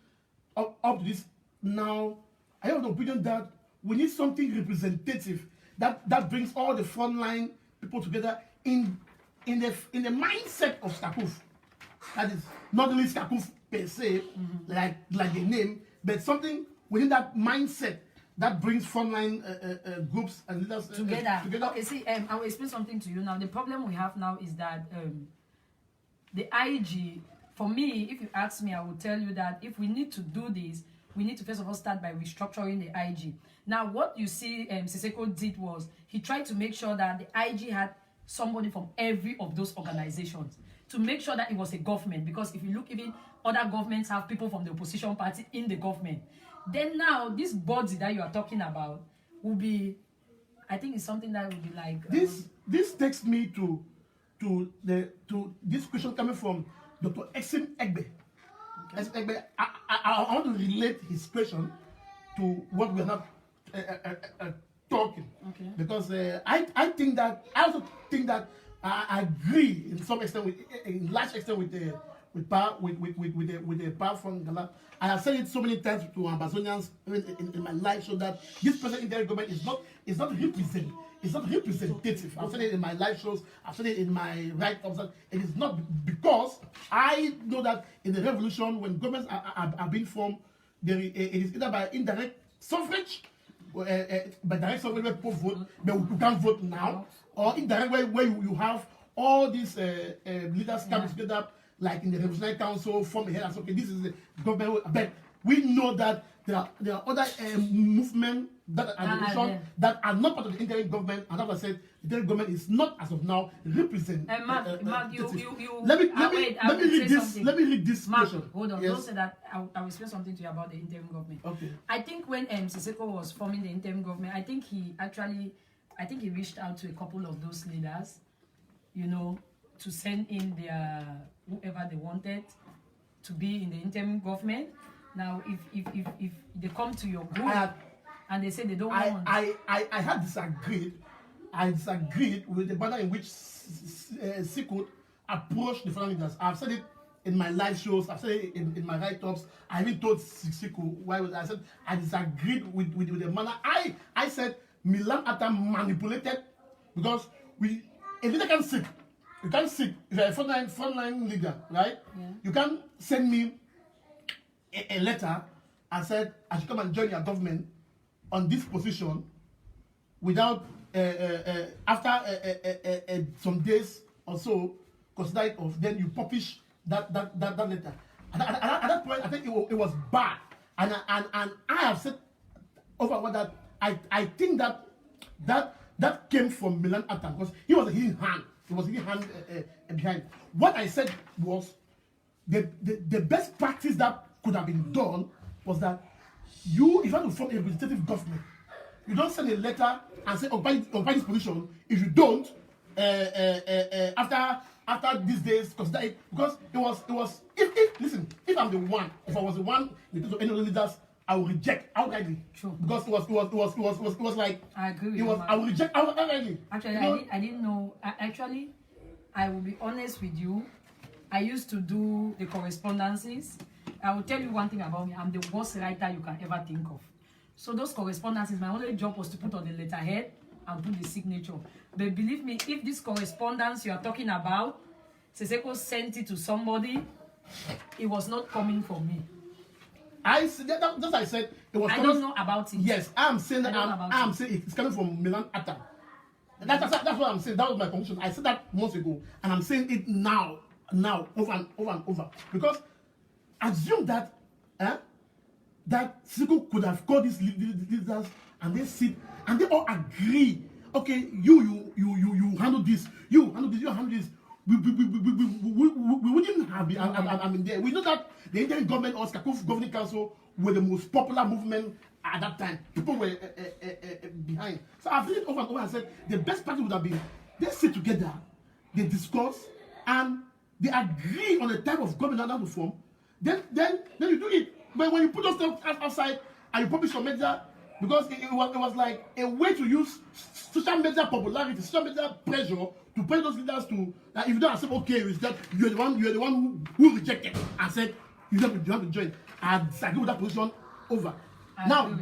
up to this now, are you of the opinion that we need something representative that brings all the frontline people together in the mindset of Skakuf? That is not only Skakuf per se, like the name, but something within that mindset that brings frontline groups and leaders together. Okay, see, I will explain something to you now. The problem we have now is that the IG, for me, if you ask me, I will tell you that if we need to do this, we need to first of all start by restructuring the IG. Now, what you see Siseko did was he tried to make sure that the IG had somebody from every of those organizations to make sure that it was a government. Because if you look, even other governments have people from the opposition party in the government. Then now, this body that you are talking about will be, I think it's something that will be like... This takes me to this question coming from Dr. Exim Egbe. Okay. I want to relate his question to what we're not talking. Okay. Because I also think that I agree in some extent in large extent with the power from Ghana. I have said it so many times to Ambazonians in my life, so that this present interim government is not representative. I've said it in my live shows, I've said it in my write-ups. It is not, because I know that in the revolution, when governments are being formed, it is either by indirect suffrage, by direct suffrage where people vote, but you can't vote now, or indirect where you have all these leaders coming together, like in the Revolutionary Council, form a head and say, okay, this is the government. But we know that there are other movements that are that are not part of the interim government, and as I said, the interim government is not, as of now, represent. Mark, let me read this Mark, question. Hold on, don't say that. I will explain something to you about the interim government. Okay. I think when Siseko was forming the interim government, I think he reached out to a couple of those leaders, you know, to send in their whoever they wanted to be in the interim government. Now, if they come to your group and they say they don't want... I had disagreed. I disagreed with the manner in which Siseko approached the foreign leaders. I've said it in my live shows. I've said it in my write-ups. I even told Siseko why I said I disagreed with the manner. I said Milan Atta manipulated, because a leader can seek. You can't seek. If you're a frontline leader, right? Yeah. You can't send me a letter and said I should come and join your government on this position without after some days or so consider it off, then you publish that letter. And at that point, I think it was bad, and I have said over what that I think that came from Milan Atta, because he was a hidden hand. It was hidden hand behind. What I said was the best practice that could have been done was that if you want to form a representative government, you don't send a letter and say occupy this position. If you don't, after these days, consider it, because it was if I'm the one, if I was the one in terms of any leaders, I will reject outrightly. True. Because it was like, I agree with you. I will reject outrightly. Actually, I didn't know. Actually, I will be honest with you. I used to do the correspondences. I will tell you one thing about me. I'm the worst writer you can ever think of. So those correspondences, my only job was to put on the letterhead and put the signature. But believe me, if this correspondence you are talking about, Siseko sent it to somebody, it was not coming from me. I said I said it was. I don't know about it. Yes, I'm saying that. I'm saying it's coming from Milan Atta. That's what I'm saying. That was my conclusion. I said that months ago, and I'm saying it now over and over, because assume that that Seko could have called these leaders and they sit and they all agree. Okay, you handle this, you handle this. We wouldn't have been. I mean, there. We know that the Interim Government or Skakuf Governing Council were the most popular movement at that time. People were behind. So I've read it over and over and said the best practice would have been they sit together, they discuss, and they agree on the type of government that to form. Then you do it. But when you put those stuff outside and you publish on media, because it was like a way to use social media popularity, social media pressure to pay those leaders to that if you don't accept, okay, it's that you're the one who rejected and said you have to join. I disagree with that position. Over. Now,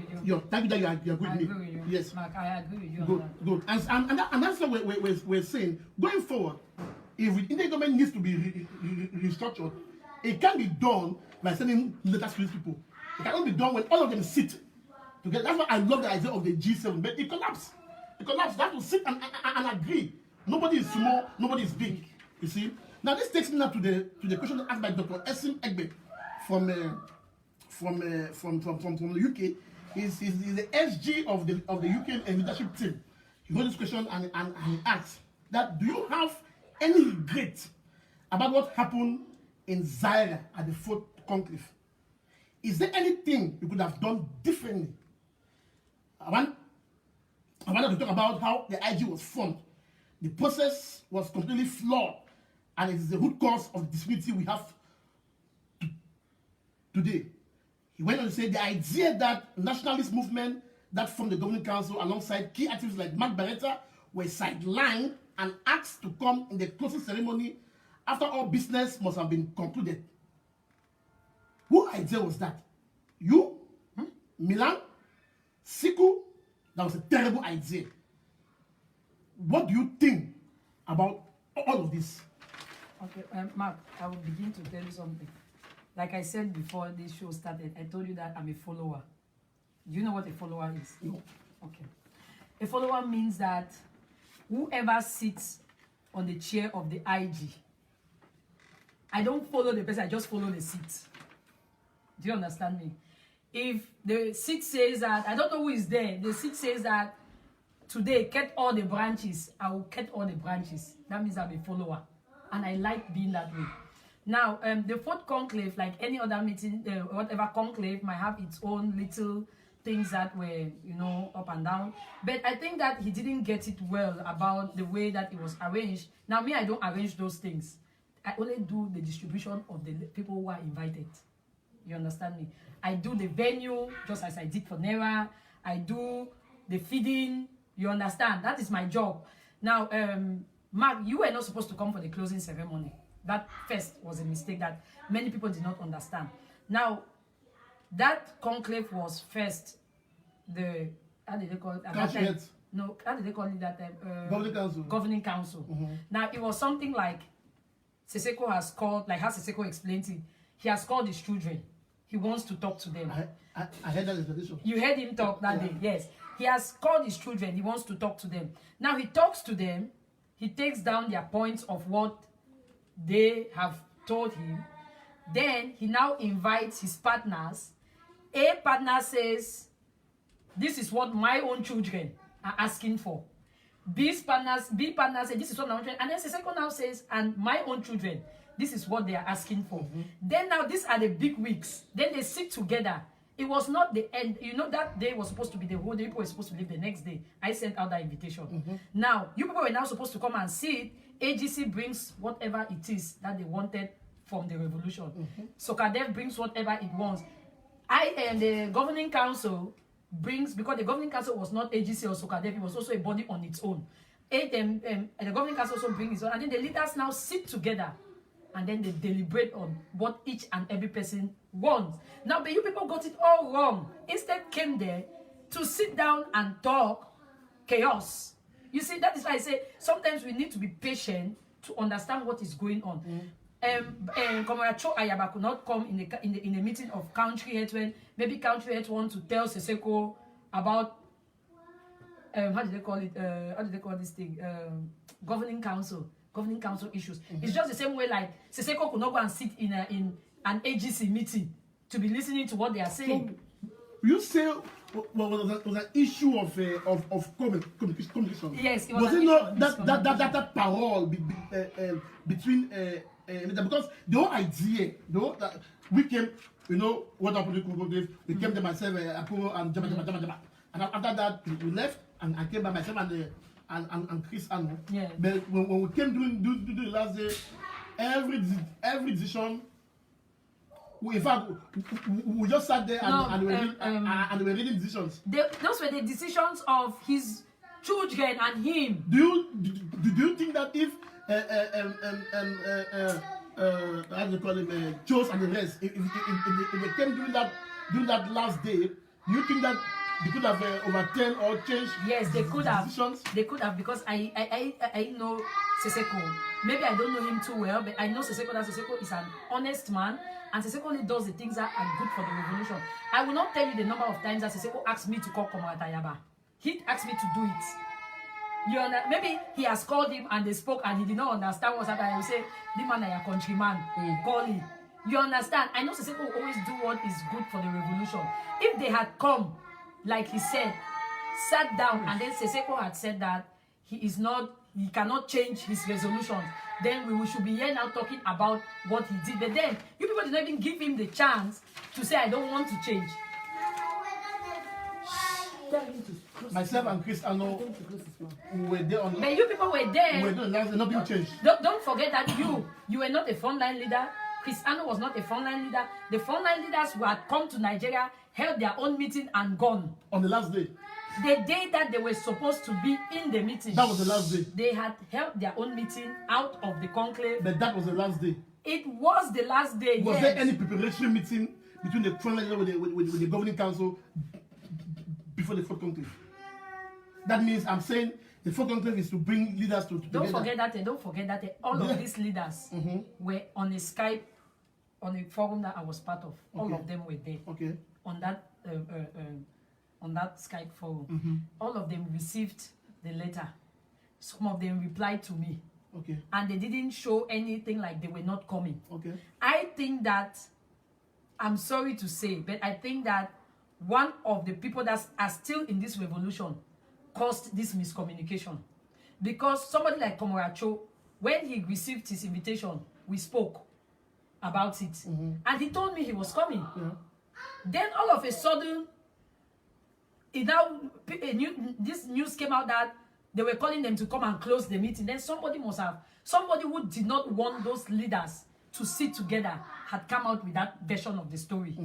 thank you that you are good with me. Yes, Mark, I agree with you. Good. And that's what we're saying. Going forward, if the Indian government needs to be restructured, it can be done by sending letters to these people. It cannot be done when all of them sit together. That's why I love the idea of the G7, but it collapsed. They have to sit and agree. Nobody is small, nobody is big. You see? Now this takes me now to the question asked by Dr. Esim Egbe from the UK. He's the SG of the UK leadership team. He got this question and he asks that, do you have any regret about what happened in Zaire at the fourth conclave? Is there anything you could have done differently? I wanted to talk about how the IG was formed. The process was completely flawed, and it is the root cause of the disparity we have today. He went on to say the idea that nationalist movement that formed the governing council alongside key activists like Bareta were sidelined and asked to come in the closing ceremony after all business must have been concluded. Whose idea was that? You? Milan? Siku? That was a terrible idea. What do you think about all of this? Okay, Mark, I will begin to tell you something. Like I said before this show started, I told you that I'm a follower. Do you know what a follower is? No. Okay. A follower means that whoever sits on the chair of the IG, I don't follow the person, I just follow the seat. Do you understand me? If the seat says that, I don't know who is there, the seat says that today, cut all the branches, I will cut all the branches. That means I'm a follower. And I like being that way. Now, the fourth conclave, like any other meeting, whatever conclave, might have its own little things that were, up and down. But I think that he didn't get it well about the way that it was arranged. Now, me, I don't arrange those things. I only do the distribution of the people who are invited. You understand me? I do the venue, just as I did for Nera. I do the feeding. You understand? That is my job. Now, Mark, you were not supposed to come for the closing ceremony. That first was a mistake that many people did not understand. Now, that conclave was first the, how did they call it? No, how did they call it that time? Governing Council. Governing Council. Now, it was something like Seseko has called, like how Seseko explained it, he has called his children. He wants to talk to them. I heard that explanation. You heard him talk that day, yes. He has called his children. He wants to talk to them. Now, he talks to them. He takes down their points of what they have told him. Then, he now invites his partners. A partner says, this is what my own children are asking for. B partner says, this is what my own children. And then Seseko now says, and my own children, this is what they are asking for. Then now, these are the big weeks. Then they sit together. It was not the end. That day was supposed to be the whole day. People were supposed to leave the next day. I sent out that invitation. Now, you people were now supposed to come and see it. AGC brings whatever it is that they wanted from the revolution. Sokadev brings whatever it wants. And the governing council brings, because the governing council was not AGC or Sokadev, it was also a body on its own. And the governing council also brings its own. And then the leaders now sit together and then they deliberate on what each and every person wants. Now, but you people got it all wrong. Instead, came there to sit down and talk chaos. You see, that is why I say sometimes we need to be patient to understand what is going on. Comrade Cho Ayaba could not come in the meeting of country heads when maybe country heads want to tell Seseko about how did they call it? How did they call this thing? Governing council issues. It's just the same way like Seseko could not go and sit in an AGC meeting to be listening to what they are saying. So, you say was an issue of communication. Yes, it was an it issue not of that parole between because the whole idea, that we came, what happened to Conclave, we came to myself, Apollo and Jama. And after that, we left, and I came by myself and Chris Ano. Yeah. But when we came during the last day, every decision. In fact, we just sat there and we were reading decisions. Those were the decisions of his children and him. Do you think that if how do you call him, Chose and the rest, if they came during that last day, do you think that they could have overturned or changed? Yes, they could have. Decisions? They could have, because I know Seseko. Maybe I don't know him too well, but I know Seseko. That Seseko is an honest man, and Seseko only does the things that are good for the revolution. I will not tell you the number of times that Seseko asked me to call Komara Tayaba. He asked me to do it. Maybe he has called him and they spoke and he did not understand what's happening. I will say, "The man is a countryman. Call him." You understand? I know Seseko will always do what is good for the revolution. If they had come, like he said, sat down, and then Seseko had said that he cannot change his resolutions, then we should be here now talking about what he did. But then you people did not even give him the chance to say, "I don't want to change." Myself and Chris Ano were there on. But you people were there. We were there. Nothing changed. Don't forget that you were not a frontline leader. Chris Ano was not a frontline leader. The frontline leaders who had come to Nigeria, held their own meeting and gone. On the last day. The day that they were supposed to be in the meeting. That was the last day. They had held their own meeting out of the conclave. But that was the last day. It was the last day. Was there any preparatory meeting between the frontline leader with the governing council before the fourth conclave? That means I'm saying the fourth conclave is to bring leaders together. Don't forget that. All of these leaders were on a Skype, on a forum that I was part of. All of them were there. Okay. On that Skype forum. All of them received the letter. Some of them replied to me. Okay. And they didn't show anything like they were not coming. Okay. I think that, I'm sorry to say, but I think that one of the people that are still in this revolution caused this miscommunication. Because somebody like Komoracho, when he received his invitation, we spoke about it. And he told me he was coming. Yeah. Then all of a sudden, this news came out that they were calling them to come and close the meeting. Then somebody who did not want those leaders to sit together had come out with that version of the story.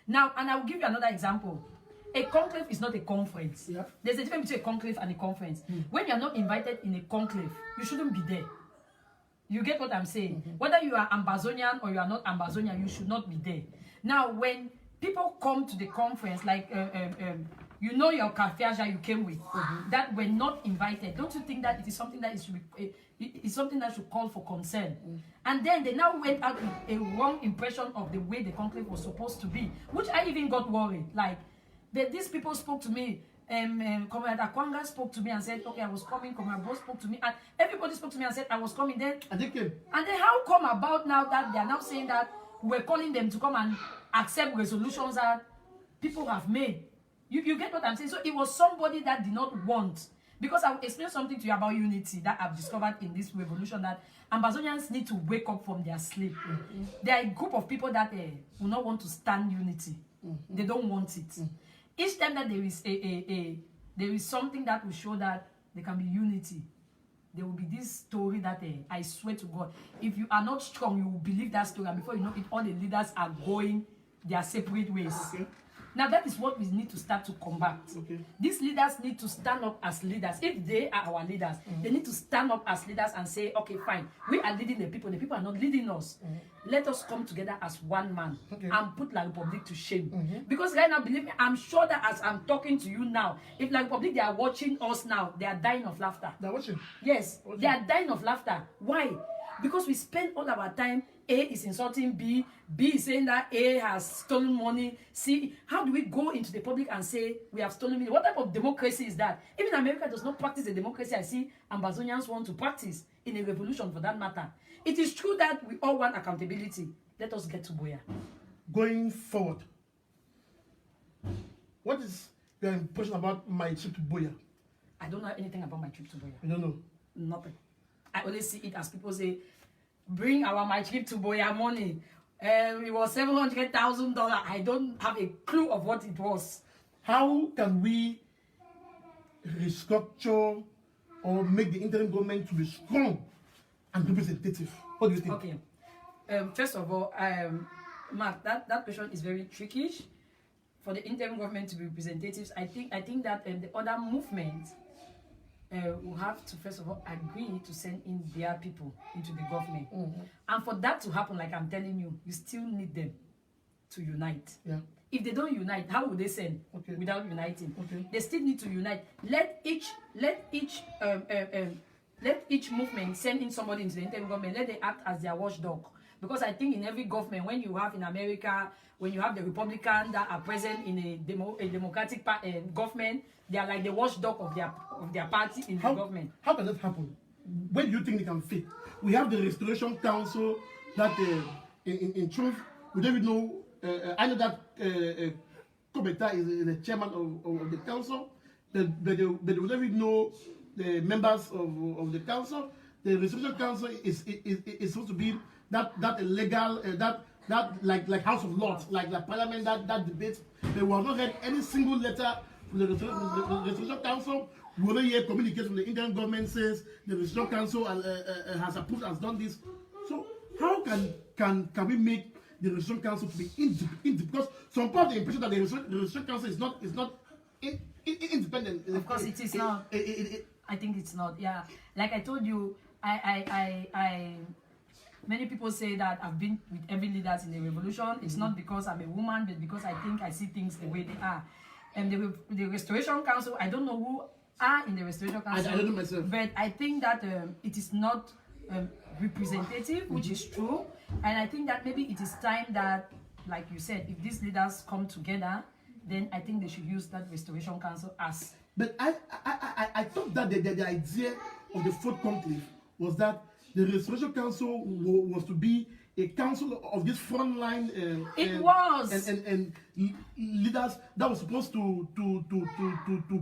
Now, and I will give you another example. A conclave is not a conference. Yeah. There's a difference between a conclave and a conference. When you're not invited in a conclave, you shouldn't be there. You get what I'm saying? Whether you are Ambazonian or you are not Ambazonian, you should not be there. Now, when people come to the conference, like your Kafiaja you came with, that were not invited, don't you think that it is something that is something that should call for concern? And then they now went out with a wrong impression of the way the conclave was supposed to be, which I even got worried. Like, these people spoke to me. Comrade Akwanga spoke to me and said, "Okay, I was coming." Comrade Bo spoke to me, and everybody spoke to me and said, "I was coming." Then and they came. And then how come about now that they are now saying that we're calling them to come and accept resolutions that people have made? You get what I'm saying? So it was somebody that did not want. Because I will explain something to you about unity that I've discovered in this revolution, that Ambazonians need to wake up from their sleep. There are a group of people that will not want to stand unity. They don't want it. Each time that there is something that will show that there can be unity, there will be this story that I swear to God, if you are not strong, you will believe that story, and before you know it, all the leaders are going their separate ways. Okay. Now that is what we need to start to combat. Okay. These leaders need to stand up as leaders. If they are our leaders, they need to stand up as leaders and say, "Okay, fine, we are leading the people are not leading us. Let us come together as one man and put La Republic to shame." Because right now, believe me, I'm sure that as I'm talking to you now, if La Republic, they are watching us now, they are dying of laughter. They're watching? Yes, they are dying of laughter. Why? Because we spend all our time, A is insulting B, B is saying that A has stolen money. C, how do we go into the public and say we have stolen money? What type of democracy is that? Even America does not practice the democracy I see Ambazonians want to practice in a revolution, for that matter. It is true that we all want accountability. let us get to Buea. Going forward, what is your impression about my trip to Buea? I don't know anything about my trip to Buea. You don't know? Nothing. I only see it as people say, bring my trip to Buea money. It was $700,000. I don't have a clue of what it was. How can we restructure or make the interim government to be strong and representative? What do you think? Okay. First of all, Mark, that question is very tricky. For the interim government to be representatives, I think that the other movement will have to first of all agree to send in their people into the government. And for that to happen, like I'm telling you, you still need them to unite. Yeah. If they don't unite, how would they send without uniting? They still need to unite. Let each movement send in somebody into the interim government. Let them act as their watchdog. Because I think in every government, when you have in America, when you have the Republicans that are present in a democratic government, they are like the watchdog of their party in the government. How can that happen? Where do you think they can fit? We have the Restoration Council that, in truth, we don't even know. I know that Kobeta is the chairman of the council, but we don't even know the members of the council. The Restoration Council is supposed to be that legal that like House of Lords, like Parliament that debates. They will not read any single letter from the Restoration Council. We will not hear communication from the Indian government says the Restoration Council has approved, has done this. So how can we make the Restoration Council to be independent? Because some part of the impression that the Restoration Council is not independent. Of course, it is not. I think it's not. Yeah, like I told you, I many people say that I've been with every leaders in the revolution. It's not because I'm a woman, but because I think I see things the way they are. And the Restoration Council, I don't know who are in the Restoration Council. I don't know myself. But I think that it is not representative, which is true. And I think that maybe it is time that, like you said, if these leaders come together, then I think they should use that Restoration Council as. But I thought that the idea of the fourth conclave was that the Restoration Council was to be a council of this frontline and leaders that was supposed to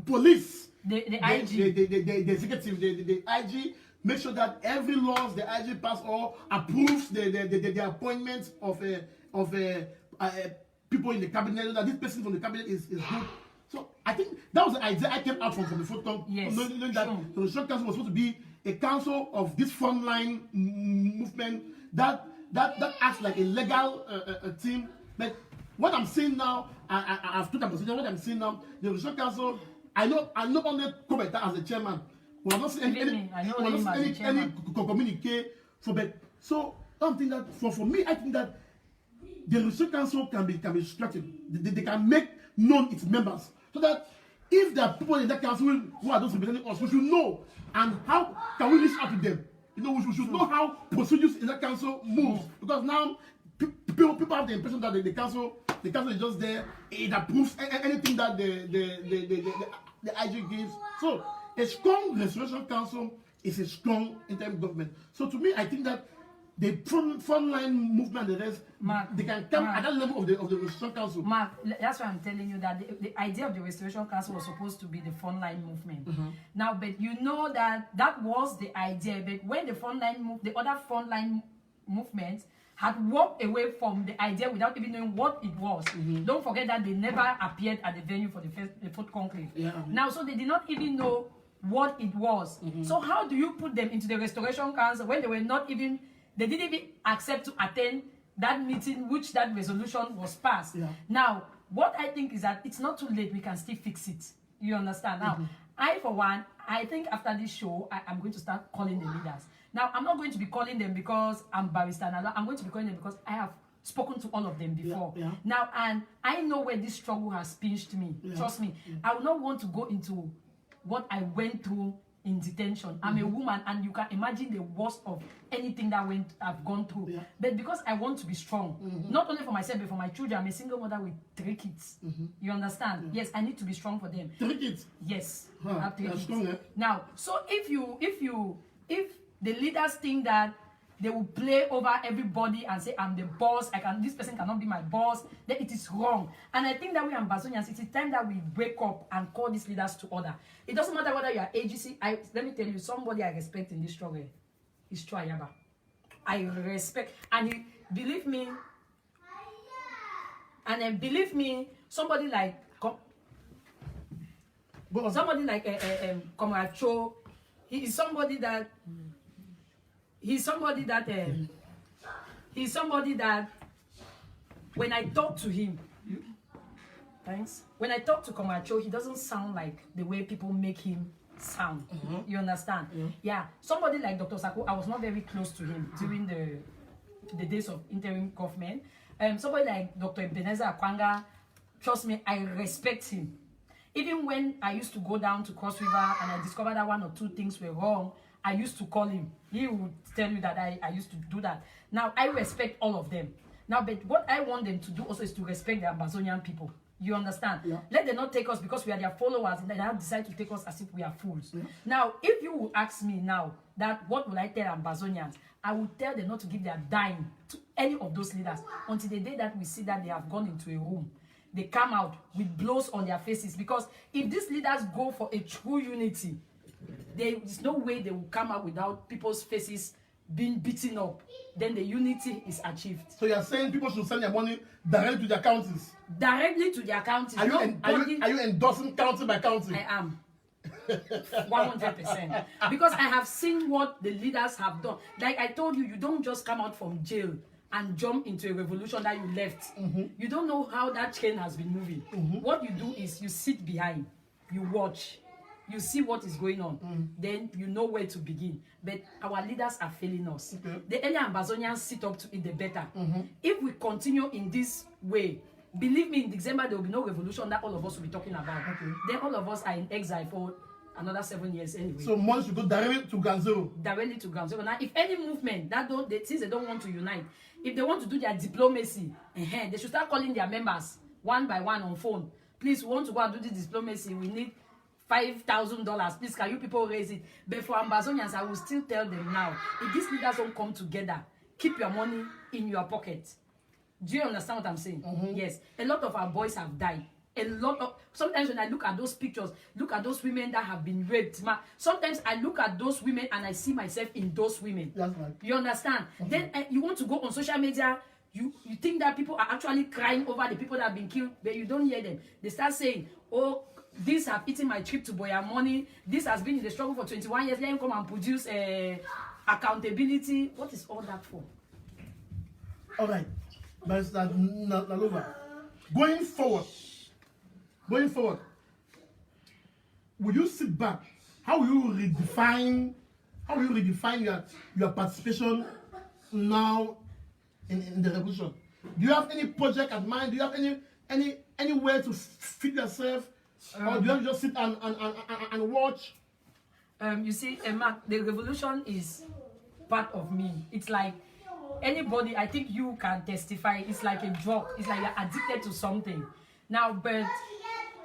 police the IG, the executive, the IG, make sure that every laws the IG pass or approves the appointments of people in the cabinet, that this person from the cabinet is good. So I think that was the idea I came out from the fourth conclave. Yes, knowing that the Restoration Council was supposed to be a council of this frontline movement that acts like a legal team. But what I'm seeing now, I've told Ambazonia, what I'm seeing now, the Restoration Council, I know only Kobeta as the chairman. We are not seeing any communique for that. So I don't think that for me, I think that the Restoration Council can be structured. They can make known its members so that if there are people in that council who are those representing us, we should know. And how can we reach out to them? You know, we should know how procedures in that council moves. Because now people have the impression that the council is just there. It approves anything that the IG gives. So a strong Restoration Council is a strong interim government. So to me, I think that the frontline movement and the rest, they can come at that level of the Restoration Council. Mark, that's why I'm telling you that the idea of the Restoration Council was supposed to be the frontline movement. Now, but you know that was the idea. But when the other frontline movements had walked away from the idea without even knowing what it was. Don't forget that they never appeared at the venue for the fourth conclave. Now, so they did not even know what it was. So how do you put them into the Restoration Council when they didn't even accept to attend that meeting which that resolution was passed? Now, what I think is that it's not too late. We can still fix it. You understand? Now, I, for one, I think after this show, I'm going to start calling the leaders. Now, I'm not going to be calling them because I'm Barista Nalova. I'm going to be calling them because I have spoken to all of them before. Now, and I know where this struggle has pinched me. Trust me. I will not want to go into what I went through in detention. I'm a woman, and you can imagine the worst of anything that I've gone through. But because I want to be strong, not only for myself but for my children. I'm a single mother with 3 kids. You understand? Yes, I need to be strong for them. 3 kids? Yes, I have 3 kids. Strong, eh? Now, so if the leaders think that they will play over everybody and say, I'm the boss, this person cannot be my boss, then it is wrong. And I think that we Ambazonians, it is time that we wake up and call these leaders to order. It doesn't matter whether you are agency. Let me tell you, somebody I respect in this struggle is Chua. I respect, and believe me, somebody like Comrade Cho, he's somebody that when I talk to him, when I talk to Comrade Cho, he doesn't sound like the way people make him sound. You understand? Yeah. Somebody like Dr. Sako, I was not very close to him during the days of interim government. Somebody like Dr. Ebenezer Akwanga, trust me, I respect him. Even when I used to go down to Cross River and I discovered that one or two things were wrong, I used to call him. He would tell you that I used to do that. Now, I respect all of them. Now, but what I want them to do also is to respect the Ambazonian people. You understand? Yeah. Let them not take us because we are their followers and they now decide to take us as if we are fools. Yeah. Now, if you will ask me now that what will I tell Ambazonians, I will tell them not to give their dime to any of those leaders until the day that we see that they have gone into a room. They come out with blows on their faces, because if these leaders go for a true unity, there is no way they will come out without people's faces being beaten up. Then the unity is achieved. So you are saying people should send their money directly to their counties? Directly to their counties. Are you endorsing county by county? I am. 100%. Because I have seen what the leaders have done. Like I told you, you don't just come out from jail and jump into a revolution that you left. You don't know how that chain has been moving. What you do is you sit behind, you watch, you see what is going on, then you know where to begin. But our leaders are failing us. The earlier Ambazonians sit up to it, the better. If we continue in this way, believe me, in December there will be no revolution that all of us will be talking about. Then all of us are in exile for another 7 years anyway. So money should go directly to ground zero. Directly to ground zero. Now, if any movement that since they don't want to unite, if they want to do their diplomacy, they should start calling their members one by one on phone. Please, we want to go and do this diplomacy. We need $5,000. Please, can you people raise it? But for Ambazonians, I will still tell them now, if these leaders don't come together, keep your money in your pocket. Do you understand what I'm saying? Yes. A lot of our boys have died. Sometimes when I look at those pictures, look at those women that have been raped. Sometimes I look at those women and I see myself in those women. That's right. You understand? Then you want to go on social media, you think that people are actually crying over the people that have been killed, but you don't hear them. They start saying, oh, this have eaten my trip to Boya money. This has been in the struggle for 21 years. Let him come and produce accountability. What is all that for? All right. Mr. Nalova, going forward, will you sit back? How will you redefine your participation now in the revolution? Do you have any project at mind? Do you have any way to fit yourself? Or do you just sit and watch? You see, Mark, the revolution is part of me. It's like anybody, I think you can testify, it's like a drug. It's like you're addicted to something. Now, but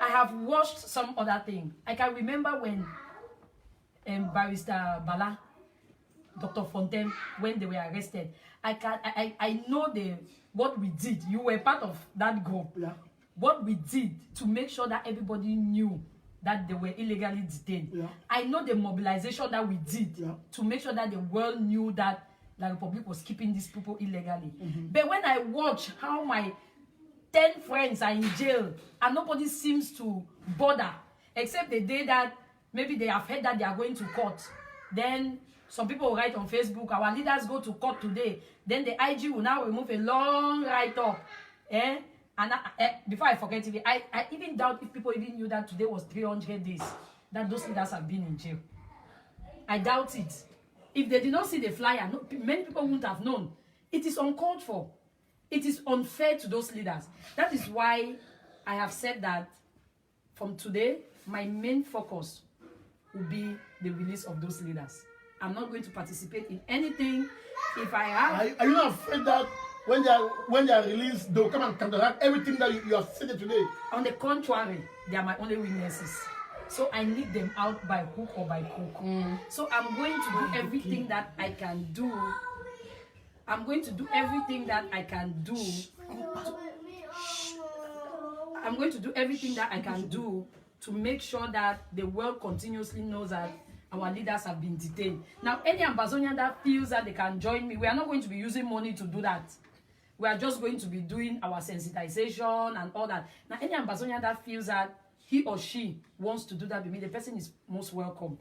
I have watched some other thing. I can remember when Barrister Bala, Dr. Fontaine, when they were arrested. I know what we did. You were part of that group. Yeah. What we did to make sure that everybody knew that they were illegally detained. Yeah. I know the mobilization that we did to make sure that the world knew that the Republic was keeping these people illegally. But when I watch how my 10 friends are in jail and nobody seems to bother, except the day that maybe they have heard that they are going to court, then some people write on Facebook, our leaders go to court today, then the IG will now remove a long write-up. And before I forget it, I even doubt if people even knew that today was 300 days that those leaders have been in jail. I doubt it. If they did not see the flyer, many people wouldn't have known. It is uncalled for. It is unfair to those leaders. That is why I have said that from today, my main focus will be the release of those leaders. I'm not going to participate in anything. If I have... Are you not afraid that when they are released, they'll come and counteract everything that you have said today? On the contrary, they are my only witnesses. So I need them out by hook or by crook. So I'm going to do everything that I can do I'm going to do everything that I can do. I'm going to do everything that I can do to make sure that the world continuously knows that our leaders have been detained. Now, any Ambazonian that feels that they can join me, we are not going to be using money to do that. We are just going to be doing our sensitization and all that. Now, any Ambazonian that feels that he or she wants to do that with me, the person is most welcome.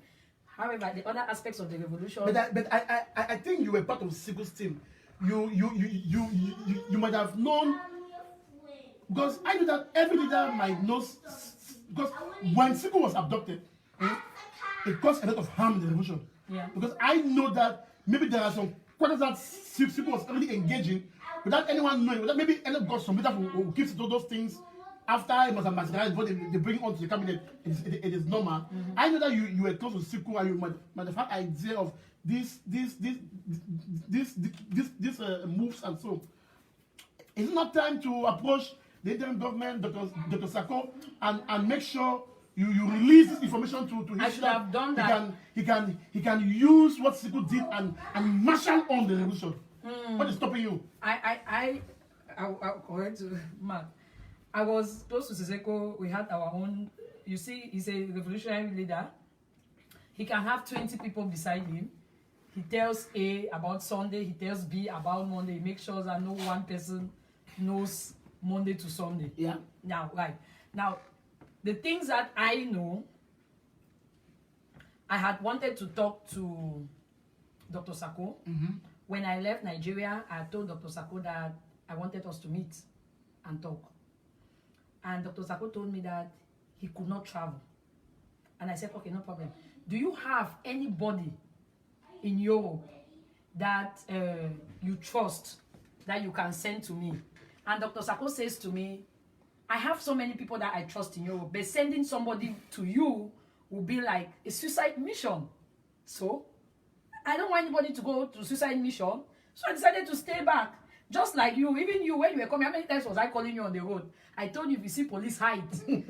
However, the other aspects of the revolution... But I think you were part of Siku's team. You might have known... Because I know that every leader might know... Because when Siku was abducted, it caused a lot of harm in the revolution. Yeah. Because I know that maybe there are some quarters that Siku was already engaging without anyone knowing. Without maybe any got some leader who keeps to those things after it was ambassador, before they bring it onto the cabinet. It is normal. I know that you were close to Siku and you might have had idea of these moves and so. Is it not time to approach the interim government, Dr. Sako, and make sure you release this information to him? I should have done that. He can use what Sako did and marshal on the revolution. What is stopping you? I'll correct you, Mark. I was close to Siseko. We had our own. You see, he's a revolutionary leader. He can have 20 people beside him. He tells A about Sunday. He tells B about Monday. He makes sure that no one person knows Monday to Sunday. Yeah. Now, right. Now, the things that I know, I had wanted to talk to Dr. Sako. When I left Nigeria, I told Dr. Sako that I wanted us to meet and talk. And Dr. Sako told me that he could not travel. And I said, okay, no problem. Do you have anybody in Europe that you trust that you can send to me? And Dr. Sako says to me, I have so many people that I trust in Europe, but sending somebody to you will be like a suicide mission. So, I don't want anybody to go to suicide mission. So I decided to stay back. Just like you, even you, when you were coming, how many times was I calling you on the road? I told you if you see police, hide.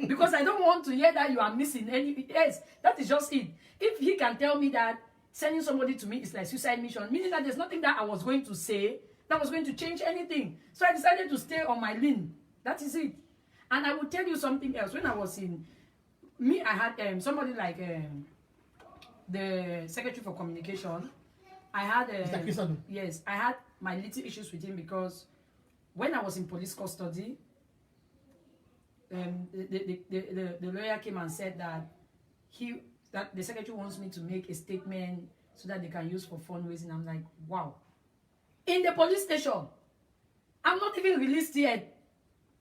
Because I don't want to hear that you are missing any. Yes, that is just it. If he can tell me that sending somebody to me is like suicide mission, meaning that there's nothing that I was going to say that was going to change anything. So I decided to stay on my lane. That is it. And I will tell you something else. When I was in, I had somebody like the Secretary for Communication. I had yes, I had my little issues with him because when I was in police custody, the lawyer came and said that the secretary wants me to make a statement so that they can use for fundraising. I'm like, wow. In the police station, I'm not even released yet,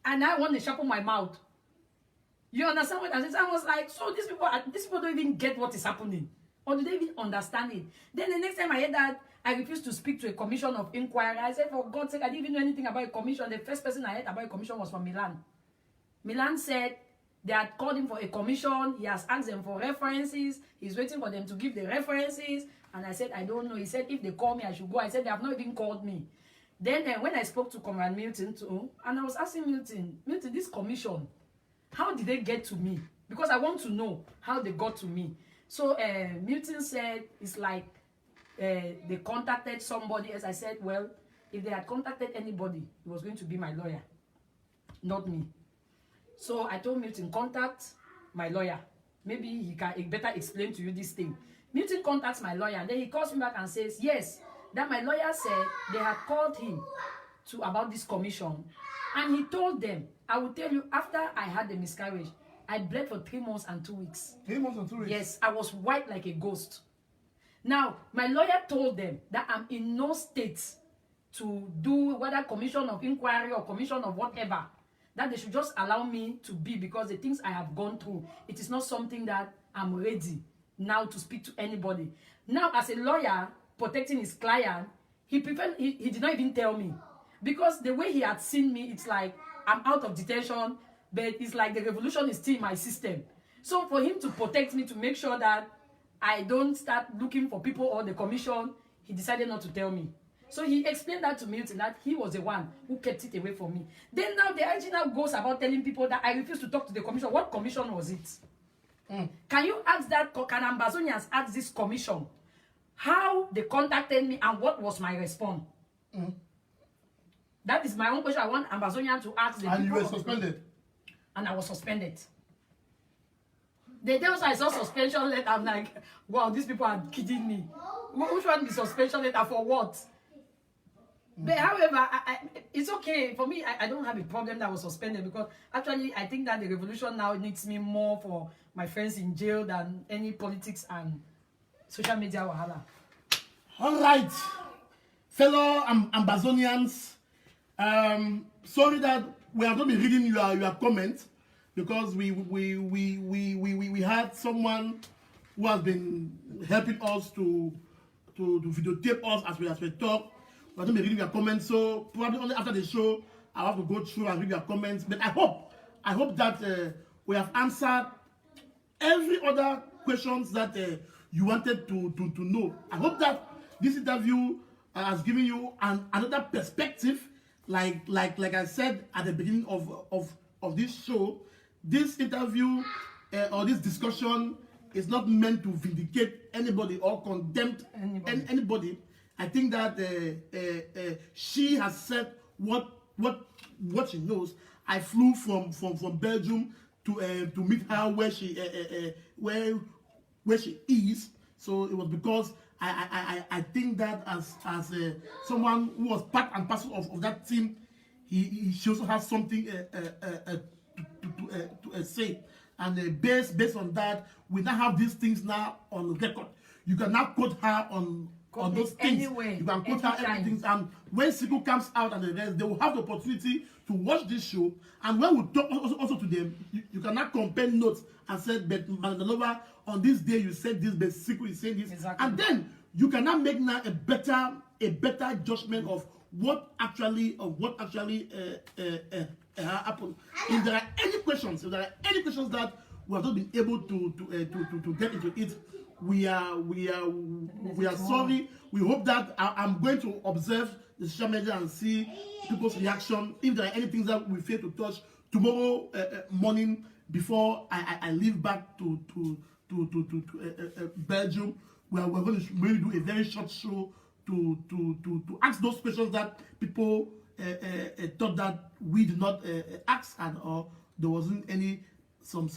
and I want to sharpen my mouth. You understand what I said? I was like, so these people don't even get what is happening. Or do they even understand it? Then the next time I heard that, I refused to speak to a commission of inquiry. I said, for God's sake, I didn't even know anything about a commission. The first person I heard about a commission was from Milan. Milan said they had called him for a commission. He has asked them for references. He's waiting for them to give the references. And I said, I don't know. He said, if they call me, I should go. I said, they have not even called me. Then when I spoke to Comrade Milton too, and I was asking Milton, this commission, how did they get to me? Because I want to know how they got to me. So Milton said it's like they contacted somebody else. I said, well, if they had contacted anybody, it was going to be my lawyer, not me. So I told Milton, contact my lawyer. Maybe he can better explain to you this thing. Milton contacts my lawyer, and then he calls me back and says, yes, that my lawyer said they had called him about this commission. And he told them, I will tell you, after I had the miscarriage, I bled for 3 months and 2 weeks. 3 months and 2 weeks? Yes, I was white like a ghost. Now, my lawyer told them that I'm in no state to do whether commission of inquiry or commission of whatever, that they should just allow me to be, because the things I have gone through, it is not something that I'm ready now to speak to anybody. Now, as a lawyer protecting his client, he did not even tell me, because the way he had seen me, it's like I'm out of detention, but it's like the revolution is still in my system. So for him to protect me, to make sure that I don't start looking for people or the commission, he decided not to tell me. So he explained that to Milton, that he was the one who kept it away from me. Then now the IG now goes about telling people that I refuse to talk to the commission. What commission was it? Can you ask that? Can Ambazonians ask this commission how they contacted me and what was my response? That is my own question. I want Ambazonia to ask the And you people were suspended. and I was suspended. The day I saw suspension letter, I'm like, wow, these people are kidding me. Which one is suspension letter for what? But however, it's okay. For me, I don't have a problem that I was suspended because actually I think that the revolution now needs me more for my friends in jail than any politics and social media wahala. All right, fellow Ambazonians, sorry that we have not been reading your comments because we had someone who has been helping us to videotape us as we talk. We have not been reading your comments, so probably only after the show I have to go through and read your comments. But I hope that we have answered every other questions that you wanted to know. I hope that this interview has given you another perspective. Like I said at the beginning of this show, this interview or this discussion is not meant to vindicate anybody or condemn anybody. I think that she has said what she knows. I flew from Belgium to meet her where she is. So it was because I think that as someone who was part and parcel of that team, she also has something to say. And based on that, we now have these things now on record. You can now quote her on those things. Anyway, you can quote her everything. And when Siku comes out and the rest, they will have the opportunity to watch this show. And when we talk also to them, you cannot compare notes and say, but Nalova, on this day you said this, but Siku is saying this. Exactly. And then you cannot make now a better judgment of what actually happened. If there are any questions, that we have not been able to get into it, we are sorry. We hope that I'm going to observe the social media and see people's reaction. If there are any things that we fail to touch tomorrow morning before I leave back to Belgium, where we're going to maybe do a very short show to ask those questions that people thought that we did not ask, and or there wasn't any some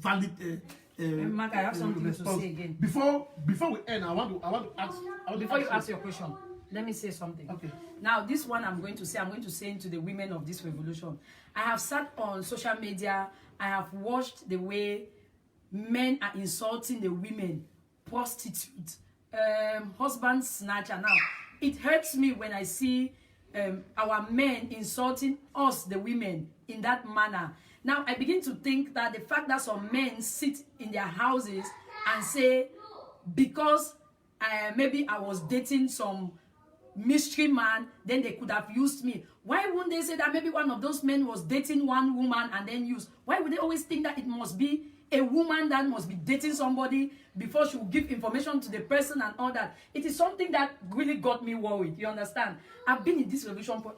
valid Mark, I have something response. to say again. Before we end, I want to ask. Before you ask your question, let me say something. Okay. Now, this one I'm going to say to the women of this revolution. I have sat on social media. I have watched the way men are insulting the women, prostitutes, husband snatcher. Now, it hurts me when I see our men insulting us, the women, in that manner. Now, I begin to think that the fact that some men sit in their houses and say, because maybe I was dating some mystery man, then they could have used me. Why wouldn't they say that maybe one of those men was dating one woman and then used? Why would they always think that it must be a woman that must be dating somebody before she will give information to the person and all that? It is something that really got me worried. You understand? I've been in this revolution for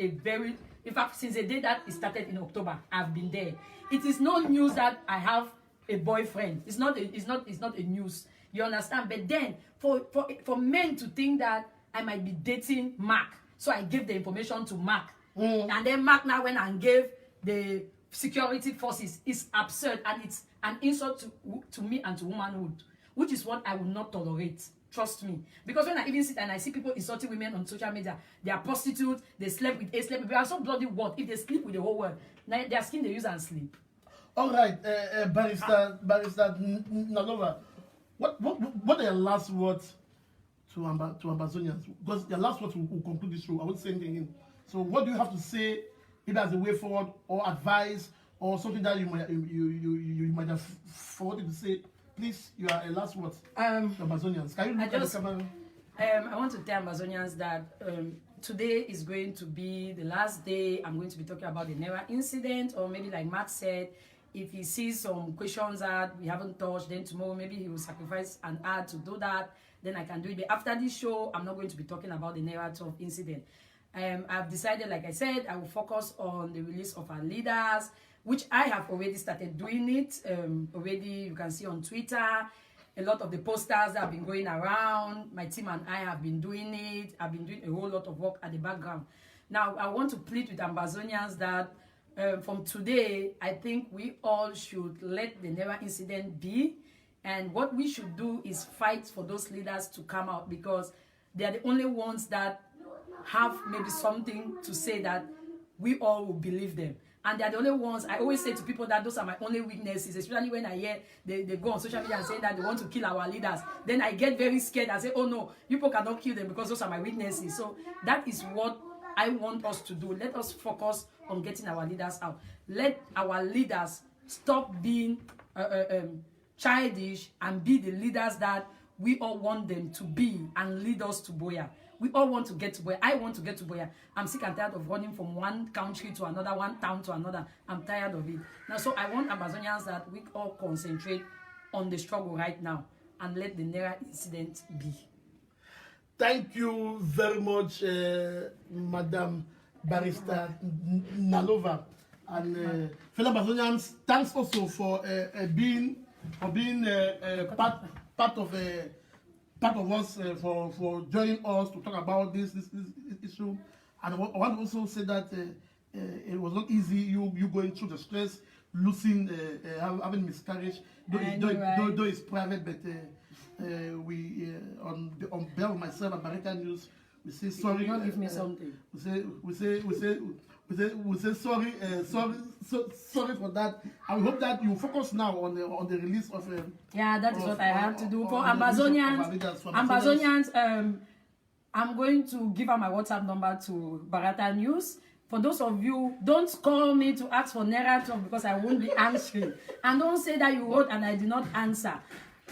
in fact, since the day that it started in October, I've been there. It is no news that I have a boyfriend. It's not a news. You understand? But then for men to think that I might be dating Mark, so I gave the information to Mark, and then Mark now went and gave the security forces. It's absurd, and it's an insult to me and to womanhood, which is what I will not tolerate. Trust me. Because when I even sit and I see people insulting women on social media, they are prostitutes, they slept with a slave. They are so bloody what? If they sleep with the whole world, now their skin they use and sleep. All right, Barrister Nalova, what are your last words to Ambazonians? Because your last words will conclude this show. I won't say anything in. So what do you have to say, either as a way forward or advice or something that you might have forwarded to say? Please, you are a last word to Ambazonians. Can you look at the camera? I want to tell Ambazonians that today is going to be the last day I'm going to be talking about the Nera incident, or maybe like Matt said, if he sees some questions that we haven't touched, then tomorrow maybe he will sacrifice an hour to do that, then I can do it. But after this show, I'm not going to be talking about the Nera incident. I've decided, like I said, I will focus on the release of our leaders, which I have already started doing it. Already, you can see on Twitter. a lot of the posters that have been going around. My team and I have been doing it. I've been doing a whole lot of work at the background. Now, I want to plead with Ambazonians that from today, I think we all should let the Nera incident be. And what we should do is fight for those leaders to come out, because they are the only ones that have maybe something to say that we all will believe them. And they are the only ones. I always say to people that those are my only weaknesses, especially when I hear they go on social media and say that they want to kill our leaders. Then I get very scared and say, oh no, you people cannot kill them because those are my weaknesses. So that is what I want us to do. Let us focus on getting our leaders out. Let our leaders stop being childish and be the leaders that we all want them to be and lead us to Boya. We all want to get to Boya. I want to get to Boya. I'm sick and tired of running from one country to another, one town to another. I'm tired of it. Now, so I want Ambazonians that we all concentrate on the struggle right now and let the Nera incident be. Thank you very much, Madam Barrister Nalova. And fellow Ambazonians, thanks also for being part of us, for joining us to talk about this issue. And I want to also say that it was not easy, you going through the stress, losing, having miscarriage, though it's private, but we on behalf of myself and Bareta News, we say sorry. You give me something. We say sorry, sorry for that. I hope that you focus now on the release of. Yeah, that is what I have to do for Ambazonians. I'm going to give out my WhatsApp number to Bareta News. For those of you, don't call me to ask for Nera talk because I won't be answering. And don't say that you wrote and I did not answer.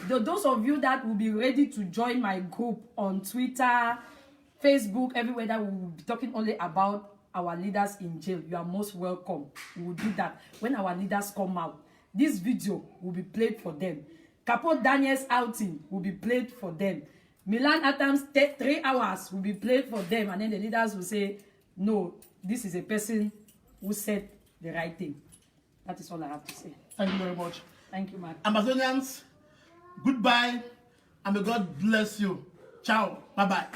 Those of you that will be ready to join my group on Twitter, Facebook, everywhere, that we will be talking only about our leaders in jail, you are most welcome. We will do that when our leaders come out. This video will be played for them. Capo Daniel's outing will be played for them. Milan Atam's 3 hours will be played for them, and then the leaders will say, no, this is a person who said the right thing. That is all I have to say. Thank you very much. Thank you, Mark. Ambazonians, goodbye, and may God bless you. Ciao. Bye-bye.